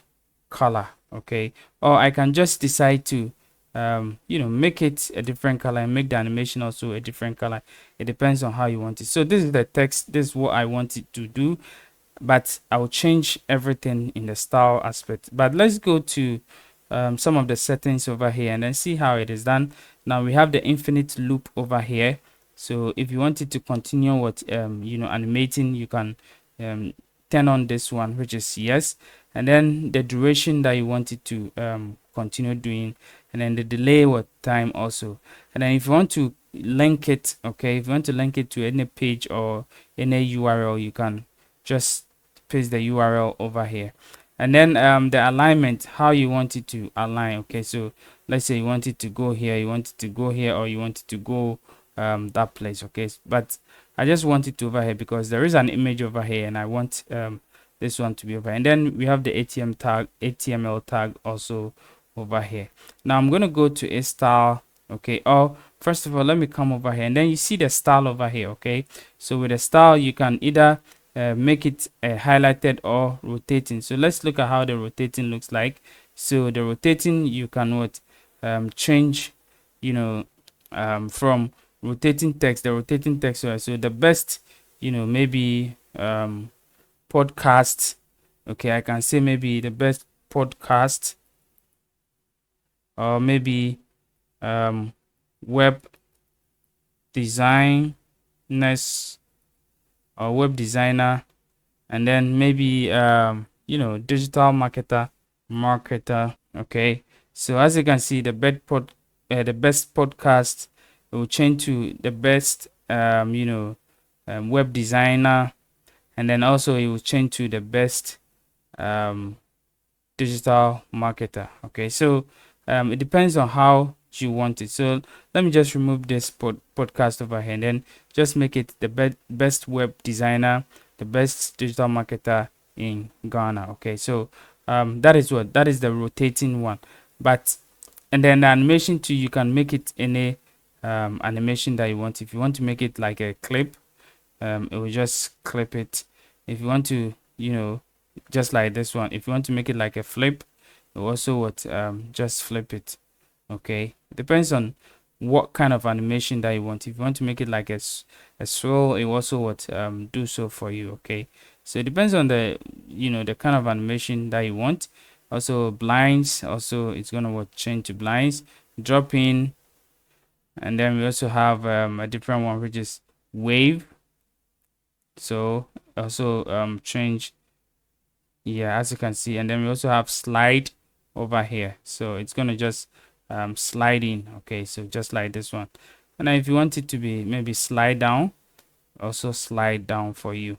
color. Okay, or I can just decide to make it a different color and make the animation also a different color. It depends on how you want it. So this is the text, this is what I want it to do, but I'll change everything in the style aspect. But let's go to some of the settings over here and then see how it is done. Now we have the infinite loop over here, so if you want it to continue what animating, you can turn on this one, which is yes, and then the duration that you want it to continue doing, and then the delay what time also. And then if you want to link it, okay, if you want to link it to any page or any URL, you can just paste the URL over here. And then the alignment, how you want it to align. Okay, so let's say you want it to go here, you want it to go here, or you want it to go that place. Okay, but I just want it to over here because there is an image over here, and I want this one to be over here. And then we have the HTML tag also over here. Now I'm going to go to a style. Okay, or first of all, let me come over here, and then you see the style over here. Okay, so with the style you can either make it highlighted or rotating. So let's look at how the rotating looks like. So the rotating, you can what change, you know, from rotating text, the rotating text. So the best, you know, maybe podcast. Okay, I can say maybe the best podcast, or maybe web designers or web designer, and then maybe you know, digital marketer. Okay, so as you can see, the the best podcast will change to the best you know, web designer, and then also it will change to the best digital marketer. Okay, so it depends on how you want it. So let me just remove this podcast over here, and then just make it the best web designer, the best digital marketer in Ghana. Okay, so that is the rotating one. But and then the animation too, you can make it any animation that you want. If you want to make it like a clip, it will just clip it. If you want to, you know, just like this one, if you want to make it like a flip, it will also what just flip it. Okay, it depends on what kind of animation that you want. If you want to make it like a swirl, it will also what do so for you. Okay, so it depends on the, you know, the kind of animation that you want. Also blinds, also it's gonna what change to blinds, drop in, and then we also have a different one which is wave. So also change, yeah, as you can see. And then we also have slide over here, so it's gonna just slide in. Okay, so just like this one. And then if you want it to be maybe slide down, also slide down for you,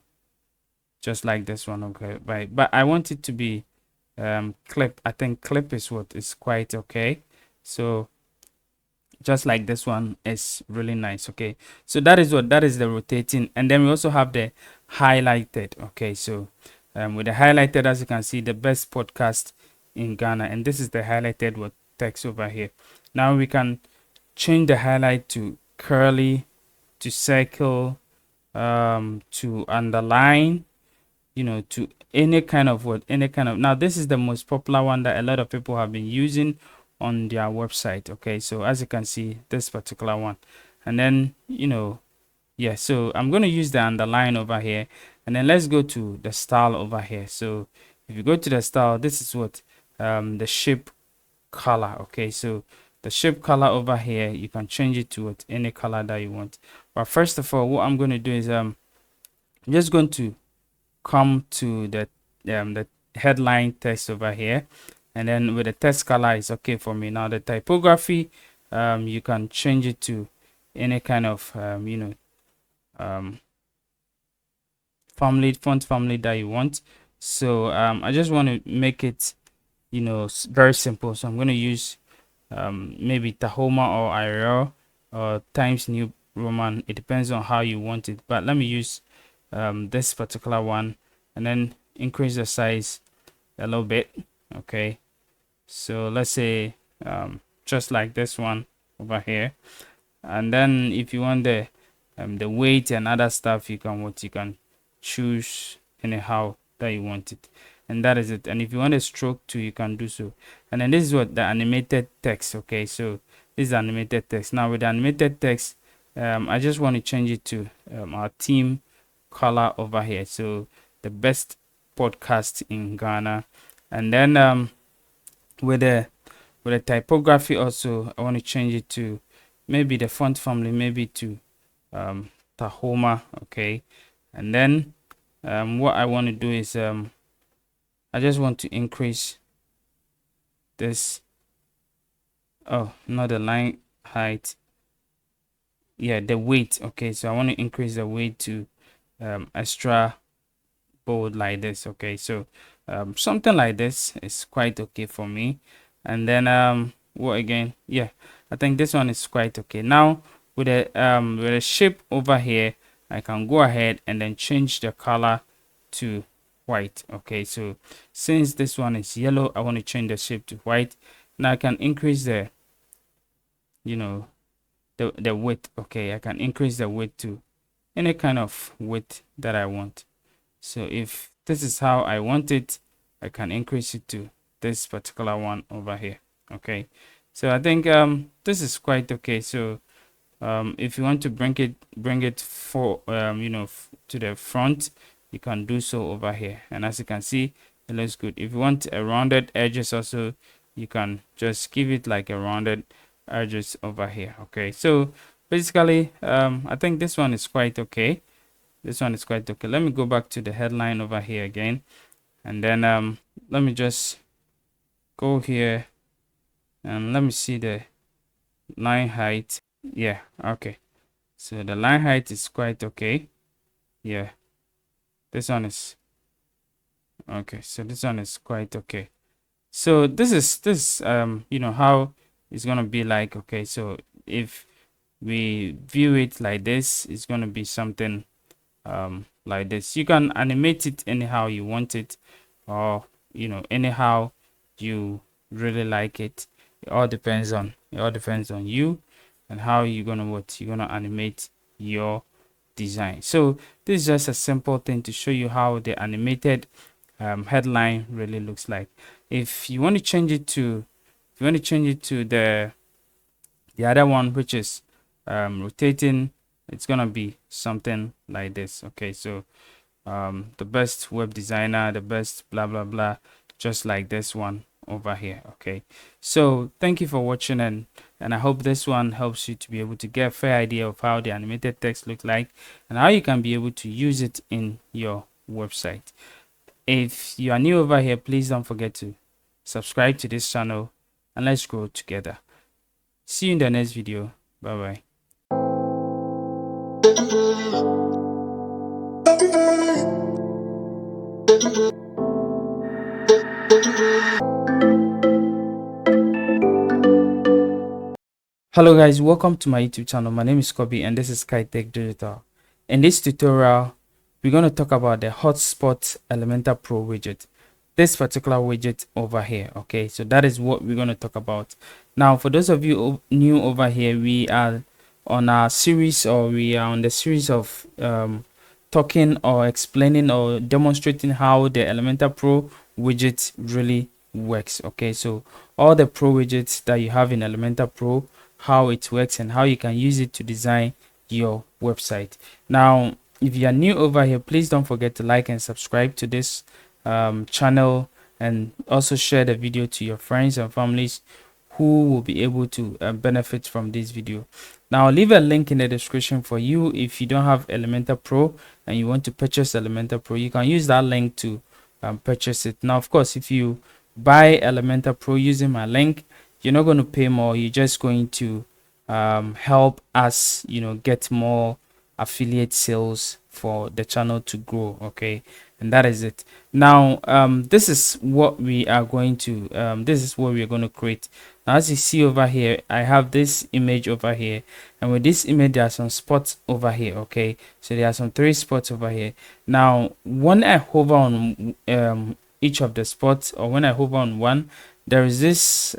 just like this one. Okay, right, but I want it to be clip. I think clip is what is quite okay. So just like this one is really nice. Okay, so that is the rotating. And then we also have the highlighted. Okay, so with the highlighted, as you can see, the best podcast in Ghana, and this is the highlighted what text over here. Now we can change the highlight to curly, to circle, to underline, you know, to any kind of what, any kind of. Now this is the most popular one that a lot of people have been using on their website. Okay, so as you can see, this particular one. And then, you know, yeah, so I'm going to use the underline over here, and then let's go to the style over here. So if you go to the style, this is what the shape color. Okay, so the shape color over here, you can change it to what, any color that you want. But first of all, what I'm going to do is I'm just going to come to the headline text over here, and then with the text color is okay for me. Now the typography, you can change it to any kind of you know, font family that you want. So I just want to make it, you know, very simple. So I'm going to use maybe Tahoma or Arial or Times New Roman. It depends on how you want it, but let me use this particular one, and then increase the size a little bit. Okay, so let's say just like this one over here. And then if you want the weight and other stuff, you can choose anyhow that you want it, and that is it. And if you want a stroke too, you can do so. And then this is what the animated text. Okay, so this is animated text. Now with the animated text, I just want to change it to our theme color over here, so the best podcast in Ghana. And then with the typography also, I want to change it to maybe the font family, maybe to Tahoma. Okay, and then what I want to do is I just want to increase this, oh, not the line height, yeah, the weight. Okay, so I want to increase the weight to extra bold like this. Okay, so something like this is quite okay for me. And then what again, yeah, I think this one is quite okay. Now with the shape over here, I can go ahead and then change the color to white. Okay, so since this one is yellow, I want to change the shape to white, Now I can increase the, you know, the width. Okay, I can increase the width to any kind of width that I want. So if this is how I want it, I can increase it to this particular one over here. Okay, so I think this is quite okay. So if you want to bring it for to the front, you can do so over here, and as you can see, it looks good. If you want a rounded edges also, you can just give it like a rounded edges over here. Okay, so basically I think this one is quite okay. This one is quite okay. Let me go back to the headline over here again, and then let me just go here and let me see the line height. Yeah, okay, so the line height is quite okay. Yeah, this one is okay. So this one is quite okay. So this is how it's gonna be like. Okay, so if we view it like this, it's gonna be something like this. You can animate it anyhow you want it, or anyhow you really like it. It all depends on you and how you're gonna animate your design. So this is just a simple thing to show you how the animated headline really looks like. If you want to change it to the other one, which is rotating, it's gonna be something like this. Okay, so the best web designer, the best blah blah blah, just like this one over here. Okay, so thank you for watching, and I hope this one helps you to be able to get a fair idea of how the animated text look like and how you can be able to use it in your website. If you are new over here, please don't forget to subscribe to this channel, and let's grow together. See you in the next video. Bye bye. Hello guys, welcome to my YouTube channel. My name is Kobe and this is Kaetech Digital. In this tutorial, we're going to talk about the Hotspot Elementor Pro widget. This particular widget over here. Okay, so that is what we're going to talk about. Now, for those of you new over here, we are on our series, or we are on the series of talking or explaining or demonstrating how the Elementor Pro widget really works. Okay, so all the Pro widgets that you have in Elementor Pro, how it works and how you can use it to design your website. Now, if you are new over here, please don't forget to like and subscribe to this channel, and also share the video to your friends and families who will be able to benefit from this video. Now, I'll leave a link in the description for you. If you don't have Elementor Pro and you want to purchase Elementor Pro, you can use that link to purchase it. Now, of course, if you buy Elementor Pro using my link, you're not going to pay more. You're just going to help us get more affiliate sales for the channel to grow. Okay, and that is it. Now this is what we are going to create. Now, as you see over here, I have this image over here, and with this image there are some spots over here. Okay, so there are some 3 spots over here. Now, when I hover on each of the spots, or when I hover on one, there is this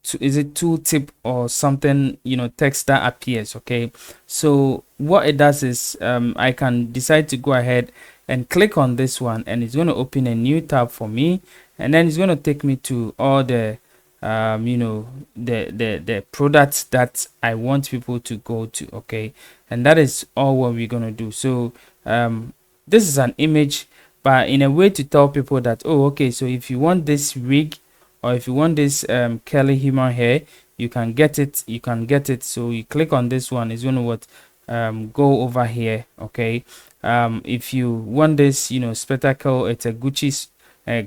tooltip or something text that appears. Okay, so what it does is I can decide to go ahead and click on this one, and it's going to open a new tab for me, and then it's going to take me to all the the products that I want people to go to. Okay, and that is all what we're going to do. So this is an image, but in a way to tell people that, oh, okay, so if you want this rig, or if you want this curly human hair, you can get it. So you click on this one, it's going to go over here. Okay, if you want this spectacle, it's a Gucci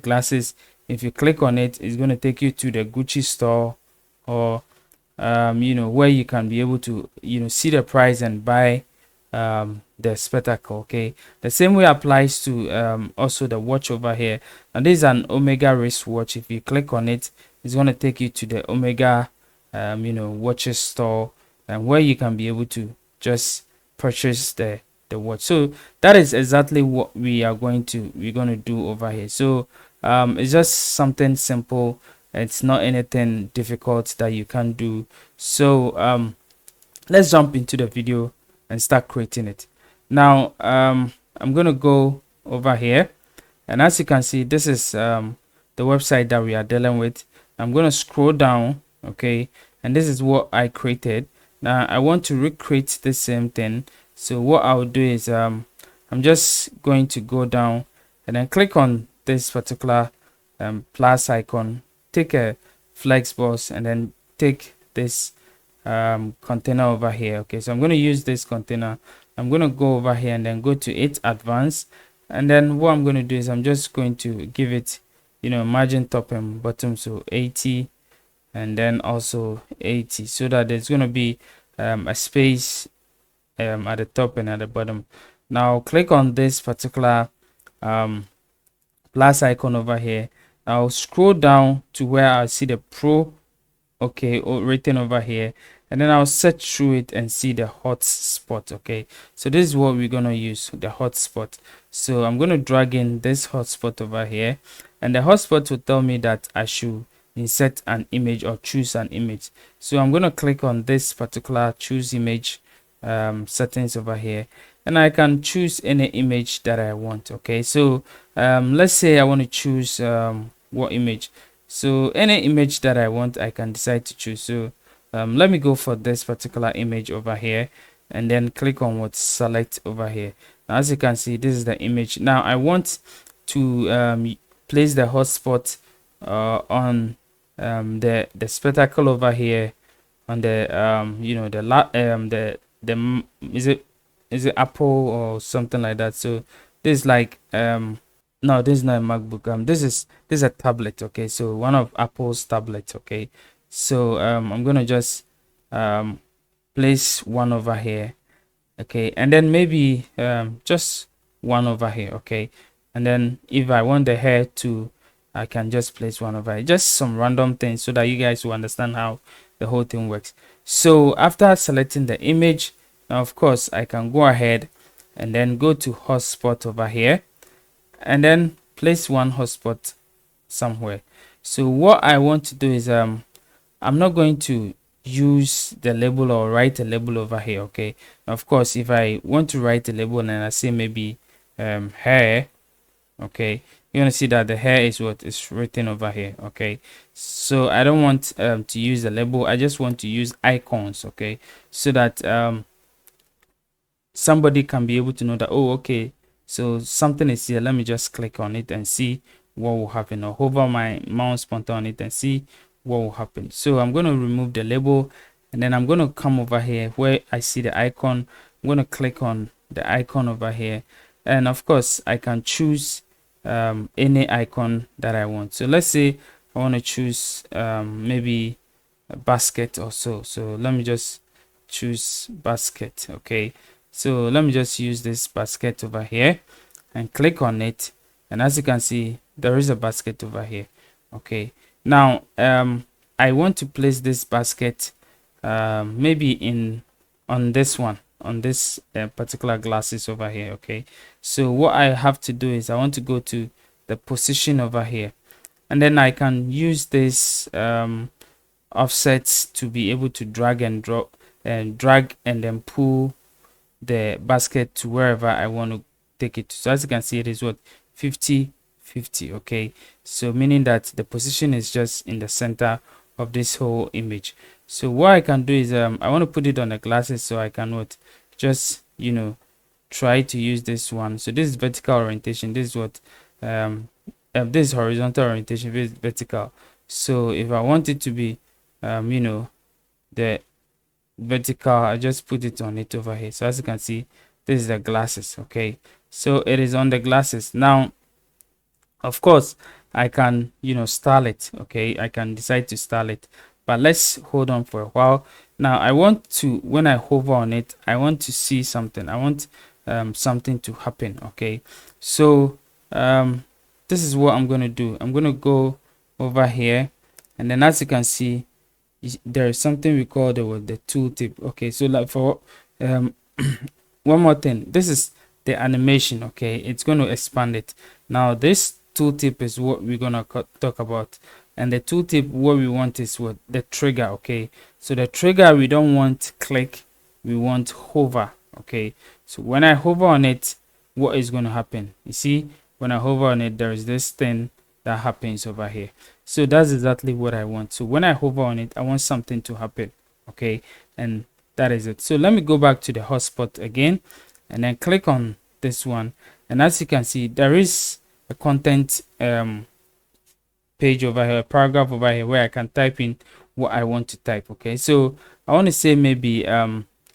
glasses. If you click on it, it's going to take you to the Gucci store, or where you can be able to see the price and buy the spectacle. Okay, the same way applies to also the watch over here, and this is an Omega wristwatch. If you click on it, it's going to take you to the Omega watches store, and where you can be able to just purchase the watch. So that is exactly what we're going to do over here. So It's just something simple. It's not anything difficult that you can do. So let's jump into the video and start creating it. Now I'm gonna go over here, and as you can see, this is the website that we are dealing with. I'm gonna scroll down, okay, and this is what I created. Now I want to recreate the same thing. So what I'll do is I'm just going to go down and then click on this particular plus icon, take a flex box, and then take this container over here. Okay, so I'm going to use this container. I'm going to go over here and then go to it advanced, and then what I'm going to do is I'm just going to give it, you know, margin top and bottom, so 80 and then also 80, so that there's going to be a space at the top and at the bottom. Now click on this particular plus icon over here. I'll scroll down to where I see the Pro, okay, written over here, and then I'll search through it and see the hotspot. Okay, so this is what we're gonna use, the hotspot. So I'm gonna drag in this hotspot over here, and the hotspot will tell me that I should insert an image or choose an image. So I'm gonna click on this particular choose image settings over here, and I can choose any image that I want. Okay, so let's say I want to choose what image. So any image that I want, I can decide to choose. So let me go for this particular image over here, and then click on what select over here. Now, as you can see, this is the image. Now I want to place the hotspot on the spectacle over here, on the you know, the is it Apple or something like that. So this is like no, this is not a MacBook. This is a tablet. Okay, so one of Apple's tablets. Okay, so I'm gonna just place one over here. Okay, and then maybe just one over here. Okay, and then if I want the hair to, I can just place one over here. Just some random things so that you guys will understand how the whole thing works. So after selecting the image, now of course I can go ahead and then go to hotspot over here, and then place one hotspot somewhere. So what I want to do is I'm not going to use the label or write a label over here. Okay, now of course if I want to write a label and I say maybe hair, okay, you're gonna see that the hair is what is written over here. Okay, so I don't want to use the label. I just want to use icons. Okay, so that somebody can be able to know that, oh, okay, so something is here. Let me just click on it and see what will happen, or hover my mouse pointer on it and see what will happen. So I'm going to remove the label, and then I'm going to come over here where I see the icon. I'm going to click on the icon over here, and of course I can choose any icon that I want. So let's say I want to choose maybe a basket or so. So let me just choose basket. Okay, so let me just use this basket over here and click on it, and as you can see, there is a basket over here. Okay, now I want to place this basket maybe on this one, on this particular glasses over here. Okay, so what I have to do is I want to go to the position over here, and then I can use this offsets to be able to drag and drop and drag and then pull the basket to wherever I want to take it to. So as you can see, it is what 50 50. Okay, so meaning that the position is just in the center of this whole image. So what I can do is I want to put it on the glasses, so I can what just, you know, try to use this one. So this is vertical orientation, this is what this is horizontal orientation, this is vertical. So if I want it to be you know, the vertical, I just put it on it over here. So as you can see, this is the glasses. Okay, so it is on the glasses. Now of course I can, you know, style it. Okay, I can decide to style it, but let's hold on for a while. Now I want to, when I hover on it, I want to see something. I want something to happen. Okay, so this is what I'm going to do. I'm going to go over here, and then as you can see, there is something we call the tooltip. Okay, so like for one more thing, this is the animation. Okay, it's going to expand it. Now this tooltip is what we're gonna talk about. And the tooltip, what we want is what the trigger. Okay, so the trigger, we don't want click, we want hover. Okay, so when I hover on it, what is going to happen? You see, when I hover on it, there is this thing that happens over here. So that's exactly what I want. So when I hover on it, I want something to happen. Okay, and that is it. So let me go back to the hotspot again and then click on this one. And as you can see, there is a content page over here, a paragraph over here, where I can type in what I want to type. Okay, so I want to say maybe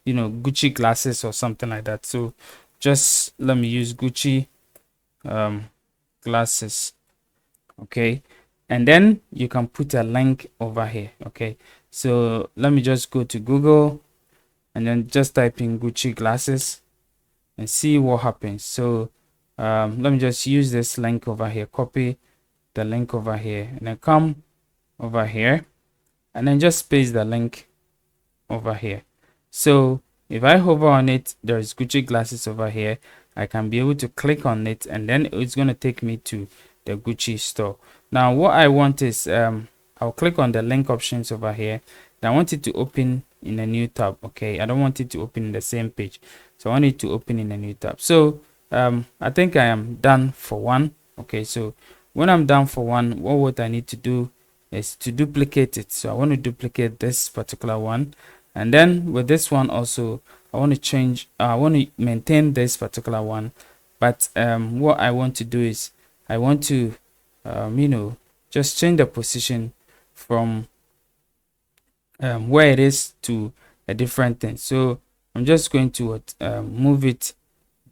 you know, Gucci glasses or something like that. So just let me use Gucci glasses. Okay, and then you can put a link over here. Okay, so let me just go to Google and then just type in Gucci glasses and see what happens. So let me just use this link over here, copy the link over here, and then come over here and then just paste the link over here. So if I hover on it, there's Gucci glasses over here. I can be able to click on it and then it's going to take me to the Gucci store. Now what I want is I'll click on the link options over here. I want it to open in a new tab. Okay, I don't want it to open in the same page, so I want it to open in a new tab. So I think I am done for one. Okay, so when I'm done for one, what I need to do is to duplicate it. So I want to duplicate this particular one, and then with this one also I want to change, I want to maintain this particular one, but what I want to do is I want to you know, just change the position from where it is to a different thing. So I'm just going to move it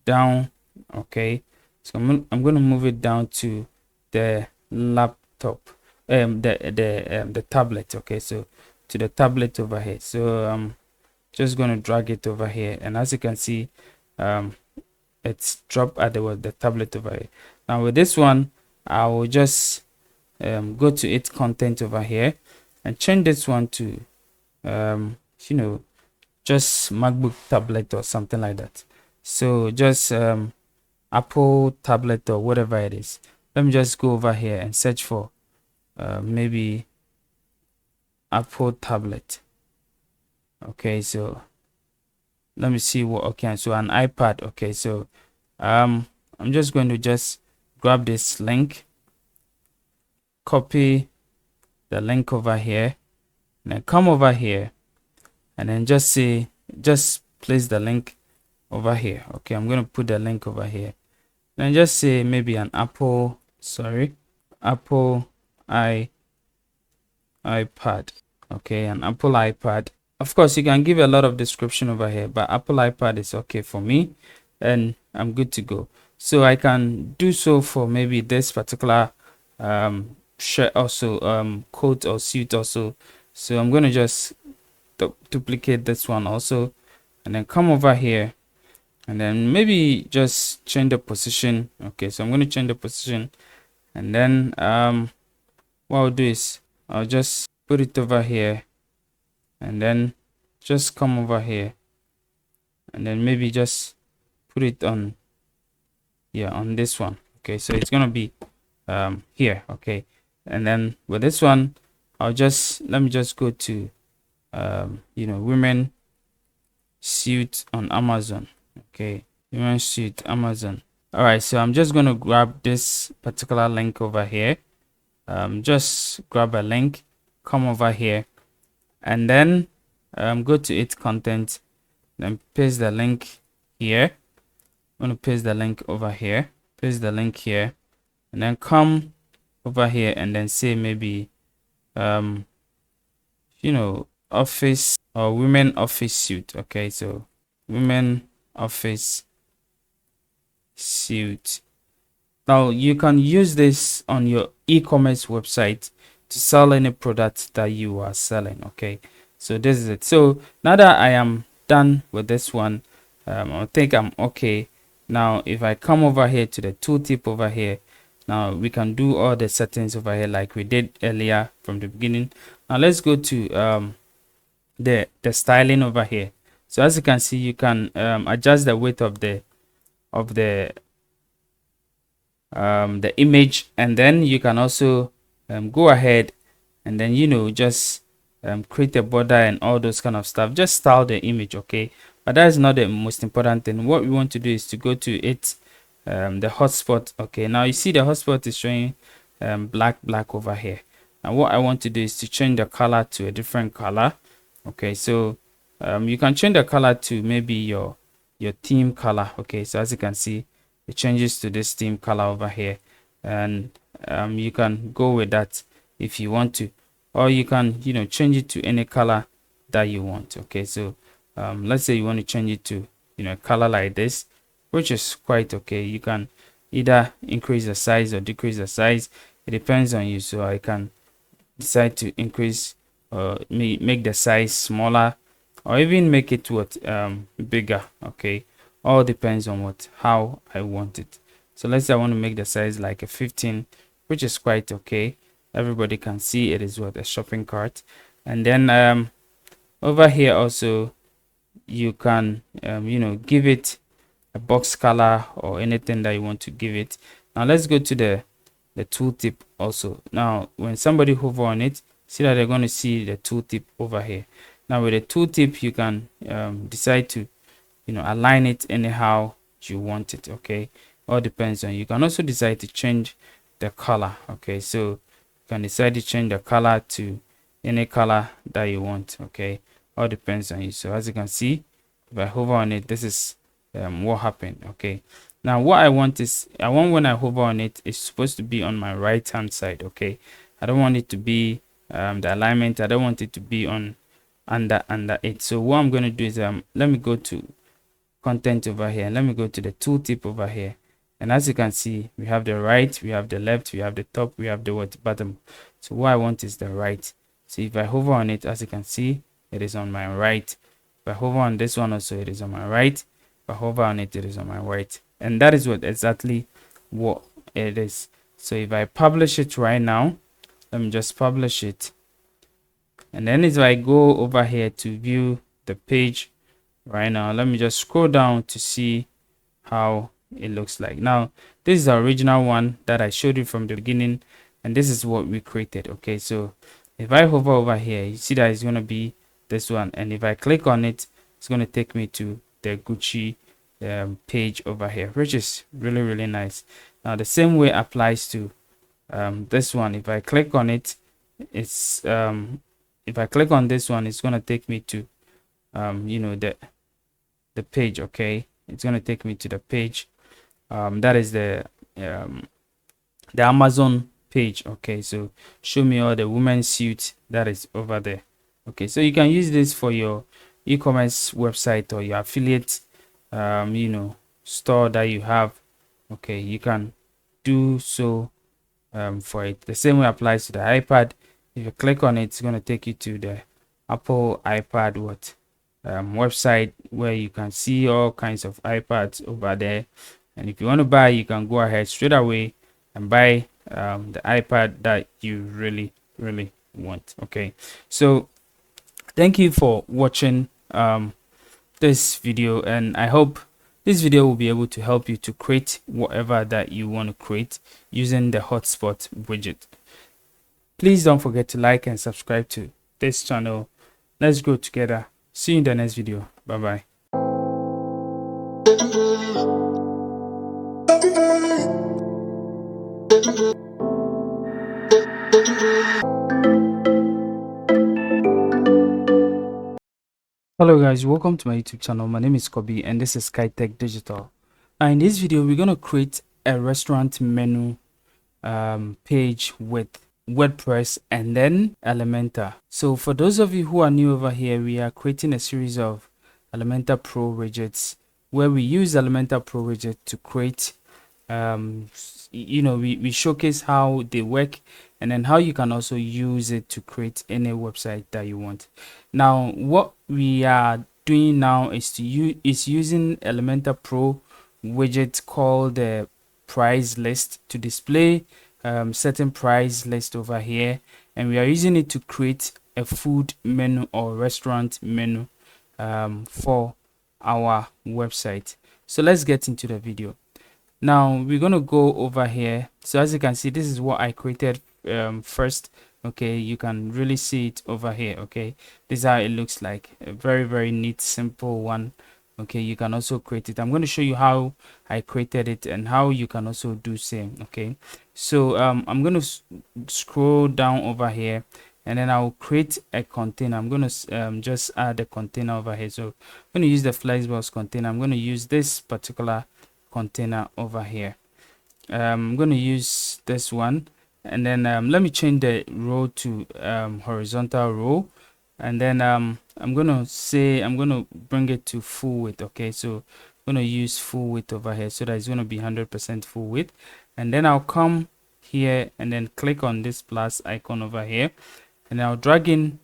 down. Okay, so I'm going to move it down to the laptop, the tablet. Okay, so to the tablet over here. So I'm just going to drag it over here, and as you can see, it's dropped at the tablet over here. Now with this one, I will just go to its content over here and change this one to you know, just MacBook tablet or something like that. So just Apple tablet or whatever it is. Let me just go over here and search for maybe Apple tablet. Okay, so let me see what. Okay, so an iPad. Okay, so I'm just going to just grab this link, copy the link over here, and then come over here and then just place the link over here. Okay, I'm going to put the link over here and just say maybe an Apple iPad. Okay, an Apple iPad. Of course you can give a lot of description over here, but Apple iPad is okay for me and I'm good to go. So I can do so for maybe this particular shirt also, coat or suit also. So I'm going to just duplicate this one also and then come over here and then maybe just change the position. Okay, so I'm going to change the position, and then what I'll do is I'll just put it over here and then just come over here and then maybe just put it on, yeah, on this one. Okay, so it's gonna be here. Okay, and then with this one I'll just let me just go to you know, women suit on Amazon. Okay, women suit Amazon. All right, so I'm just going to grab this particular link over here. Just grab a link, come over here, and then go to its content, then paste the link here. I'm going to paste the link over here, paste the link here, and then come over here and then say maybe you know, office or women office suit. Okay, so women office suit. Now you can use this on your e-commerce website to sell any product that you are selling. Okay, so this is it. So now that I am done with this one, I think I'm okay. Now if I come over here to the tooltip over here, now we can do all the settings over here like we did earlier from the beginning. Now let's go to the styling over here. So as you can see, you can adjust the width of the the image, and then you can also go ahead and then just create a border and all those kind of stuff. Just style the image, okay? But that is not the most important thing. What we want to do is to go to it, the hotspot. Okay, now you see the hotspot is showing black over here. Now what I want to do is to change the color to a different color. Okay, so you can change the color to maybe your theme color. Okay, so as you can see, it changes to this theme color over here, and you can go with that if you want to, or you can change it to any color that you want. Okay, so let's say you want to change it to a color like this, which is quite okay. You can either increase the size or decrease the size. It depends on you. So I can decide to increase or make the size smaller, or even make it bigger. Okay, all depends on how I want it. So let's say I want to make the size like a 15, which is quite okay. Everybody can see it is a shopping cart. And then over here also you can give it a box color or anything that you want to give it. Now let's go to the tooltip also. Now when somebody hover on it, see that they're going to see the tooltip over here. Now with the tooltip, you can decide to align it anyhow you want it. Okay, all depends on you. You can also decide to change the color. Okay, so you can decide to change the color to any color that you want. Okay, all depends on you. So as you can see, if I hover on it, this is what happened. Okay, now what I want is when I hover on it, it's supposed to be on my right hand side. Okay, I don't want it to be the alignment, I don't want it to be on under it. So what I'm going to do is let me go to content over here, and let me go to the tooltip over here, and as you can see, we have the right, we have the left, we have the top, we have the bottom. So what I want is the right. So if I hover on it, as you can see, it is on my right. If I hover on this one also, it is on my right. If I hover on it, it is on my right. And that is exactly what it is. So if I publish it right now, let me just publish it, and then if I go over here to view the page right now, let me just scroll down to see how it looks like. Now this is the original one that I showed you from the beginning, and this is what we created. Okay, so if I hover over here, you see that it's going to be this one, and if I click on it, it's going to take me to the Gucci page over here, which is really nice. Now the same way applies to this one. If I click on it, it's if I click on this one, it's going to take me to the page. Okay, it's going to take me to the page that is the Amazon page. Okay, so show me all the women's suit that is over there. Okay, so you can use this for your e-commerce website or your affiliate store that you have. Okay, you can do so for it. The same way applies to the iPad. If you click on it, it's going to take you to the Apple iPad website, where you can see all kinds of iPads over there. And if you want to buy, you can go ahead straight away and buy the iPad that you really want. Okay, so thank you for watching this video, and I hope this video will be able to help you to create whatever that you want to create using the Hotspot widget. Please don't forget to like and subscribe to this channel. Let's grow together. See you in the next video. Bye bye. Hello guys, welcome to my YouTube channel. My name is Kobe and this is Kaetech Digital. Now in this video, we're going to create a restaurant menu page with WordPress and then Elementor. So for those of you who are new over here, we are creating a series of Elementor Pro widgets where we use Elementor Pro widget to create we showcase how they work, and then how you can also use it to create any website that you want. Now what we are doing now is using Elementor Pro widget called the price list to display certain price list over here, and we are using it to create a food menu or restaurant menu for our website. So let's get into the video. Now we're going to go over here. So as you can see, this is what I created first. Okay, you can really see it over here. Okay, this is how it looks like, a very neat, simple one. Okay, you can also create it. I'm going to show you how I created it and how you can also do same. Okay, so I'm going to scroll down over here, and then I'll create a container. I'm going to just add a container over here. So I'm going to use the Flexbox container. I'm going to use this particular container over here. I'm going to use this one, and then let me change the row to horizontal row, and then I'm going to bring it to full width. Okay, so I'm going to use full width over here, so that it's going to be 100% full width. And then I'll come here and then click on this plus icon over here, and I'll drag in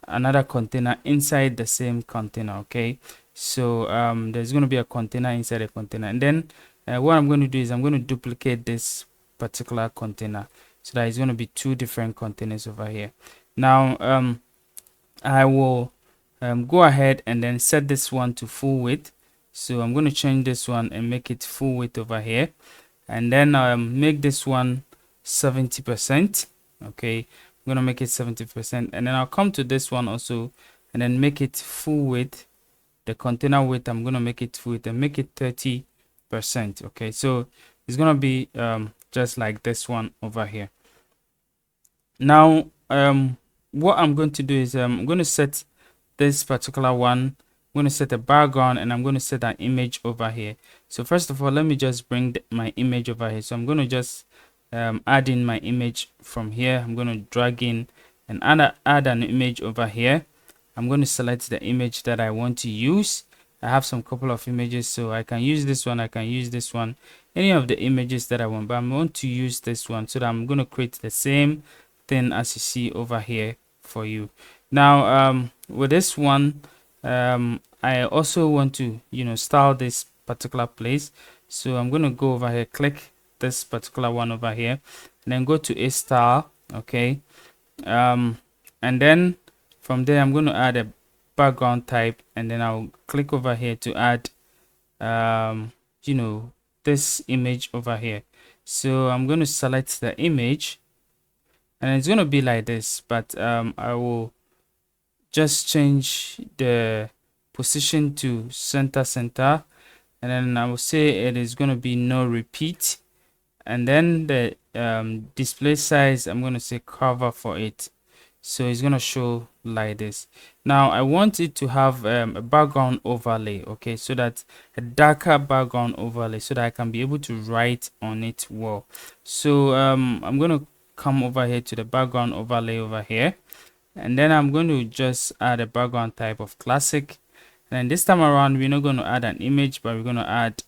another container inside the same container. Okay, so there's going to be a container inside a container, and then what I'm going to do is I'm going to duplicate this particular container, so that it's going to be two different containers over here. Now I will go ahead and then set this one to full width. So I'm going to change this one and make it full width over here, and then make this one 70%. Okay, I'm going to make it 70%, and then I'll come to this one also and then make it full width. The container width, I'm going to make it full width and make it 30%. Okay, so it's going to be just like this one over here. Now what I'm going to do is I'm going to set this particular one. I'm going to set a background, and I'm going to set an image over here. So first of all, let me just bring my image over here. So I'm going to just add in my image from here. I'm going to drag in and add an image over here. I'm going to select the image that I want to use. I have some couple of images, so I can use this one, I can use this one, any of the images that I want, but I'm going to use this one, so that I'm going to create the same thing as you see over here for you. Now with this one, I also want to style this particular place. So I'm going to go over here, click this particular one over here, and then go to a style. Okay, and then from there I'm going to add a background type, and then I'll click over here to add this image over here. So I'm going to select the image, and it's going to be like this, but I will just change the position to center, and then I will say it is going to be no repeat, and then the display size, I'm going to say cover for it, so it's going to show like this. Now I want it to have a background overlay. Okay, so that a darker background overlay, so that I can be able to write on it well. So I'm going to come over here to the background overlay over here, and then I'm going to just add a background type of classic. And this time around, we're not going to add an image, but we're going to add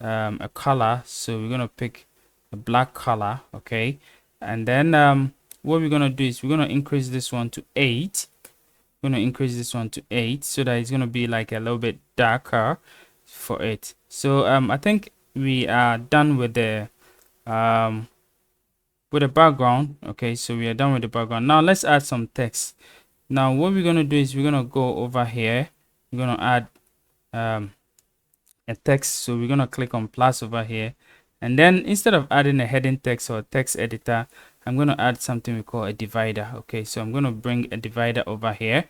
a color. So we're going to pick a black color. Okay, and then what we're going to do is we're going to increase this one to 8. We're going to increase this one to 8, so that it's going to be like a little bit darker for it. So I think we are done with the background. Okay, so we are done with the background. Now let's add some text. Now what we're going to do is we're going to go over here, we're going to add a text. So we're going to click on plus over here, and then instead of adding a heading text or text editor, I'm going to add something we call a divider. Okay, so I'm going to bring a divider over here,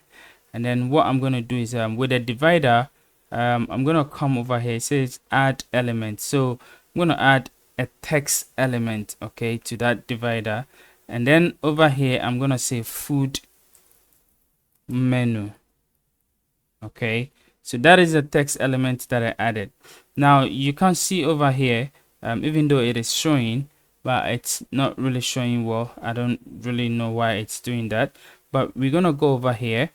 and then what I'm going to do is with a divider, I'm going to come over here. It says add element, so I'm going to add a text element, okay, to that divider, and then over here I'm going to say food menu. Okay, so that is a text element that I added. Now you can see over here, even though it is showing, but it's not really showing well. I don't really know why it's doing that, but we're gonna go over here.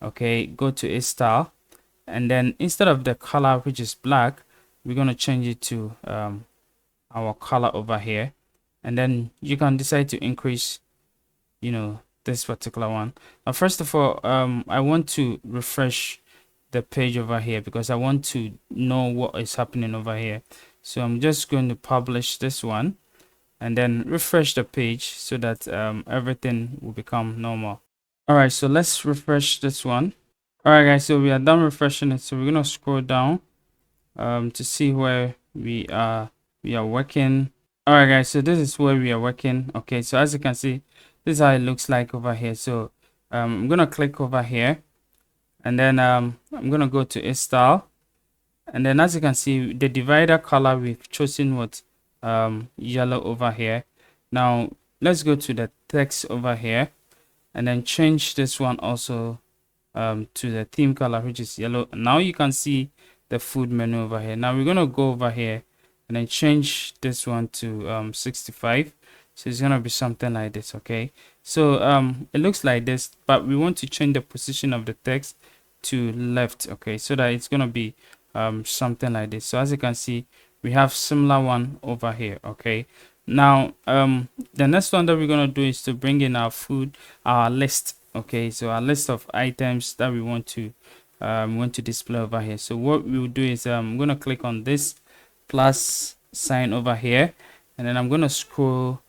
Okay, go to a style, and then instead of the color, which is black, we're gonna change it to our color over here, and then you can decide to increase this particular one. Now first of all, I want to refresh the page over here because I want to know what is happening over here. So I'm just going to publish this one and then refresh the page so that everything will become normal. All right, so let's refresh this one. All right guys, so we are done refreshing it, so we're gonna scroll down to see where we are we are working. All right, guys, so this is where we are working. Okay, so as you can see, this is how it looks like over here. So I'm gonna click over here, and then I'm gonna go to style, and then as you can see, the divider color, we've chosen what yellow over here. Now let's go to the text over here, and then change this one also to the theme color, which is yellow. Now you can see the food menu over here. Now we're gonna go over here and then change this one to 65. So it's gonna be something like this. Okay, so it looks like this, but we want to change the position of the text to left. Okay, so that it's gonna be something like this. So as you can see, we have similar one over here. Okay, now the next one that we're gonna do is to bring in our food, our list. Okay, so our list of items that we want to display over here. So what we will do is I'm going to click on this plus sign over here, and then I'm going to scroll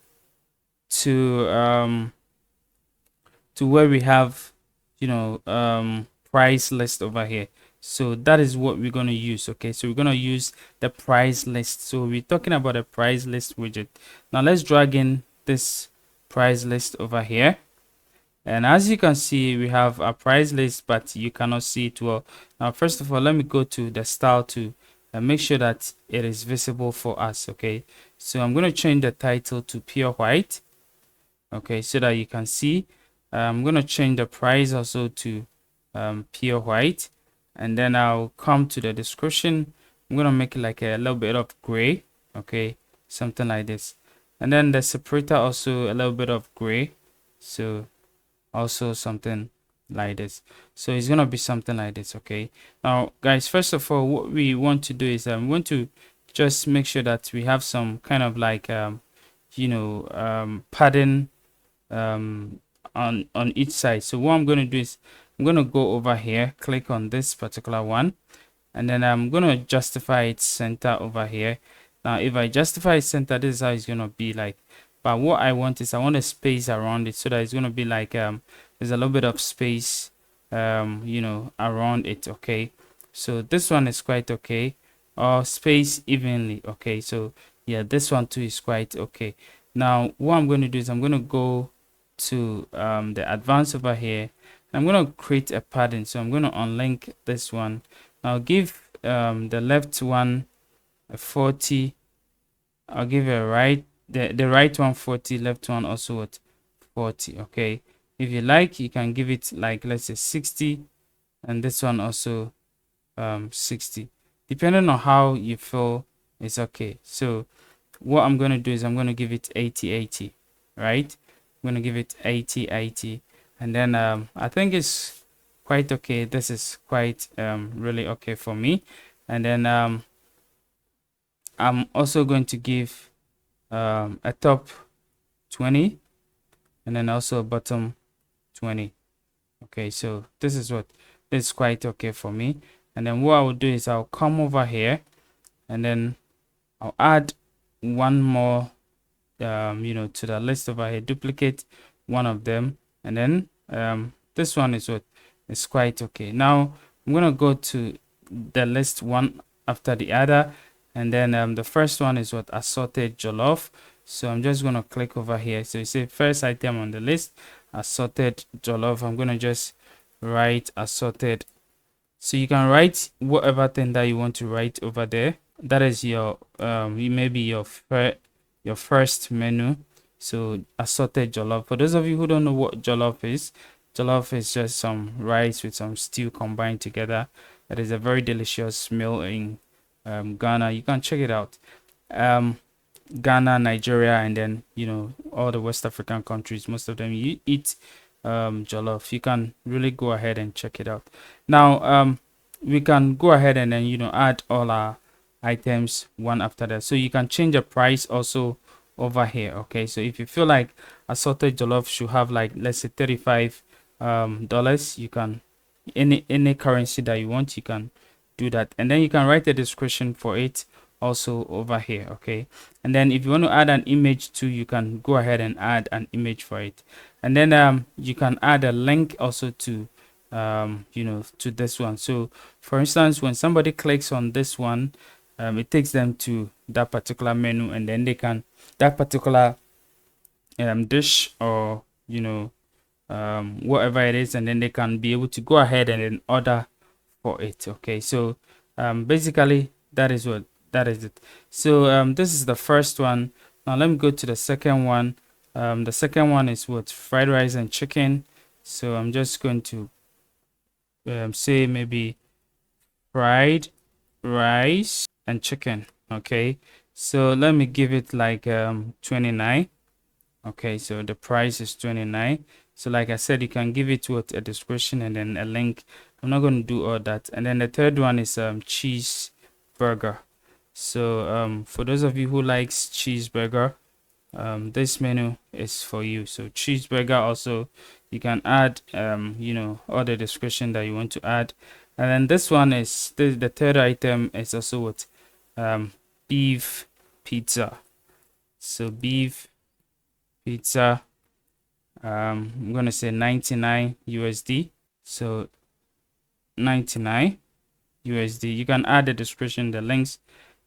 to where we have price list over here. So that is what we're going to use. Okay, so we're going to use the price list. So we're talking about a price list widget. Now let's drag in this price list over here. And as you can see, we have a price list, but you cannot see it well. Now, first of all, let me go to the style to make sure that it is visible for us. Okay, so I'm going to change the title to pure white. Okay, so that you can see. I'm going to change the price also to pure white. And then I'll come to the description. I'm going to make it like a little bit of gray. Okay, something like this. And then the separator also a little bit of gray. So also something like this. So it's gonna be something like this. Okay, now guys, first of all, what we want to do is we want to just make sure that we have some kind of like padding on each side. So what I'm going to do is I'm going to go over here, click on this particular one, and then I'm going to justify its center over here. Now if I justify its center, this is how it's going to be like. But what I want is I want a space around it, so that it's going to be like there's a little bit of space around it. Okay, so this one is quite okay, or space evenly. Okay, so yeah, this one too is quite okay. Now what I'm going to do is I'm going to go to the advanced over here. I'm going to create a padding, so I'm going to unlink this one. Now give the left one a 40. I'll give a right, the right one 40, left one also what 40. Okay, if you like, you can give it like, let's say 60, and this one also 60, depending on how you feel it's okay. So what I'm going to do is I'm going to give it 80 80, right? I'm going to give it 80 80, and then I think it's quite okay. This is quite really okay for me. And then I'm also going to give a top 20, and then also a bottom 20. Okay, so this is quite okay for me. And then what I will do is I'll come over here, and then I'll add one more to the list over here, duplicate one of them, and then this one is quite okay. Now I'm gonna go to the list one after the other, and then the first one is assorted jollof. So I'm just gonna click over here. So you see first item on the list, assorted jollof. I'm gonna just write assorted. So you can write whatever thing that you want to write over there. That is your maybe your first menu. So assorted jollof. For those of you who don't know what jollof is just some rice with some stew combined together. It is a very delicious meal in Ghana. You can check it out. Ghana, Nigeria, and then all the West African countries, most of them you eat jollof. You can really go ahead and check it out. Now we can go ahead and then add all our items one after that. So you can change the price also over here. Okay, so if you feel like assorted jollof should have like, let's say $35 dollars, you can any currency that you want, you can do that, and then you can write a description for it also over here. Okay, and then if you want to add an image too, you can go ahead and add an image for it, and then you can add a link also to to this one. So for instance, when somebody clicks on this one, it takes them to that particular menu, and then they can that particular dish, or whatever it is, and then they can be able to go ahead and then order for it. Okay, so basically that is it. So this is the first one. Now let me go to the second one. The second one is what, fried rice and chicken. So I'm just going to say maybe fried rice and chicken. Okay, so let me give it like 29. Okay, so the price is 29. So like I said, you can give it what, a description and then a link. I'm not going to do all that. And then the third one is cheeseburger. So for those of you who likes cheeseburger, this menu is for you. So cheeseburger, also you can add all the description that you want to add. And then this one is the third item is also what, beef pizza. So beef pizza, I'm gonna say 99 USD. So 99 USD. You can add the description, the links,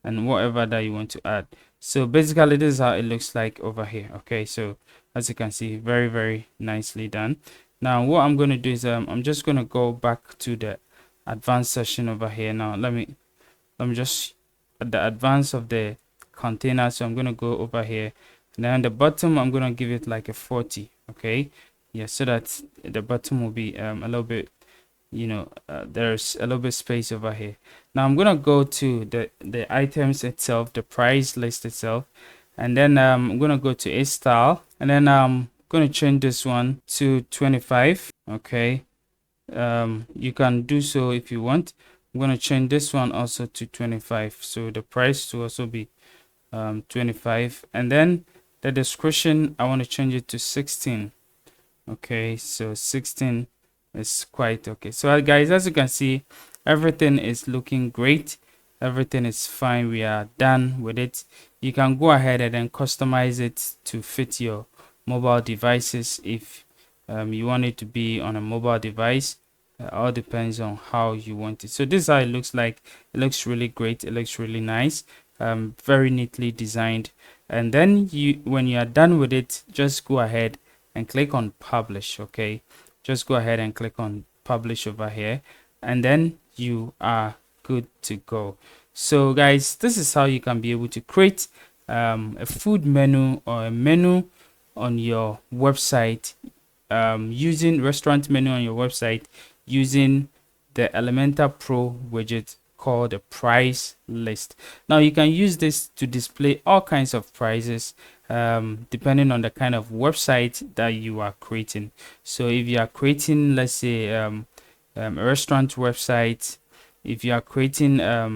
and whatever that you want to add. So basically this is how it looks like over here. Okay, so as you can see, very, very nicely done. Now what I'm going to do is I'm just going to go back to the advanced section over here. Now let me just at the advance of the container. So I'm going to go over here, and then the bottom I'm going to give it like a 40. Okay, yeah, so that the bottom will be a little bit, there's a little bit space over here. Now I'm gonna go to the items itself, the price list itself, and then I'm gonna go to a style, and then I'm gonna change this one to 25. Okay, you can do so if you want. I'm gonna change this one also to 25, so the price to also be 25, and then the description I want to change it to 16. Okay, so 16 is quite okay. So guys, as you can see, everything is looking great, everything is fine. We are done with it. You can go ahead and then customize it to fit your mobile devices. If you want it to be on a mobile device, all depends on how you want it. So this is how it looks like. It looks really great, it looks really nice, very neatly designed. And then when you are done with it, just go ahead and click on publish. Okay, just go ahead and click on publish over here, and then you are good to go. So guys, this is how you can be able to create a food menu or a menu on your website, using restaurant menu on your website using the Elementor Pro widget called the price list. Now you can use this to display all kinds of prices depending on the kind of website that you are creating. So if you are creating, let's say a restaurant website, if you are creating a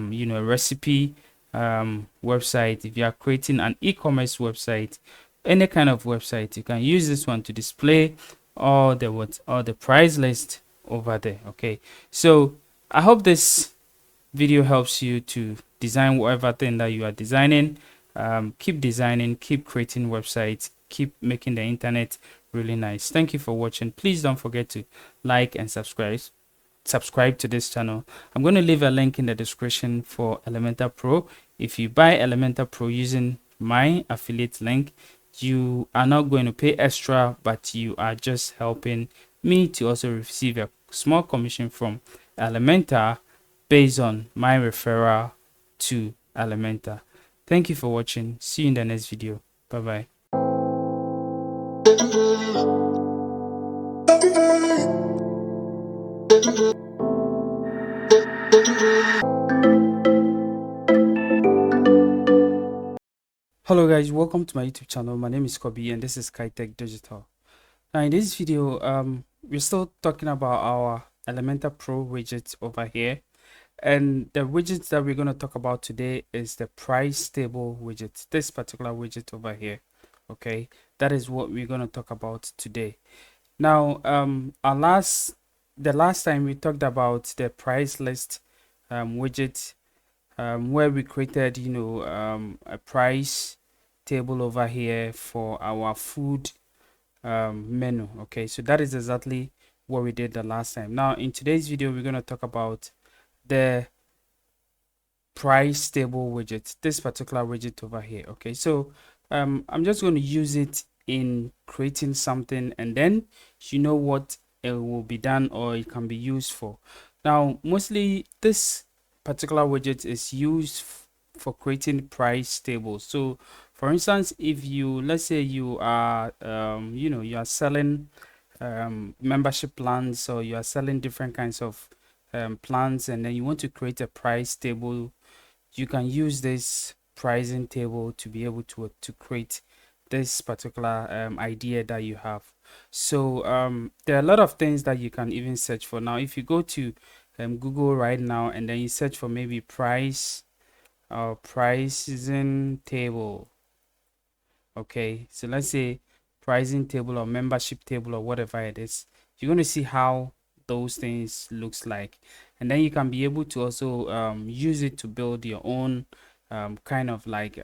recipe website, if you are creating an e-commerce website, any kind of website, you can use this one to display all the price list over there. Okay, so I hope this video helps you to design whatever thing that you are designing. Keep designing, keep creating websites, keep making the internet really nice. Thank you for watching. Please don't forget to like and subscribe to this channel. I'm going to leave a link in the description for Elementor Pro. If you buy Elementor Pro using my affiliate link, you are not going to pay extra, but you are just helping me to also receive a small commission from Elementor based on my referral to Elementor. Thank you for watching. See you in the next video. Bye bye. Hello guys, welcome to my YouTube channel. My name is Kobe and this is Kaetech Digital. Now in this video, we're still talking about our Elementor Pro widget over here. And the widget that we're going to talk about today is the price table widget, this particular widget over here. Okay, that is what we're going to talk about today. Now the last time we talked about the price list widget, where we created a price table over here for our food menu. Okay, so that is exactly what we did the last time. Now in today's video, we're going to talk about the price table widget, this particular widget over here. Okay, so I'm just going to use it in creating something, and then you know what it will be done or it can be used for. Now mostly this particular widget is used for creating price tables. So for instance, if you, let's say you are you are selling membership plans, or you are selling different kinds of plans, and then you want to create a price table, you can use this pricing table to be able to create this particular idea that you have. So there are a lot of things that you can even search for. Now if you go to Google right now, and then you search for maybe price or pricing table. Okay, so let's say pricing table or membership table or whatever it is, you're going to see how those things looks like, and then you can be able to also use it to build your own kind of like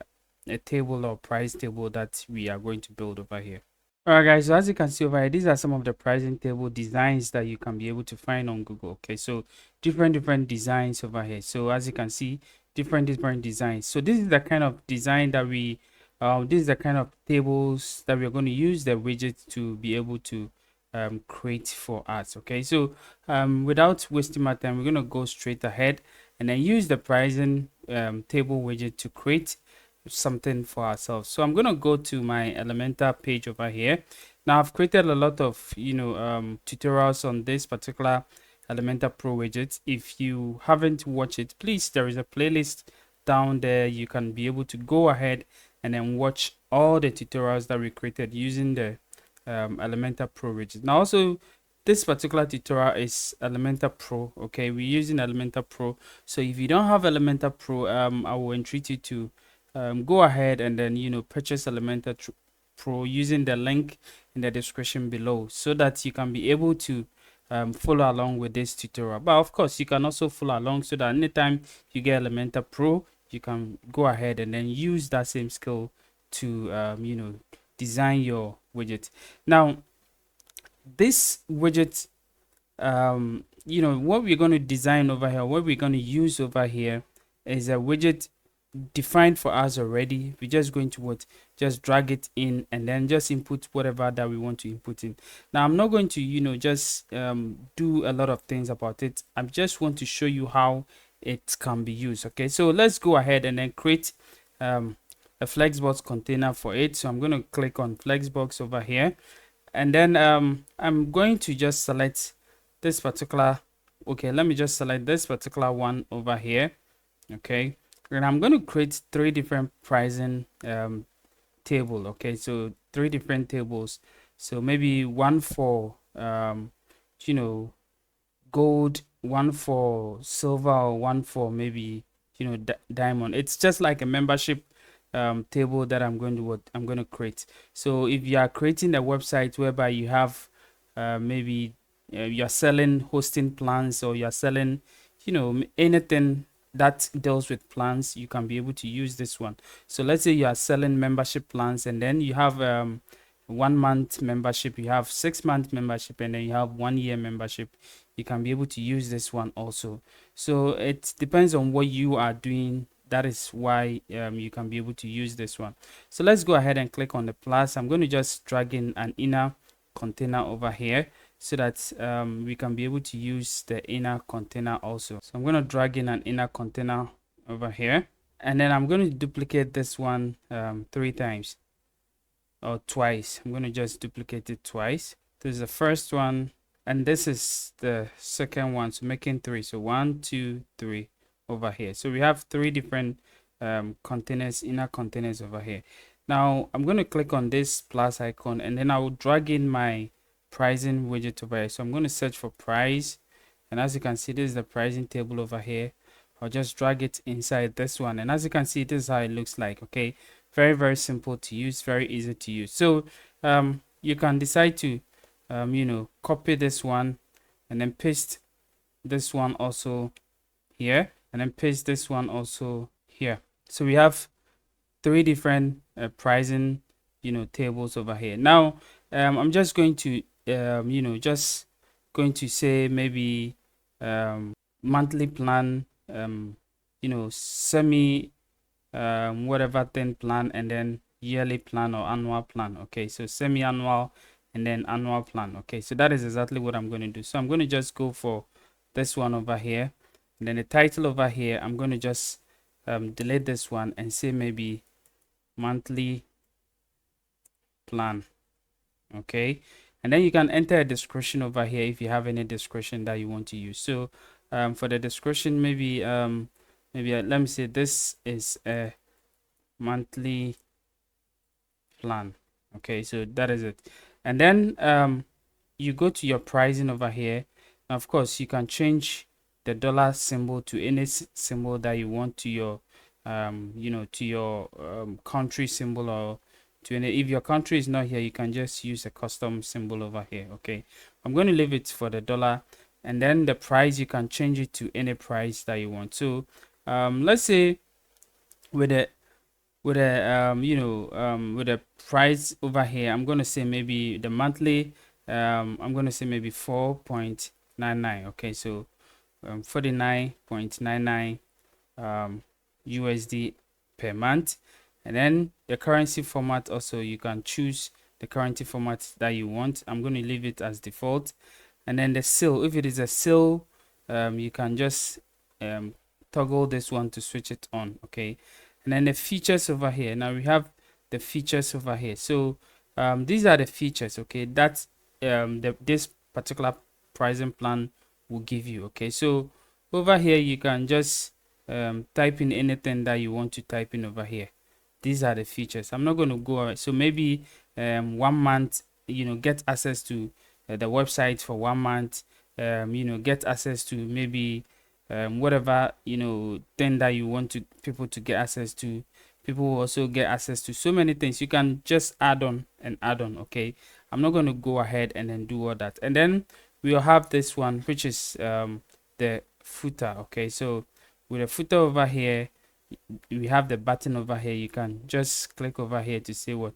a table or price table that we are going to build over here. Alright guys, so as you can see over here, these are some of the pricing table designs that you can be able to find on Google. Okay, so different designs over here. So as you can see, different designs. So this is the kind of design that we this is the kind of tables that we're going to use the widget to be able to create for us. Okay, so without wasting my time, we're going to go straight ahead and then use the pricing table widget to create something for ourselves. So I'm going to go to my Elementor page over here. Now I've created a lot of tutorials on this particular Elementor Pro widget. If you haven't watched it, please, there is a playlist down there. You can be able to go ahead and then watch all the tutorials that we created using the Elementor Pro widget. Now also, this particular tutorial is Elementor Pro. Okay, we're using Elementor Pro. So if you don't have Elementor Pro, I will entreat you to go ahead and then purchase Elementor Pro using the link in the description below, so that you can be able to follow along with this tutorial. But of course, you can also follow along so that anytime you get Elementor Pro, you can go ahead and then use that same skill to design your widget. Now this widget, what we're going to design over here, what we're going to use over here is a widget defined for us already. We're just going to just drag it in and then just input whatever that we want to input in. Now I'm not going to just do a lot of things about it. I just want to show you how it can be used. Okay, so let's go ahead and then create a flexbox container for it. So I'm going to click on flexbox over here, and then I'm going to just select this particular, okay, let me just select this particular one over here. Okay, and I'm going to create 3 different pricing table. Okay, so 3 different tables. So maybe one for gold, one for silver, or one for maybe diamond. It's just like a membership table that I'm going to create. So if you are creating a website whereby you have maybe you're selling hosting plans, or you're selling anything that deals with plans, you can be able to use this one. So let's say you are selling membership plans, and then you have 1 month membership, you have 6-month membership, and then you have 1 year membership. You can be able to use this one also. So it depends on what you are doing. That is why you can be able to use this one. So let's go ahead and click on the plus. I'm going to just drag in an inner container over here, so that we can be able to use the inner container also. So I'm going to drag in an inner container over here, and then I'm going to duplicate this one 3 times or twice. I'm going to just duplicate it twice. This is the first one, and this is the second one, so making 3. So 1, 2, 3 over here. So we have 3 different containers, inner containers over here. Now I'm going to click on this plus icon, and then I will drag in my pricing widget over here. So I'm going to search for price, and as you can see, this is the pricing table over here. I'll just drag it inside this one, and as you can see, this is how it looks like. Okay, very simple to use, very easy to use. So you can decide to copy this one and then paste this one also here, and then paste this one also here. So we have 3 different pricing tables over here. Now I'm just going to just going to say maybe monthly plan semi whatever thing plan, and then yearly plan or annual plan. Okay, so semi-annual and then annual plan. Okay, so that is exactly what I'm going to do. So I'm going to just go for this one over here, and then the title over here, I'm going to just delete this one and say maybe monthly plan. Okay, and then you can enter a description over here if you have any description that you want to use. So for the description, maybe let me say this is a monthly plan. Okay, so that is it. And then you go to your pricing over here. Now, of course, you can change the dollar symbol to any symbol that you want to your to your country symbol, or to any. If your country is not here, you can just use a custom symbol over here. Okay, I'm going to leave it for the dollar, and then the price, you can change it to any price that you want. So let's say with a with a price over here, I'm going to say maybe the monthly, I'm going to say maybe 4.99. okay, so 49.99 USD per month. And then the currency format, also you can choose the currency format that you want. I'm going to leave it as default. And then the sale, if it is a sale, you can just toggle this one to switch it on. Okay, and then the features over here. Now we have the features over here. So these are the features, okay, that this particular pricing plan will give you. Okay, so over here you can just type in anything that you want to type in over here. These are the features. I'm not going to go. So maybe 1 month, get access to the website for 1 month. Get access to maybe whatever thing that you want to people to get access to. People will also get access to so many things. You can just add on and add on. Okay, I'm not going to go ahead and then do all that. And then we'll have this one, which is the footer. Okay, so with the footer over here, we have the button over here. You can just click over here to say what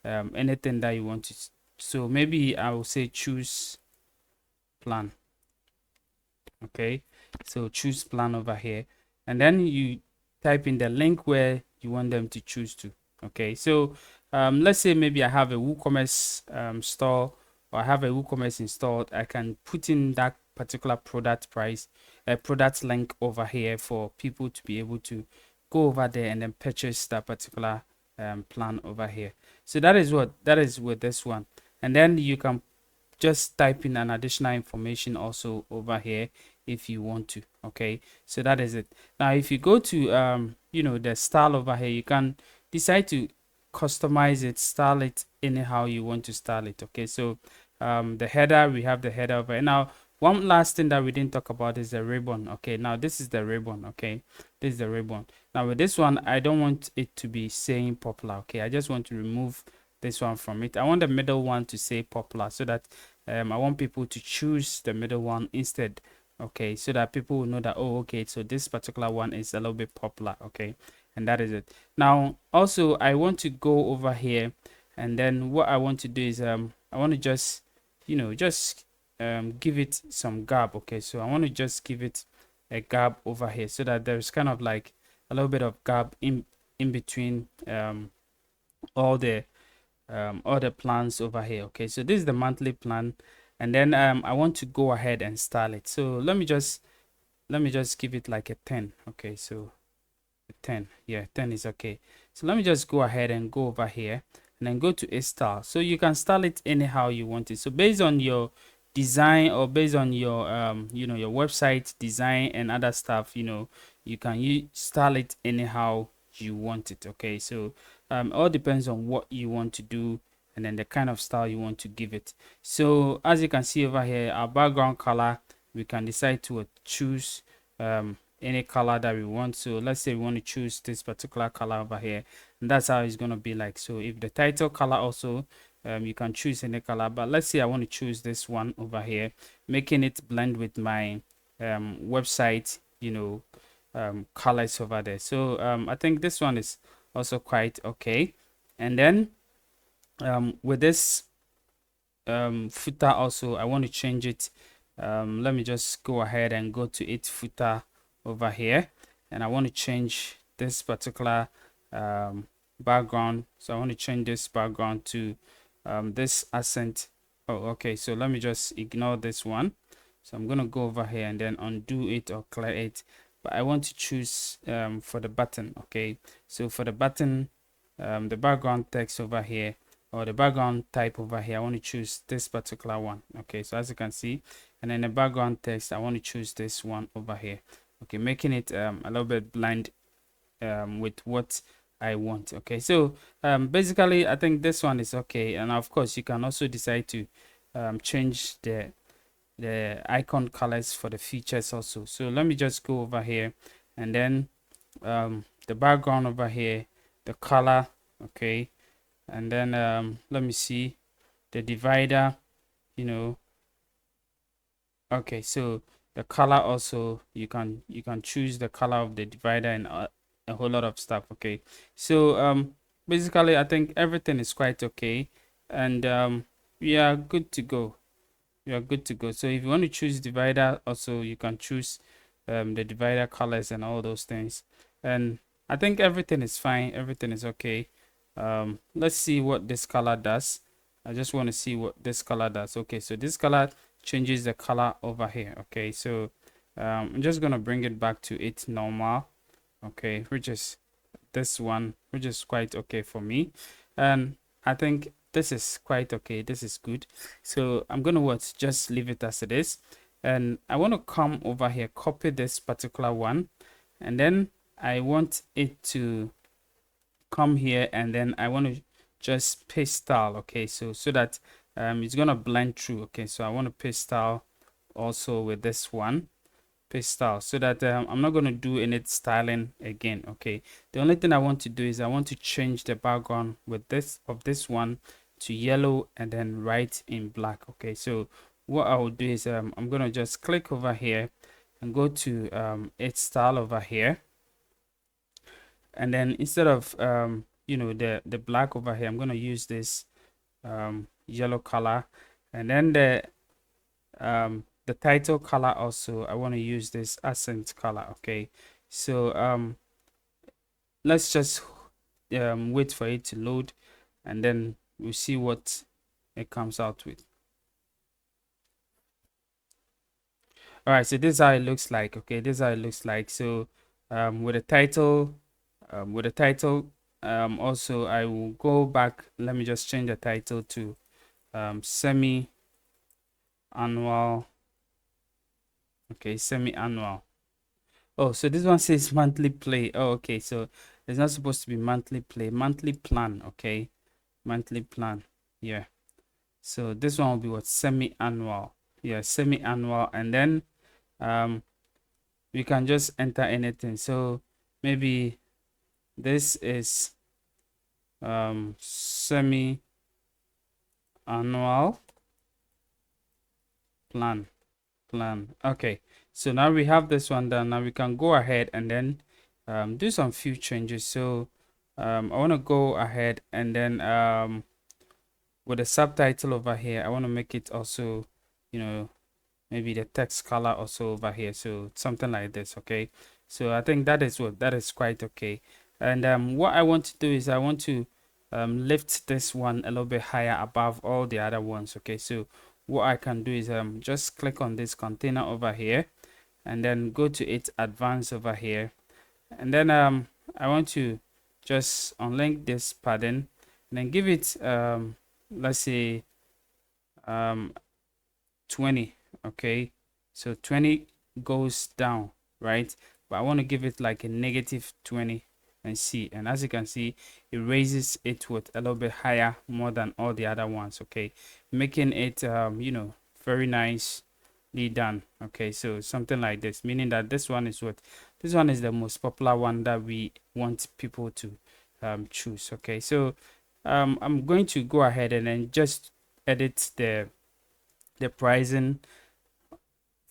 anything that you want to. So maybe I will say choose plan. Okay, so choose plan over here, and then you type in the link where you want them to choose to. Okay, so let's say maybe I have a WooCommerce store, or I have a WooCommerce installed. I can put in that particular product price, a product link over here for people to be able to go over there and then purchase that particular plan over here. So that is with this one. And then you can just type in an additional information also over here if you want to. Okay, so that is it. Now if you go to the style over here, you can decide to customize it, style it anyhow you want to style it. Okay, so the header, we have the header over here. Now one last thing that we didn't talk about is the ribbon. Okay, now this is the ribbon. Okay, this is the ribbon. Now with this one, I don't want it to be saying popular. Okay, I just want to remove this one from it. I want the middle one to say popular, so that I want people to choose the middle one instead. Okay, so that people will know that, oh, okay, so this particular one is a little bit popular. Okay, and that is it. Now also I want to go over here, and then what I want to do is I want to just give it some gap. Okay, so I want to just give it a gap over here, so that there's kind of like a little bit of gap in between all the plans over here. Okay, so this is the monthly plan, and then I want to go ahead and style it. So let me just give it like a 10. Okay, so a 10, yeah, 10 is okay. So let me just go ahead and go over here and then go to a style. So you can style it anyhow you want it. So based on your design, or based on your your website design and other stuff, you can style it anyhow you want it. Okay, so all depends on what you want to do, and then the kind of style you want to give it. So as you can see over here, our background color, we can decide to choose any color that we want. So let's say we want to choose this particular color over here, and that's how it's going to be like. So if the title color also, you can choose any color, but let's say I want to choose this one over here, making it blend with my website colors over there. So I think this one is also quite okay. And then with this footer also, I want to change it. Let me just go ahead and go to its footer over here, and I want to change this particular background. So I want to change this background to this accent. Oh, okay, so let me just ignore this one. So I'm going to go over here and then undo it or clear it, but I want to choose for the button. Okay, so for the button, the background text over here, or the background type over here, I want to choose this particular one. Okay, so as you can see, and then the background text, I want to choose this one over here. Okay, making it a little bit blind with what I want. Okay, so basically I think this one is okay, and of course you can also decide to change the icon colors for the features also. So let me just go over here, and then the background over here, the color. Okay, and then let me see the divider, you know. Okay, so the color also, you can choose the color of the divider and a whole lot of stuff. Okay, so basically I think everything is quite okay, and we are good to go. You are good to go. So if you want to choose divider also, you can choose the divider colors and all those things, and I think everything is fine, everything is okay. Let's see what this color does. I just want to see what this color does. Okay, so this color changes the color over here. Okay, so I'm just gonna bring it back to its normal. Okay, which is this one, which is quite okay for me, and I think this is quite okay, this is good. So I'm gonna just leave it as it is, and I want to come over here, copy this particular one, and then I want it to come here, and then I want to just paste style. Okay, so that it's gonna blend through. Okay, so I want to paste style also with this one, paste style, so that I'm not going to do any styling again. Okay, the only thing I want to do is I want to change the background with this one to yellow and then write in black. Okay, so what I will do is I'm going to just click over here and go to its style over here, and then instead of you know, the black over here, I'm going to use this yellow color, and then the title color also, I want to use this accent color. Okay, so let's just wait for it to load, and then we'll see what it comes out with. All right, so this is how it looks like. Okay, this is how it looks like. So with the title, also I will go back. Let me just change the title to semi annual. Okay, semi annual. Oh, so this one says monthly play. Oh, okay, so it's not supposed to be monthly play, monthly plan. Okay, monthly plan. Yeah, so this one will be what, semi annual. Yeah, semi annual, and then we can just enter anything. So maybe this is semi annual plan. Okay, so now we have this one done. Now we can go ahead and then do some few changes. So I want to go ahead and then with the subtitle over here, I want to make it also, you know, maybe the text color also over here, so something like this. Okay, so I think that is quite okay. And what I want to do is I want to lift this one a little bit higher above all the other ones. Okay, so what I can do is just click on this container over here, and then go to its advanced over here, and then I want to just unlink this padding, and then give it let's say 20. Okay, so 20 goes down, right? But I want to give it like a negative 20 and see, and as you can see, it raises it with a little bit higher, more than all the other ones. Okay, making it you know, very nicely done. Okay, so something like this, meaning that this one is the most popular one that we want people to choose. Okay, so I'm going to go ahead and then just edit the pricing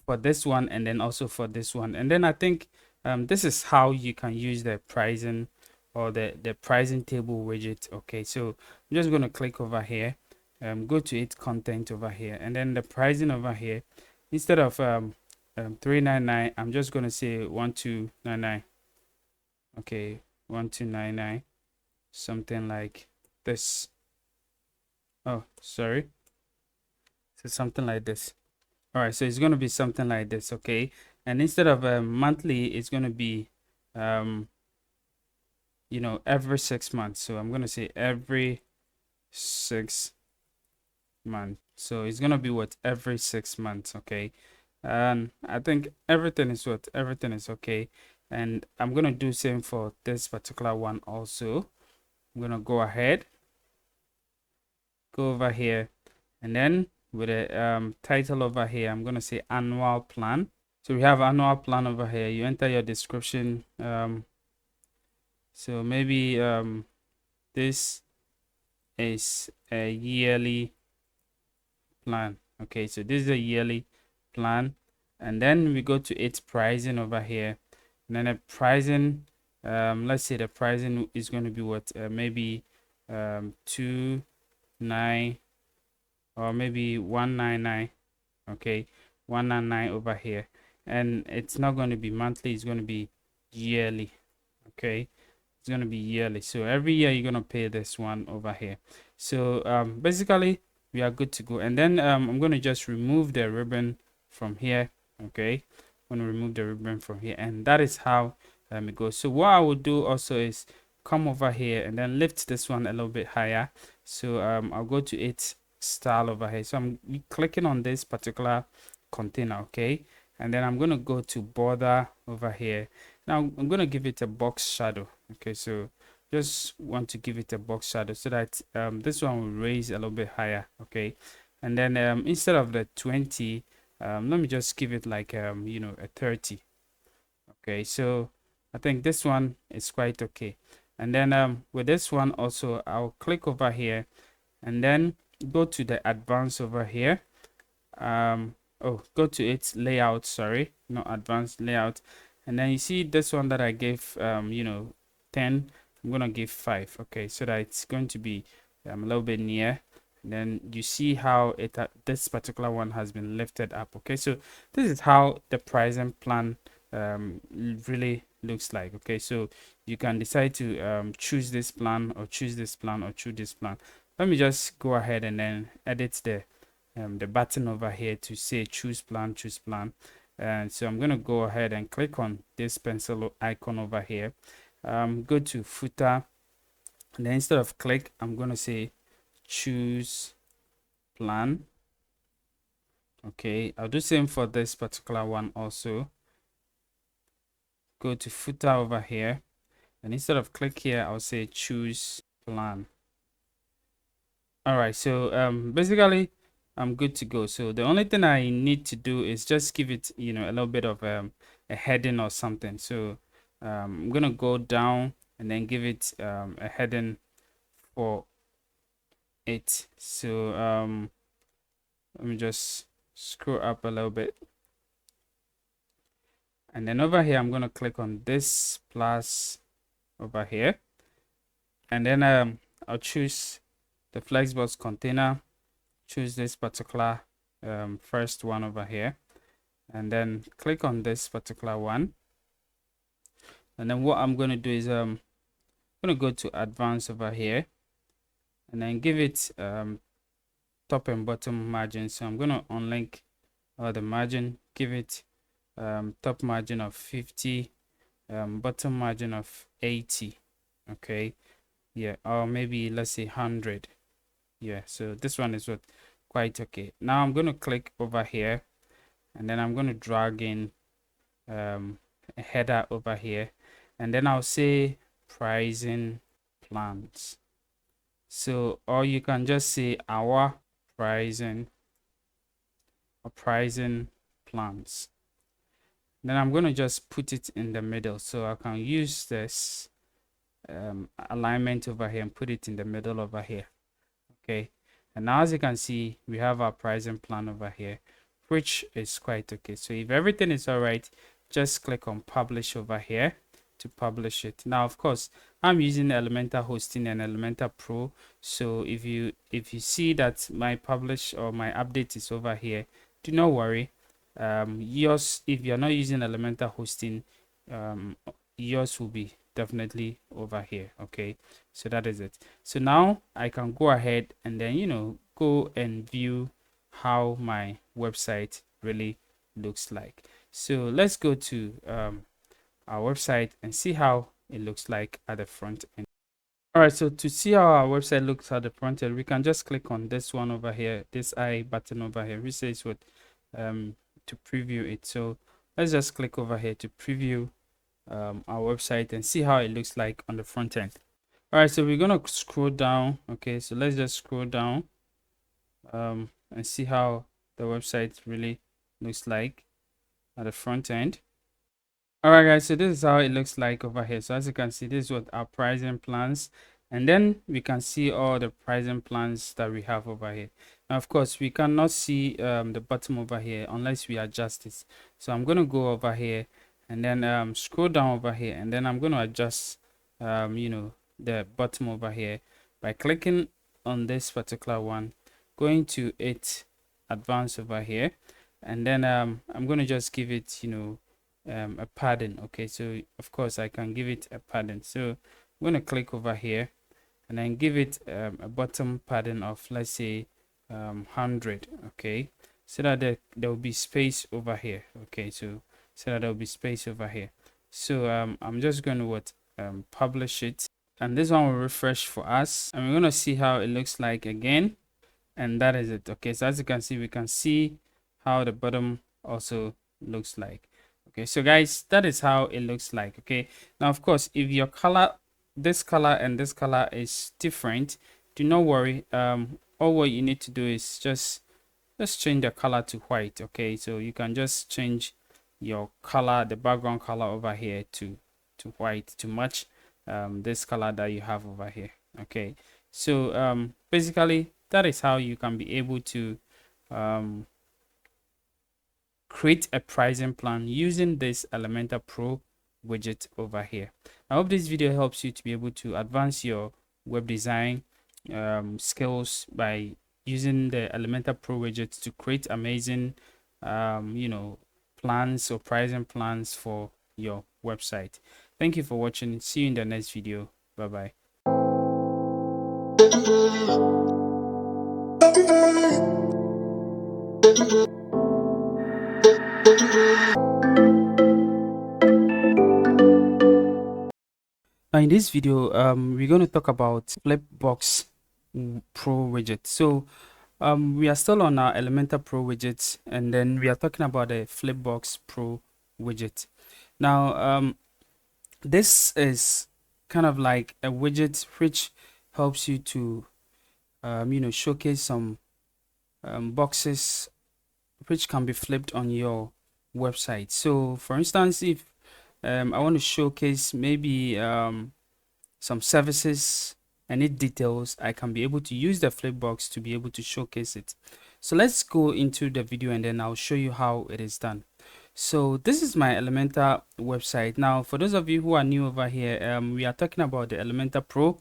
for this one, and then also for this one, and then I think this is how you can use the pricing, or the pricing table widget. Okay, so I'm just going to click over here, go to its content over here, and then the pricing over here, instead of 399, I'm just going to say 1299. Okay, 1299, something like this. Oh, sorry. So something like this. All right, so it's going to be something like this. Okay, and instead of monthly, it's going to be every 6 months. So I'm going to say every 6 months. So it's going to be what, every 6 months. Okay, and I think everything is okay. And I'm going to do same for this particular one also. I'm going to go ahead, go over here, and then with a title over here, I'm going to say annual plan. So we have annual plan over here. You enter your description. So maybe this is a yearly plan. Okay, so this is a yearly plan, and then we go to its pricing over here, and then the pricing, let's say the pricing is going to be what, maybe 29 or maybe 199. Okay, 199 over here, and it's not going to be monthly, it's going to be yearly. Okay, it's going to be yearly, so every year you're going to pay this one over here. So basically we are good to go. And then I'm going to just remove the ribbon from here. Okay, I'm going to remove the ribbon from here, and that is how it goes. So what I will do also is come over here and then lift this one a little bit higher. So I'll go to its style over here. So I'm clicking on this particular container. Okay, and then I'm going to go to border over here. Now I'm going to give it a box shadow. Okay, so just want to give it a box shadow so that this one will raise a little bit higher. Okay, and then instead of the 20, let me just give it like a 30. Okay, so I think this one is quite okay. And then with this one also, I'll click over here and then go to the advanced over here. Go to its layout, sorry, not advanced, layout. And then you see this one that I gave 10, I'm gonna give 5. Okay, so that it's going to be a little bit near. And then you see how this particular one has been lifted up. Okay, so this is how the pricing plan really looks like. Okay, so you can decide to choose this plan or choose this plan or choose this plan. Let me just go ahead and then edit the button over here to say choose plan, and so I'm going to go ahead and click on this pencil icon over here, go to footer, and then instead of click, I'm going to say choose plan. Okay, I'll do same for this particular one also. Go to footer over here, and instead of click here, I'll say choose plan. All right, so basically I'm good to go. So the only thing I need to do is just give it a little bit of a heading or something. So I'm gonna go down and then give it a heading for it. So let me just scroll up a little bit, and then over here I'm gonna click on this plus over here, and then I'll choose the flexbox container, choose this particular first one over here, and then click on this particular one. And then what I'm going to do is I'm going to go to advanced over here and then give it top and bottom margin. So I'm going to unlink the margin, give it top margin of 50, bottom margin of 80. Okay, yeah, or maybe let's say 100. Yeah, so this one is what quite okay. Now I'm going to click over here, and then I'm going to drag in a header over here, and then I'll say pricing plans. So, or you can just say our pricing or pricing plans. Then I'm going to just put it in the middle, so I can use this alignment over here and put it in the middle over here. Okay, and now as you can see, we have our pricing plan over here, which is quite okay. So if everything is all right, just click on publish over here to publish it. Now of course I'm using Elementor hosting and Elementor Pro, so if you see that my publish or my update is over here, do not worry. Yours, if you're not using Elementor hosting, yours will be definitely over here. Okay, so that is it. So now I can go ahead and then go and view how my website really looks like. So let's go to our website and see how it looks like at the front end. All right, so to see how our website looks at the front end, we can just click on this one over here, this I button over here, which says what to preview it. So let's just click over here to preview our website and see how it looks like on the front end. All right, so we're gonna scroll down. Okay, so let's just scroll down and see how the website really looks like at the front end. All right, guys, so this is how it looks like over here. So as you can see, this is what our pricing plans, and then we can see all the pricing plans that we have over here. Now, of course, we cannot see the bottom over here unless we adjust this. So I'm going to go over here and then scroll down over here, and then I'm going to adjust the bottom over here by clicking on this particular one, going to it advanced over here, and then I'm going to just give it a padding. Okay, so of course I can give it a padding. So I'm going to click over here and then give it a bottom padding of, let's say 100. Okay, so that there will be space over here. Okay, so that there will be space over here. So I'm just going to publish it, and this one will refresh for us, and we're going to see how it looks like again, and that is it. Okay, so as you can see, we can see how the bottom also looks like. Okay, so guys, that is how it looks like. Okay, now of course, if your color, this color and this color is different, do not worry. All what you need to do is just change the color to white. Okay, so you can just change your color, the background color over here to white to match this color that you have over here. Okay, so basically that is how you can be able to create a pricing plan using this Elementor Pro widget over here. I hope this video helps you to be able to advance your web design skills by using the Elementor Pro widget to create amazing plans or pricing plans for your website. Thank you for watching. See you in the next video. Bye bye. Now in this video we're going to talk about Flipbox Pro widget. So we are still on our Elementor Pro widget, and then we are talking about the Flipbox Pro widget. Now this is kind of like a widget which helps you to showcase some boxes which can be flipped on your website. So for instance, if I want to showcase maybe some services and its details, I can be able to use the Flipbox to be able to showcase it. So let's go into the video and then I'll show you how it is done. So this is my Elementor website. Now for those of you who are new over here, we are talking about the Elementor Pro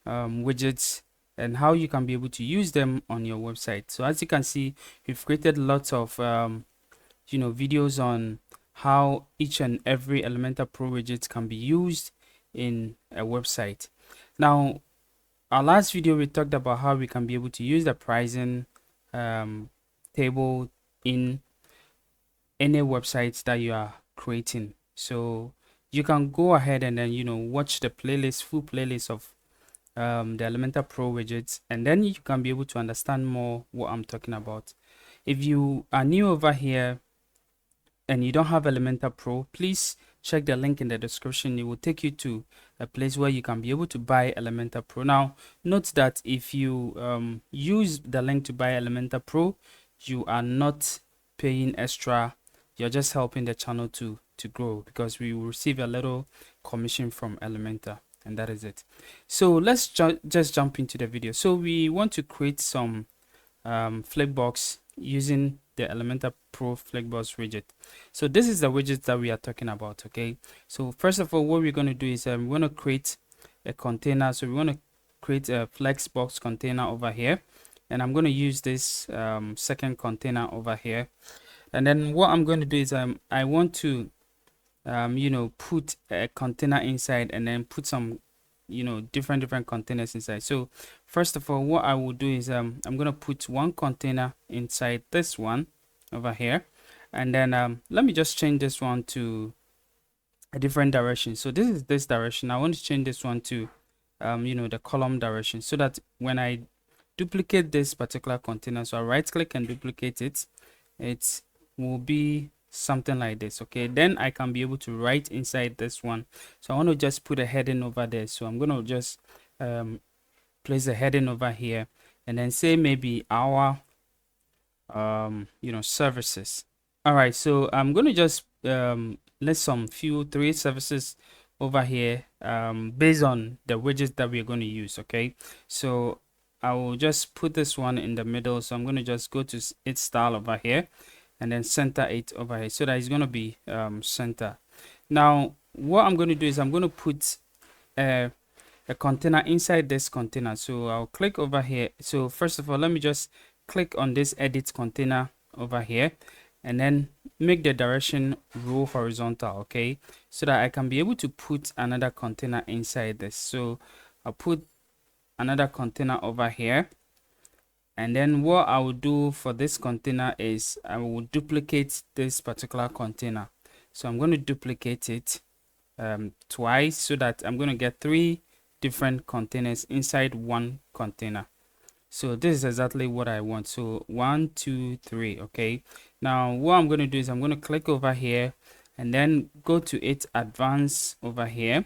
widgets and how you can be able to use them on your website. So as you can see, we've created lots of videos on how each and every Elementor Pro widget can be used in a website. Now our last video we talked about how we can be able to use the pricing table in any website that you are creating. So you can go ahead and then watch the full playlist of the Elementor Pro widgets, and then you can be able to understand more what I'm talking about. If you are new over here and you don't have Elementor Pro, please check the link in the description. It will take you to a place where you can be able to buy Elementor Pro. Now note that if you use the link to buy Elementor Pro, you are not paying extra. You're just helping the channel to grow, because we will receive a little commission from Elementor, and that is it. So let's just jump into the video. So we want to create some Flipbox using the Elementor Pro Flipbox widget. So this is the widget that we are talking about. Okay, so first of all, what we're going to do is we want to create a container. So we want to create a Flexbox container over here, and I'm going to use this second container over here. And then what I'm going to do is I want to put a container inside and then put some different containers inside. So first of all, what I will do is I'm going to put one container inside this one over here, and then let me just change this one to a different direction. So this is this direction. I want to change this one to the column direction, so that when I duplicate this particular container, so I right click and duplicate it, it will be something like this. Okay, then I can be able to write inside this one. So I want to just put a heading over there, so I'm going to just place a heading over here, and then say maybe our services. All right, so I'm going to just list some three services over here based on the widgets that we're going to use. Okay, so I will just put this one in the middle. So I'm going to just go to its style over here and then center it over here, so that it's going to be center. Now what I'm going to do is I'm going to put a container inside this container. So I'll click over here. So first of all, let me just click on this edit container over here, and then make the direction row horizontal. Okay, so that I can be able to put another container inside this. So I'll put another container over here, and then what I will do for this container is I will duplicate this particular container. So I'm going to duplicate it twice, so that I'm going to get three different containers inside one container. So this is exactly what I want. So 1 2 3. Okay, now what I'm going to do is I'm going to click over here and then go to its advanced over here,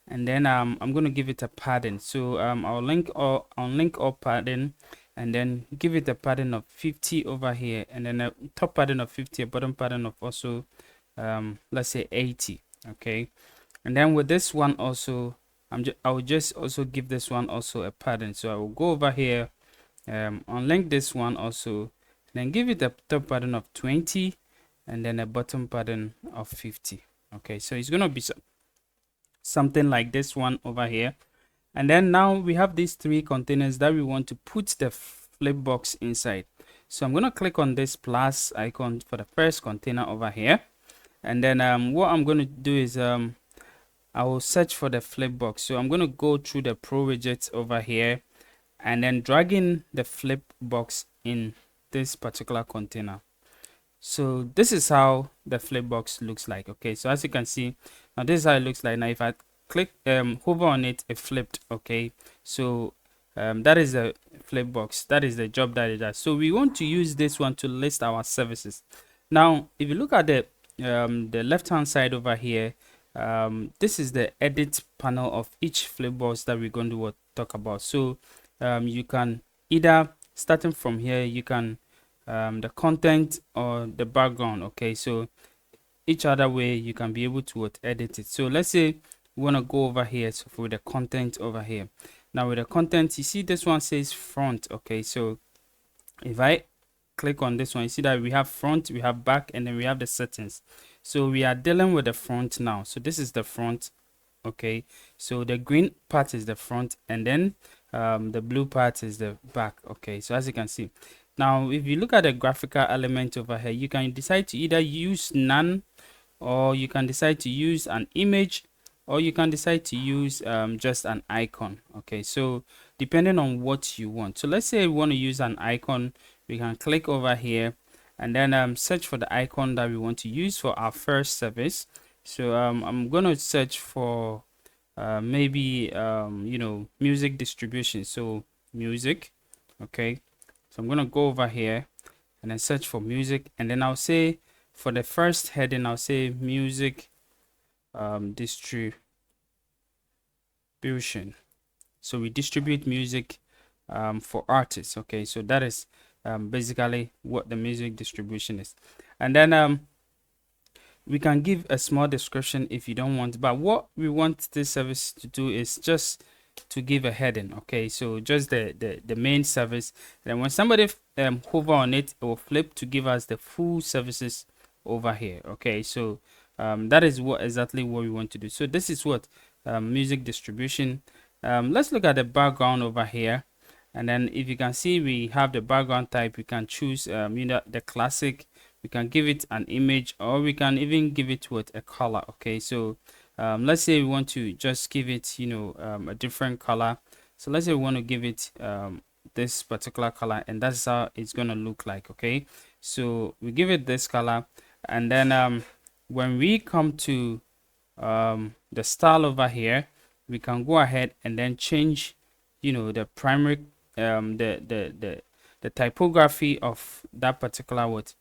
and then I'm going to give it a padding. So I'll link all padding, and then give it a padding of 50 over here, and then a top padding of 50, a bottom padding of also let's say 80. Okay, and then with this one also I will just also give this one also a padding. So I will go over here, unlink this one also, then give it a top padding of 20 and then a bottom padding of 50. Okay, so it's going to be something like this one over here. And then now we have these three containers that we want to put the flip box inside. So I'm going to click on this plus icon for the first container over here, and then what I'm going to do is I will search for the flip box. So I'm going to go through the Pro widgets over here, and then drag in the flip box in this particular container. So this is how the flip box looks like. Okay, so as you can see, now this is how it looks like. Now if I click hover on it, it flipped. Okay, so that is the flip box. That is the job that it does. So we want to use this one to list our services. Now if you look at the left hand side over here, this is the edit panel of each flip box that we're going to talk about. So you can either, starting from here, you can the content or the background. Okay, so each other way you can be able to edit it. So let's say we want to go over here, so for the content over here. Now with the content, you see this one says front. Okay, so if I click on this one, you see that we have front, we have back, and then we have the settings. So we are dealing with the front now. So this is the front. Okay, so the green part is the front, and then the blue part is the back. Okay, so as you can see, now if you look at the graphical element over here, you can decide to either use none, or you can decide to use an image, or you can decide to use just an icon. Okay, so depending on what you want. So let's say we want to use an icon, we can click over here and then search for the icon that we want to use for our first service. So I'm going to search for maybe music distribution. So music. Okay, so I'm going to go over here and then search for music, and then I'll say for the first heading, I'll say music distribution. So we distribute music for artists. Okay, so that is basically what the music distribution is. And then we can give a small description if you don't want, but what we want this service to do is just to give a heading. Okay, so just the main service, and when somebody hover on it, it will flip to give us the full services over here. Okay, so that is exactly what we want to do. So this is what music distribution. Let's look at the background over here, and then if you can see, we have the background type. We can choose the classic, we can give it an image, or we can even give it with a color. Okay, so let's say we want to just give it, you know, a different color. So let's say we want to give it this particular color, and that's how it's going to look like. Okay, so we give it this color, and then when we come to the style over here, we can go ahead and then change, you know, the primary the typography of that particular what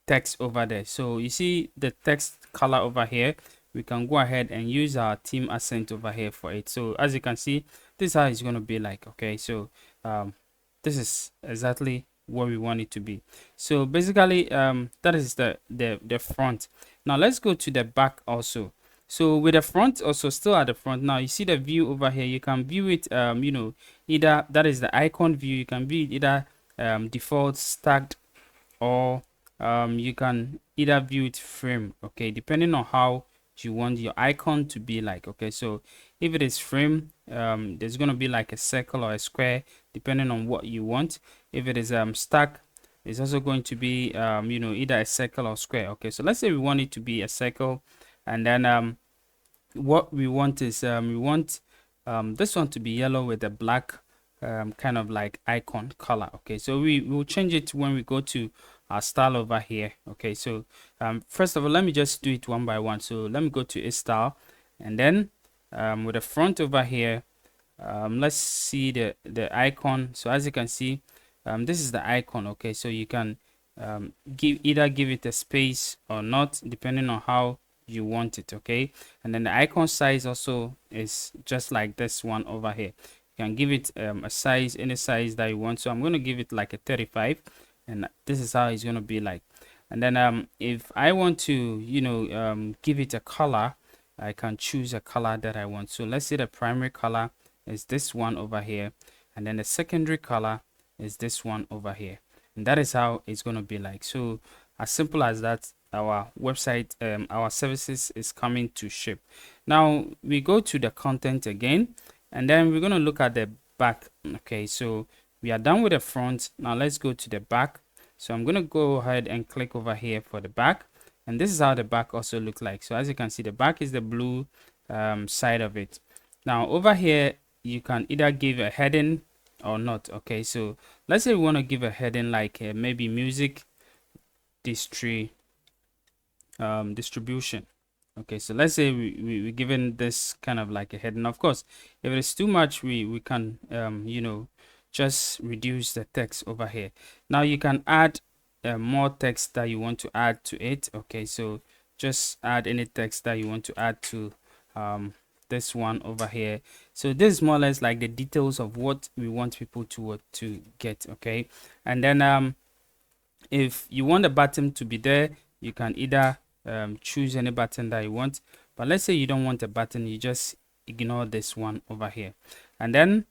text over there. So you see the text color over here, we can go ahead and use our theme accent over here for it. So as you can see, this is how it's going to be like. Okay, so this is exactly what we want it to be. So basically that is the front. Now let's go to the back also. So with the front also, still at the front, now you see the view over here. You can view it you know, either that is the icon view. You can view it either default, stacked, or you can either view it frame. Okay, depending on how you want your icon to be like. Okay, so if it is frame, there's going to be like a circle or a square depending on what you want. If it is stack, it's also going to be you know, either a circle or square. Okay, so let's say we want it to be a circle, and then what we want is we want this one to be yellow with a black kind of like icon color. Okay, so we will change it when we go to our style over here. Okay, so first of all, let me just do it one by one. So let me go to a style, and then with the front over here, let's see the icon. So as you can see, this is the icon. Okay, so you can either give it a space or not, depending on how you want it. Okay, and then the icon size also is just like this one over here. You can give it a size, any size that you want. So I'm going to give it like a 35, and this is how it's going to be like. And then if I want to, you know, give it a color, I can choose a color that I want. So let's say the primary color is this one over here, and then the secondary color is this one over here, and that is how it's going to be like. So as simple as that, our website, our services is coming to ship. Now we go to the content again, and then we're going to look at the back. Okay, so we are done with the front. Now let's go to the back. So I'm going to go ahead and click over here for the back, and this is how the back also look like. So as you can see, the back is the blue side of it. Now over here, you can either give a heading or not. Okay, so let's say we want to give a heading like maybe music distribution. Okay, so let's say we're given this kind of like a heading. Of course, if it is too much, we can you know, just reduce the text over here. Now you can add more text that you want to add to it. Okay, so just add any text that you want to add to this one over here. So this is more or less like the details of what we want people to get. Okay, and then if you want the button to be there, you can either choose any button that you want. But let's say you don't want a button, you just ignore this one over here, and then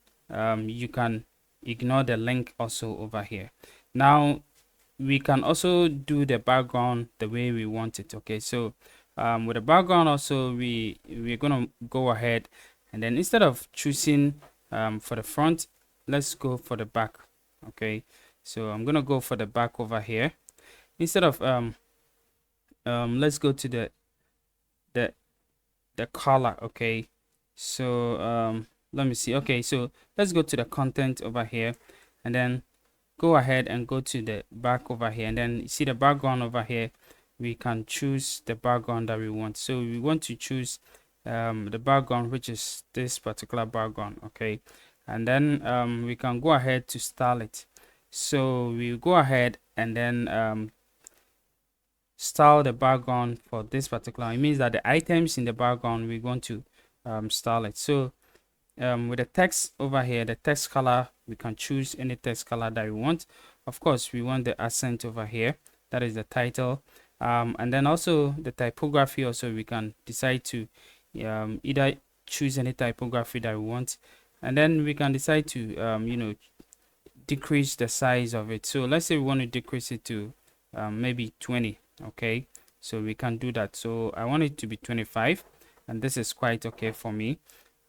you can ignore the link also over here. Now we can also do the background the way we want it. Okay, so with the background also, we're gonna go ahead, and then instead of choosing for the front, let's go for the back. Okay, so I'm gonna go for the back over here. Instead of let's go to the color. Okay, so let me see. Okay, so let's go to the content over here, and then go ahead and go to the back over here, and then you see the background over here. We can choose the background that we want. So we want to choose the background, which is this particular background. Okay, and then we can go ahead to style it. So we go ahead and then style the background for this particular. It means that the items in the background, we want to style it. So with the text over here, the text color, we can choose any text color that we want. Of course, we want the accent over here, that is the title, and then also the typography. Also, we can decide to either choose any typography that we want, and then we can decide to you know, decrease the size of it. So let's say we want to decrease it to maybe 20. Okay, so we can do that. So I want it to be 25, and this is quite okay for me.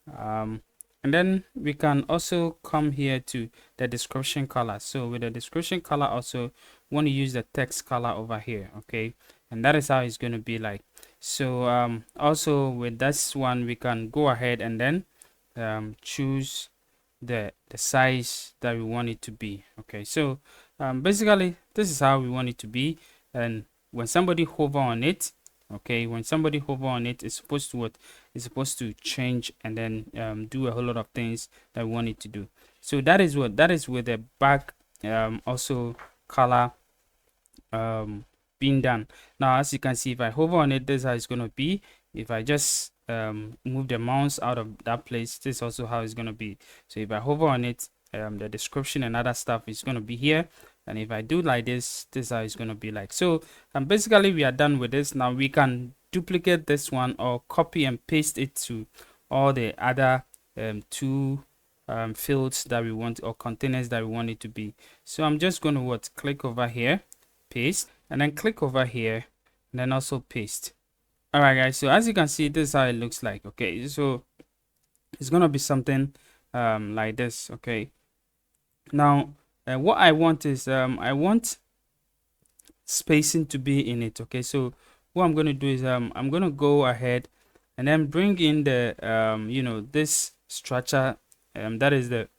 And then we can also come here to the description color. So with the description color also, we want to use the text color over here. Okay, and that is how it's going to be like. So also with this one, we can go ahead and then choose the size that we want it to be. Okay, so basically this is how we want it to be. And when somebody hover on it, okay, when somebody hover on it, it's supposed to what, it's supposed to change and then do a whole lot of things that we want it to do. So that is what, that is with the back also color being done. Now as you can see, if I hover on it, this is how it's going to be. If I just move the mouse out of that place, this is also how it's going to be. So if I hover on it, the description and other stuff is going to be here. And if I do like this, this is how it's going to be like. So basically we are done with this. Now we can duplicate this one or copy and paste it to all the other two fields that we want, or containers that we want it to be. So I'm just going to click over here, paste, and then click over here and then also paste. All right guys, so as you can see, this is how it looks like. Okay, so it's gonna be something like this. Okay, now what I want is I want spacing to be in it. Okay, so what I'm going to do is I'm going to go ahead and then bring in the you know, this structure that is the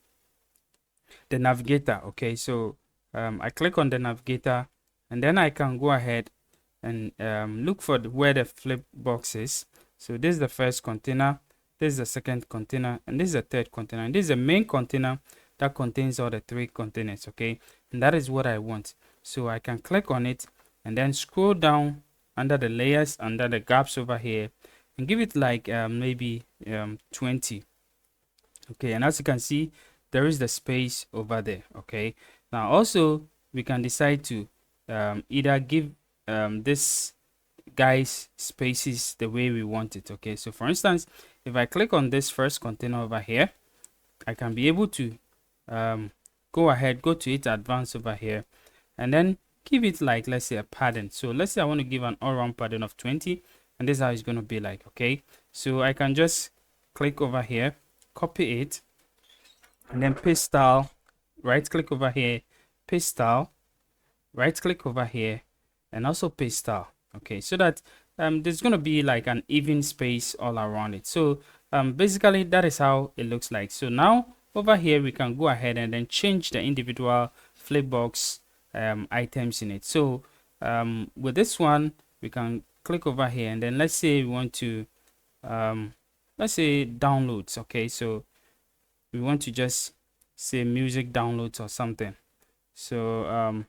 navigator. Okay, so I click on the navigator and then I can go ahead and look for where the flip box is. So this is the first container, this is the second container, and this is the third container, and this is the main container that contains all the three containers. Okay, and that is what I want. So I can click on it and then scroll down under the layers, under the gaps over here, and give it like maybe 20. Okay, and as you can see, there is the space over there. Okay, now also we can decide to either give this guys spaces the way we want it. Okay, so for instance, if I click on this first container over here, I can be able to go ahead, go to it advanced over here, and then give it like, let's say, a pattern. So let's say I want to give an all-round pattern of 20, and this is how it's going to be like. Okay, so I can just click over here, copy it, and then paste style, right click over here, paste style, right click over here, and also paste style. Okay, so that there's going to be like an even space all around it. So basically that is how it looks like. So now over here we can go ahead and then change the individual flipbox items in it. So with this one, we can click over here and then let's say we want to let's say downloads. Okay, so we want to just say music downloads or something. So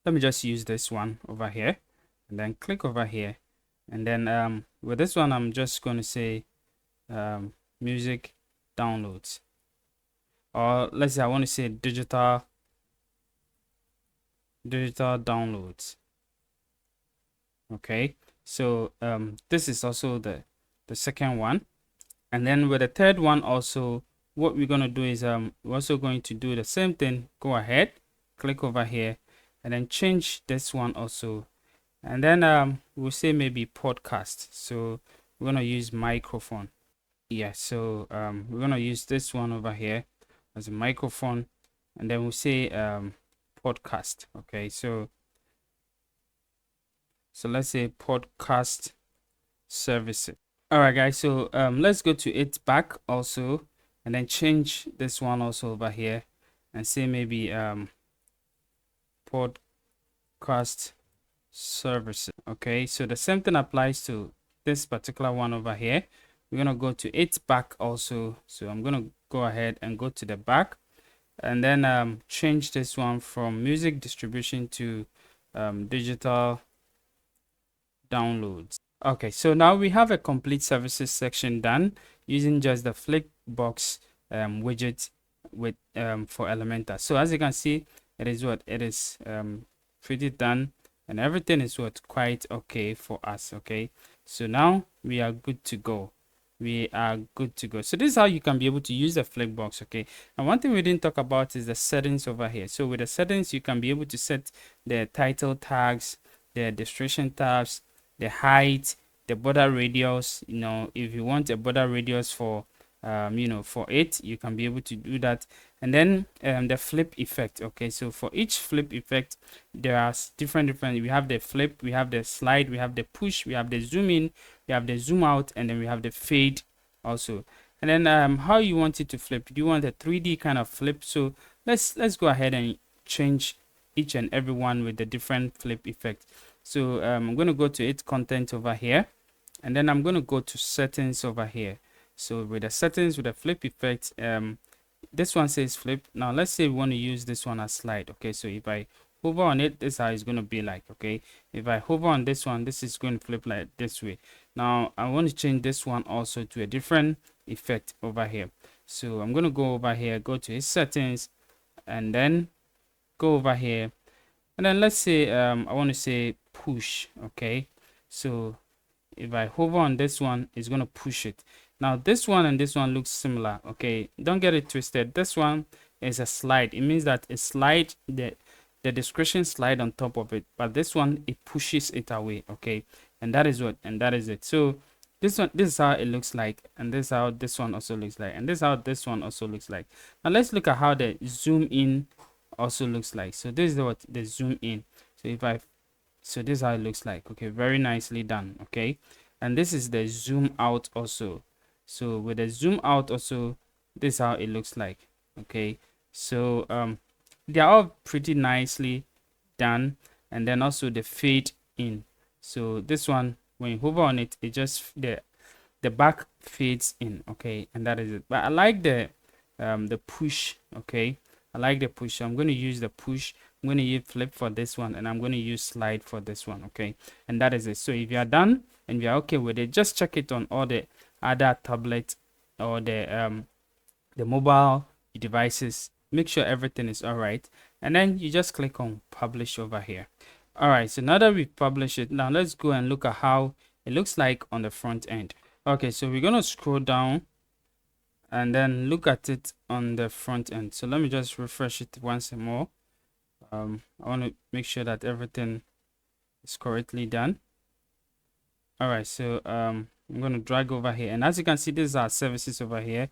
let me just use this one over here and then click over here, and then with this one I'm just going to say music downloads, or let's say I want to say digital downloads. Okay, so this is also the second one, and then with the third one also, what we're going to do is we're also going to do the same thing. Go ahead, click over here, and then change this one also, and then we'll say maybe podcast. So we're going to use microphone. Yeah, so we're going to use this one over here as a microphone, and then we'll say podcast. Okay, so let's say podcast services. All right guys, so let's go to it back also, and then change this one also over here and say maybe podcast services. Okay, so the same thing applies to this particular one over here. We're gonna go to it back also, so I'm gonna go ahead and go to the back, and then change this one from music distribution to digital downloads. Okay, so now we have a complete services section done using just the flipbox widget with for Elementor. So as you can see, it is what it is pretty done, and everything is what quite okay for us. Okay, so now we are good to go. We are good to go. So this is how you can be able to use the flipbox. Okay, and one thing we didn't talk about is the settings over here. So with the settings, you can be able to set the title tags, the description tabs, the height, the border radius. You know, if you want a border radius for you know, for it, you can be able to do that. and then the flip effect. Okay, so for each flip effect there are different we have the flip, we have the slide, we have the push, we have the zoom in, we have the zoom out, and then we have the fade also. And then how you want it to flip. Do you want a 3D kind of flip? So let's go ahead and change each and every one with the different flip effect. So I'm going to go to its content over here, and then I'm going to go to settings over here. So with the settings, with the flip effect, this one says flip. Now let's say we want to use this one as slide. Okay, so if I hover on it, this is how it's going to be like. Okay, if I hover on this one, this is going to flip like this way. Now I want to change this one also to a different effect over here. So I'm going to go over here, go to his settings, and then go over here, and then let's say I want to say push. Okay, so if I hover on this one, it's going to push it. Now this one and this one looks similar. Okay, don't get it twisted. This one is a slide. It means that a slide, the description slide on top of it, but this one, it pushes it away. Okay, and that is it. So this is how it looks like, and this is how this one also looks like, and this is how this one also looks like. Now let's look at how the zoom in also looks like. So this is what the zoom in. So this is how it looks like. Okay, very nicely done. Okay, and this is the zoom out also. So with the zoom out also, this is how it looks like. Okay, so they are all pretty nicely done. And then also the fade in. So this one, when you hover on it, it just the back fades in. Okay, and that is it. But I like the push. Okay, I like the push. So I'm going to use the push. I'm going to use flip for this one, and I'm going to use slide for this one. Okay, and that is it. So if you are done and you are okay with it, just check it on all the other tablet or the mobile devices. Make sure everything is all right, and then you just click on publish over here. All right, so now that we've published it, now let's go and look at how it looks like on the front end. Okay, so we're going to scroll down and then look at it on the front end. So let me just refresh it once more. I want to make sure that everything is correctly done. All right, so I'm going to drag over here, and as you can see, these are services over here.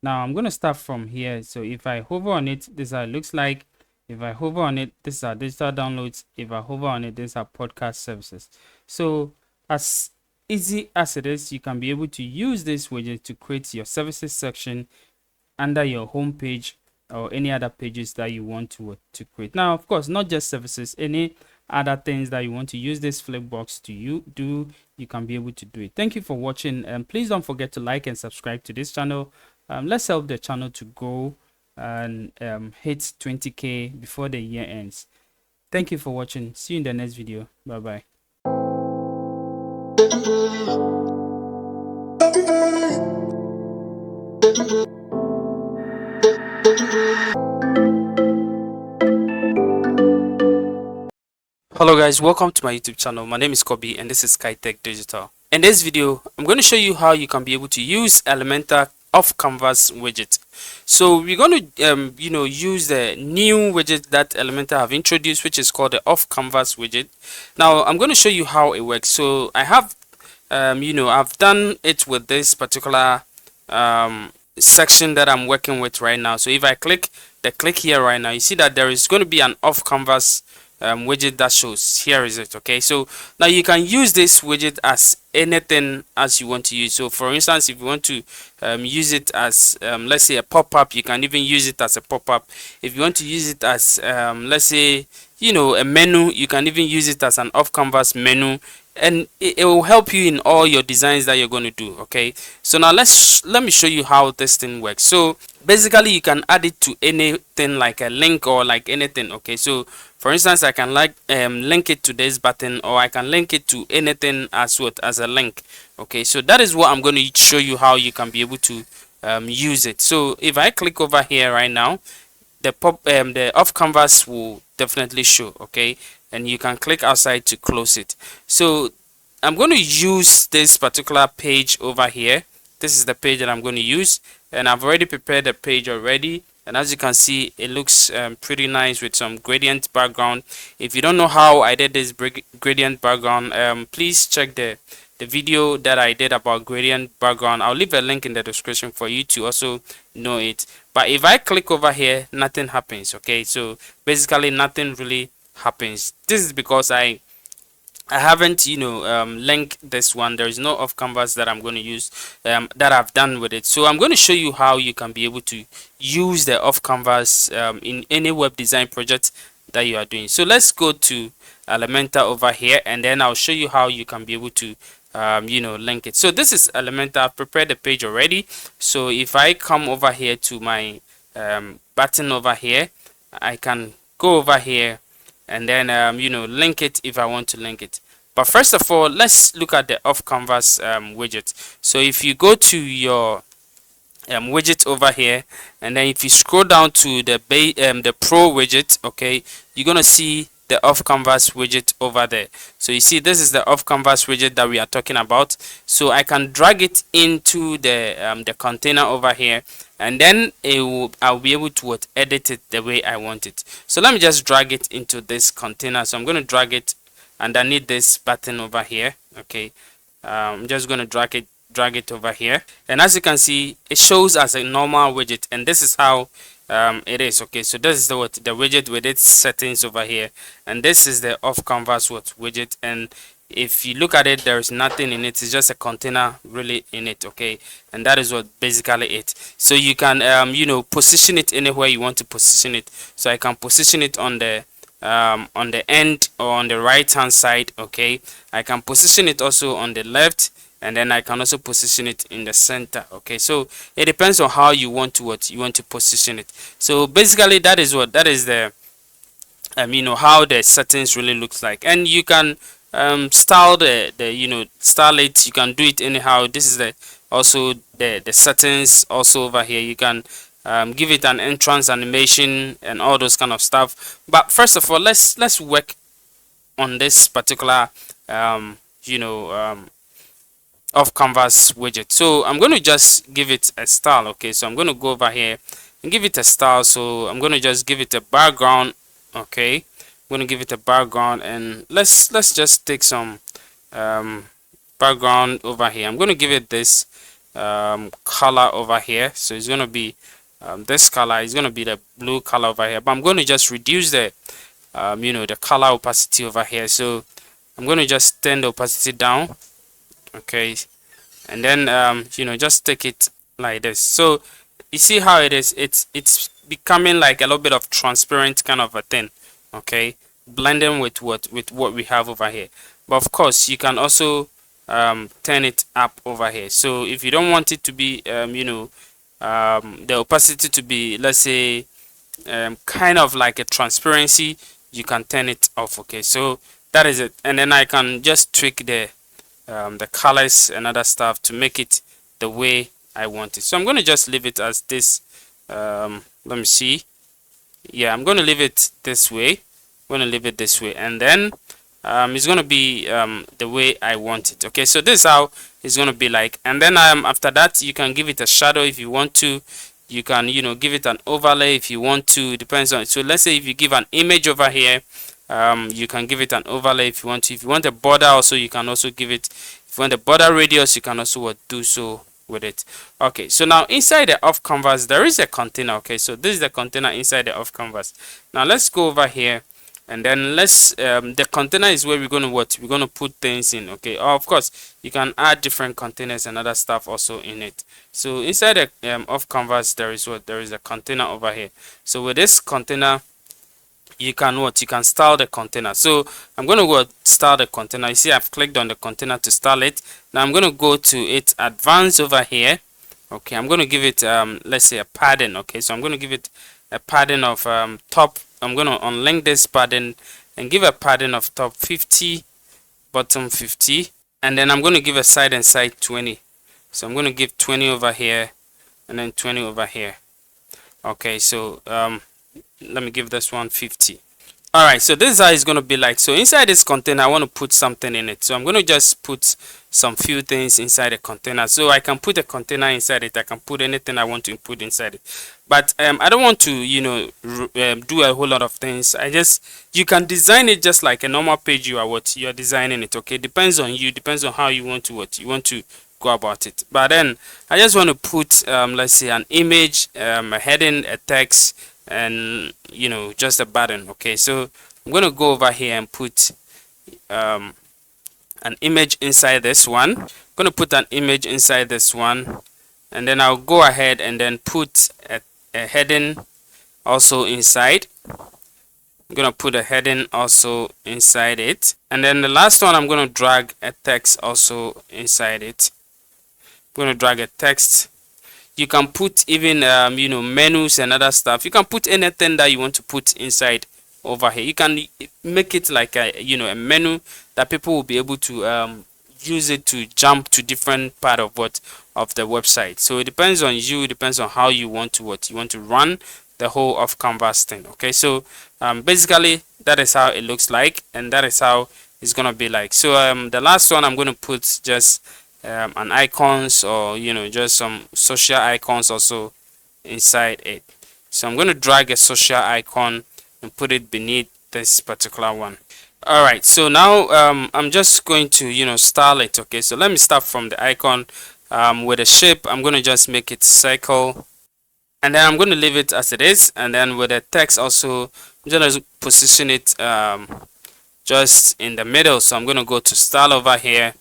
Now I'm going to start from here. So if I hover on it, this is how it looks like. If I hover on it, this is our digital downloads. If I hover on it, this is our podcast services. So as easy as it is, you can be able to use this widget to create your services section under your home page or any other pages that you want to create. Now, of course, not just services, any other things that you want to use this flip box to you can be able to do it. Thank you for watching, and please don't forget to like and subscribe to this channel. Let's help the channel to grow and hit 20K before the year ends. Thank you for watching. See you in the next video. Bye bye. Hello guys, welcome to my YouTube channel. My name is Kobe and this is Kaetech Digital. In this video, I'm going to show you how you can be able to use Elementor off Canvas widget. So we're going to use the new widget that Elementor have introduced, which is called the off Canvas widget. Now I'm going to show you how it works. So I have I've done it with this particular section that I'm working with right now. So if I click here right now, you see that there is going to be an off Canvas widget that shows. Here is it. Okay, so now you can use this widget as anything as you want to use. So for instance, if you want to use it as let's say a pop-up, you can even use it as a pop-up. If you want to use it as let's say a menu, you can even use it as an off Canvas menu, and it will help you in all your designs that you're going to do. Okay, so now let me show you how this thing works. So basically you can add it to anything like a link or like anything. Okay, so for instance, I can link it to this button, or I can link it to anything as a link. Okay, so that is what I'm going to show you how you can be able to use it. So if I click over here right now, the off Canvas will definitely show. Okay, and you can click outside to close it. So I'm going to use this particular page over here. This is the page that I'm going to use, and I've already prepared the page already. And as you can see, it looks pretty nice with some gradient background. If you don't know how I did this gradient background, please check the the video that I did about gradient background. I'll leave a link in the description for you to also know it. But if I click over here, nothing happens. Okay, so basically nothing really happens. This is because I haven't linked this one. There is no off canvas that I'm going to use that I've done with it. So I'm going to show you how you can be able to use the off canvas in any web design project that you are doing. So let's go to Elementor over here, and then I'll show you how you can be able to link it. So this is Elementor. I've prepared the page already. So if I come over here to my button over here, I can go over here and then link it if I want to link it. But first of all, let's look at the off canvas widget. So if you go to your widget over here, and then if you scroll down to the pro widget, okay, you're gonna see the off canvas widget over there. So you see this is the off canvas widget that we are talking about. So I can drag it into the container over here, and then I'll be able to edit it the way I want it. So let me just drag it into this container. So I'm going to drag it underneath this button over here. Okay, I'm just going to drag it over here, and as you can see, it shows as a normal widget, and this is how it is. Okay, so this is the widget with its settings over here, and this is the off canvas widget. And if you look at it, there is nothing in it. It's just a container really in it. Okay, and that is what basically it. So you can position it anywhere you want to position it. So I can position it on the end or on the right hand side. Okay, I can position it also on the left, and then I can also position it in the center. Okay, so it depends on how you want to position it. So basically that is the how the settings really looks like. And you can style style it. You can do it anyhow. This is also the settings also over here. You can give it an entrance animation and all those kind of stuff. But first of all, let's work on this particular off canvas widget. So I'm going to just give it a style. Okay, so I'm going to go over here and give it a style. So I'm going to just give it a background. Okay, I'm going to give it a background, and let's just take some background over here. I'm going to give it this color over here. So it's going to be this color is going to be the blue color over here, but I'm going to just reduce the the color opacity over here. So I'm going to just turn the opacity down. Okay, and then just take it like this. So you see how it is. It's becoming like a little bit of transparent kind of a thing. Okay, blending with what we have over here. But of course, you can also turn it up over here. So if you don't want it to be the opacity to be, let's say, kind of like a transparency, you can turn it off. Okay, so that is it. And then I can just tweak the colors and other stuff to make it the way I want it. So I'm going to just leave it as this. Let me see. Yeah, I'm going to leave it this way. I'm going to leave it this way, and then it's going to be the way I want it. Okay, so this is how it's going to be like. And then after that, you can give it a shadow if you want to. You can give it an overlay if you want to. It depends on it. So let's say if you give an image over here, you can give it an overlay if you want to. If you want a border also, you can also give it. If you want the border radius, you can also do so with it. Okay, so now inside the off canvas there is a container. Okay, so this is the container inside the off canvas. Now let's go over here, and then let's the container is where we're going to put things in. Okay, of course you can add different containers and other stuff also in it. So inside the off canvas there is a container over here. So with this container, you can style the container. So I'm going to go style the container. You see I've clicked on the container to style it. Now I'm going to go to its advanced over here. Okay, I'm going to give it let's say a padding. Okay, so I'm going to give it a padding of top. I'm going to unlink this padding and give a padding of top 50, bottom 50, and then I'm going to give a side and side 20. So I'm going to give 20 over here and then 20 over here. Okay, so let me give this one 50. All right, so this is how it's going to be like. So inside this container, I want to put something in it. So I'm going to just put some few things inside the container. So I can put a container inside it. I can put anything I want to put inside it. But I don't want to, do a whole lot of things. You can design it just like a normal page you're designing it. Okay, depends on you. Depends on how you want to go about it. But then I just want to put, let's say, an image, a heading, a text, and just a button. Okay, so I'm going to go over here and put an image inside this one. I'm going to put an image inside this one, and then I'll go ahead and then put a heading also inside. I'm going to put a heading also inside it, and then the last one, I'm going to drag a text also inside it. I'm going to drag a text. You can put even menus and other stuff. You can put anything that you want to put inside over here. You can make it like a menu that people will be able to use it to jump to different part of the website. So it depends on you. It depends on how you want to run the whole of Canvas thing. Okay, so basically that is how it looks like, and that is how it's gonna be like. So the last one, I'm going to put just an icons, or just some social icons also inside it. So I'm going to drag a social icon and put it beneath this particular one. All right, so now I'm just going to style it. Okay, so let me start from the icon. With a shape, I'm going to just make it circle, and then I'm going to leave it as it is. And then with the text also, I'm going to position it just in the middle. So I'm going to go to style over here,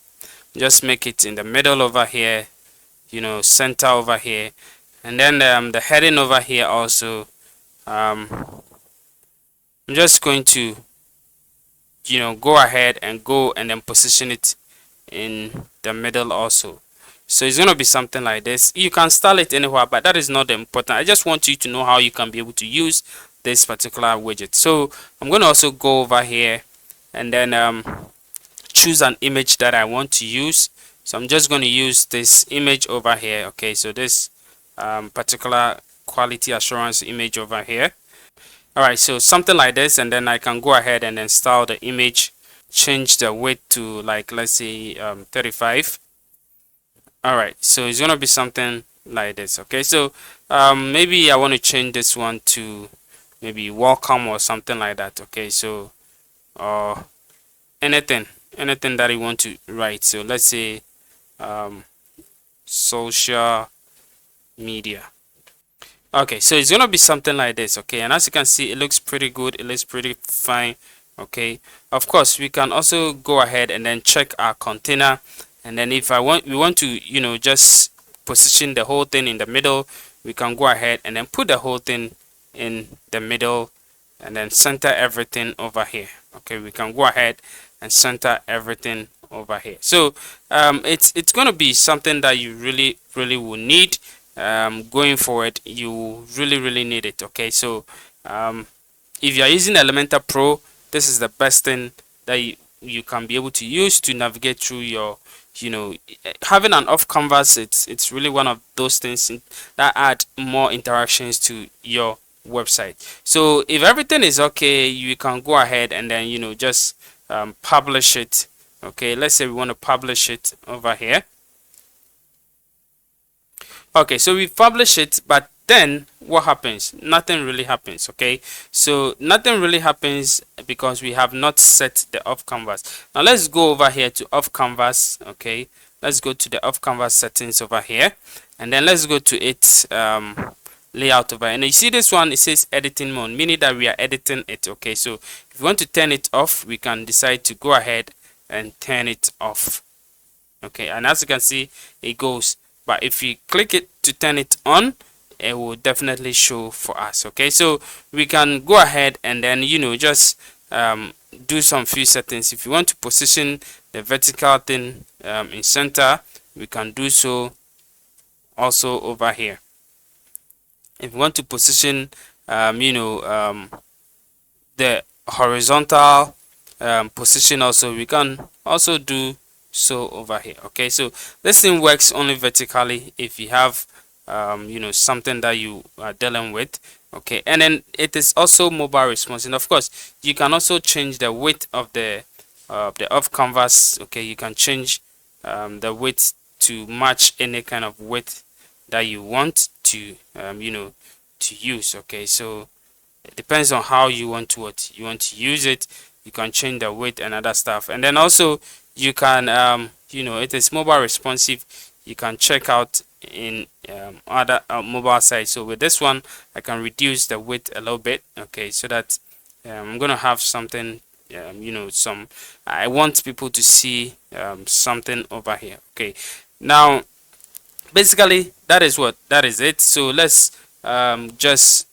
just make it in the middle over here, center over here, and then the heading over here also, I'm just going to go ahead and then position it in the middle also. So it's going to be something like this. You can style it anywhere, but that is not important. I just want you to know how you can be able to use this particular widget. So I'm going to also go over here and then choose an image that I want to use. So I'm just going to use this image over here. Okay, so this particular quality assurance image over here. All right, so something like this, and then I can go ahead and then style the image, change the width to, like, let's say 35. All right, so it's gonna be something like this. Okay, so maybe I want to change this one to maybe welcome or something like that. Okay, so anything that you want to write. So let's say social media. Okay, so it's gonna be something like this. Okay, and as you can see, it looks pretty good. It looks pretty fine. Okay, of course we can also go ahead and then check our container, and then if we want to just position the whole thing in the middle, we can go ahead and then put the whole thing in the middle and then center everything over here. Okay, we can go ahead and center everything over here. So it's going to be something that you really will need going forward. You really need it. Okay, so if you are using Elementor Pro, this is the best thing that you can be able to use to navigate through your having an off canvas. It's really one of those things that add more interactions to your website. So if everything is okay, you can go ahead and then just publish it. Okay, let's say we want to publish it over here. Okay, so we publish it, but then what happens? Nothing really happens. Okay, so nothing really happens because we have not set the off canvas. Now let's go over here to off canvas. Okay, let's go to the off canvas settings over here, and then let's go to its layout over here. And you see this one, it says editing mode, meaning that we are editing it. Okay, so if we want to turn it off, we can decide to go ahead and turn it off. Okay, and as you can see, it goes. But if you click it to turn it on, it will definitely show for us. Okay, so we can go ahead and then just do some few settings. If you want to position the vertical thing in center, we can do so also over here. If you want to position the horizontal position also, we can also do so over here. Okay, so this thing works only vertically if you have something that you are dealing with. Okay, and then it is also mobile responsive. And of course, you can also change the width of the off canvas. Okay, you can change the width to match any kind of width that you want to to use. Okay, so it depends on how you want to use it. You can change the width and other stuff, and then also you can it is mobile responsive. You can check out in other mobile sites. So with this one, I can reduce the width a little bit. Okay, so that I'm gonna have something. Some I want people to see something over here. Okay, now basically that is it. So let's just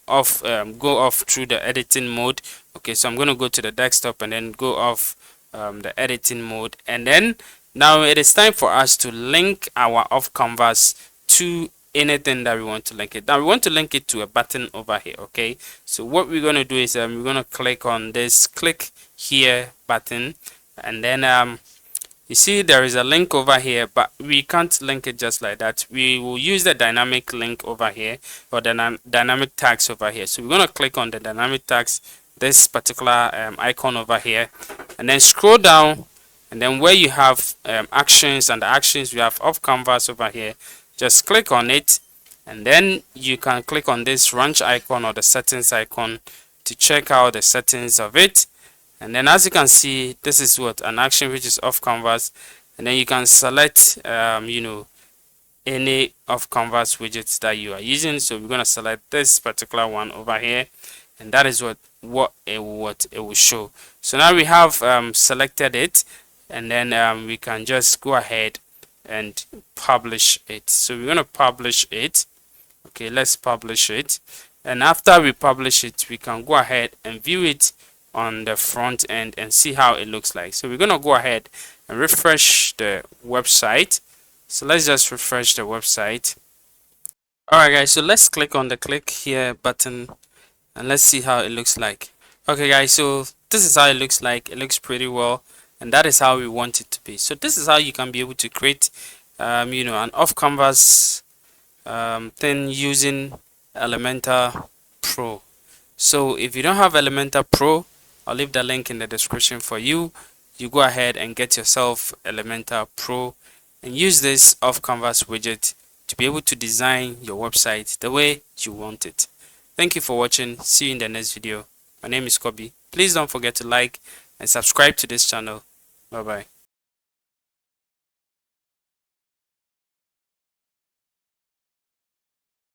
off go off through the editing mode. Okay, so I'm going to go to the desktop and then go off the editing mode, and then now it is time for us to link our off canvas to anything that we want to link it. Now we want to link it to a button over here. Okay, so what we're going to do is we're going to click on this click here button, and then you see there is a link over here, but we can't link it just like that. We will use the dynamic link over here, or the dynamic tags over here. So we're going to click on the dynamic tags, this particular icon over here, and then scroll down, and then where you have actions, and the actions we have off canvas over here, just click on it, and then you can click on this ranch icon or the settings icon to check out the settings of it. And then as you can see, this is what an action which is off canvas, and then you can select any off canvas widgets that you are using. So we're going to select this particular one over here, and that is what it will show. So now we have selected it, and then we can just go ahead and publish it. So we're going to publish it. Okay, let's publish it, and after we publish it, we can go ahead and view it on the front end and see how it looks like. So we're gonna go ahead and refresh the website. So let's just refresh the website. Alright guys, so let's click on the click here button and let's see how it looks like. Okay guys, so this is how it looks like. It looks pretty well, and that is how we want it to be. So this is how you can be able to create an off canvas thing using Elementor Pro. So if you don't have Elementor Pro, I'll leave the link in the description for you. You go ahead and get yourself Elementor Pro and use this off canvas widget to be able to design your website the way you want it. Thank you for watching. See you in the next video. My name is Kobe. Please don't forget to like and subscribe to this channel. Bye bye.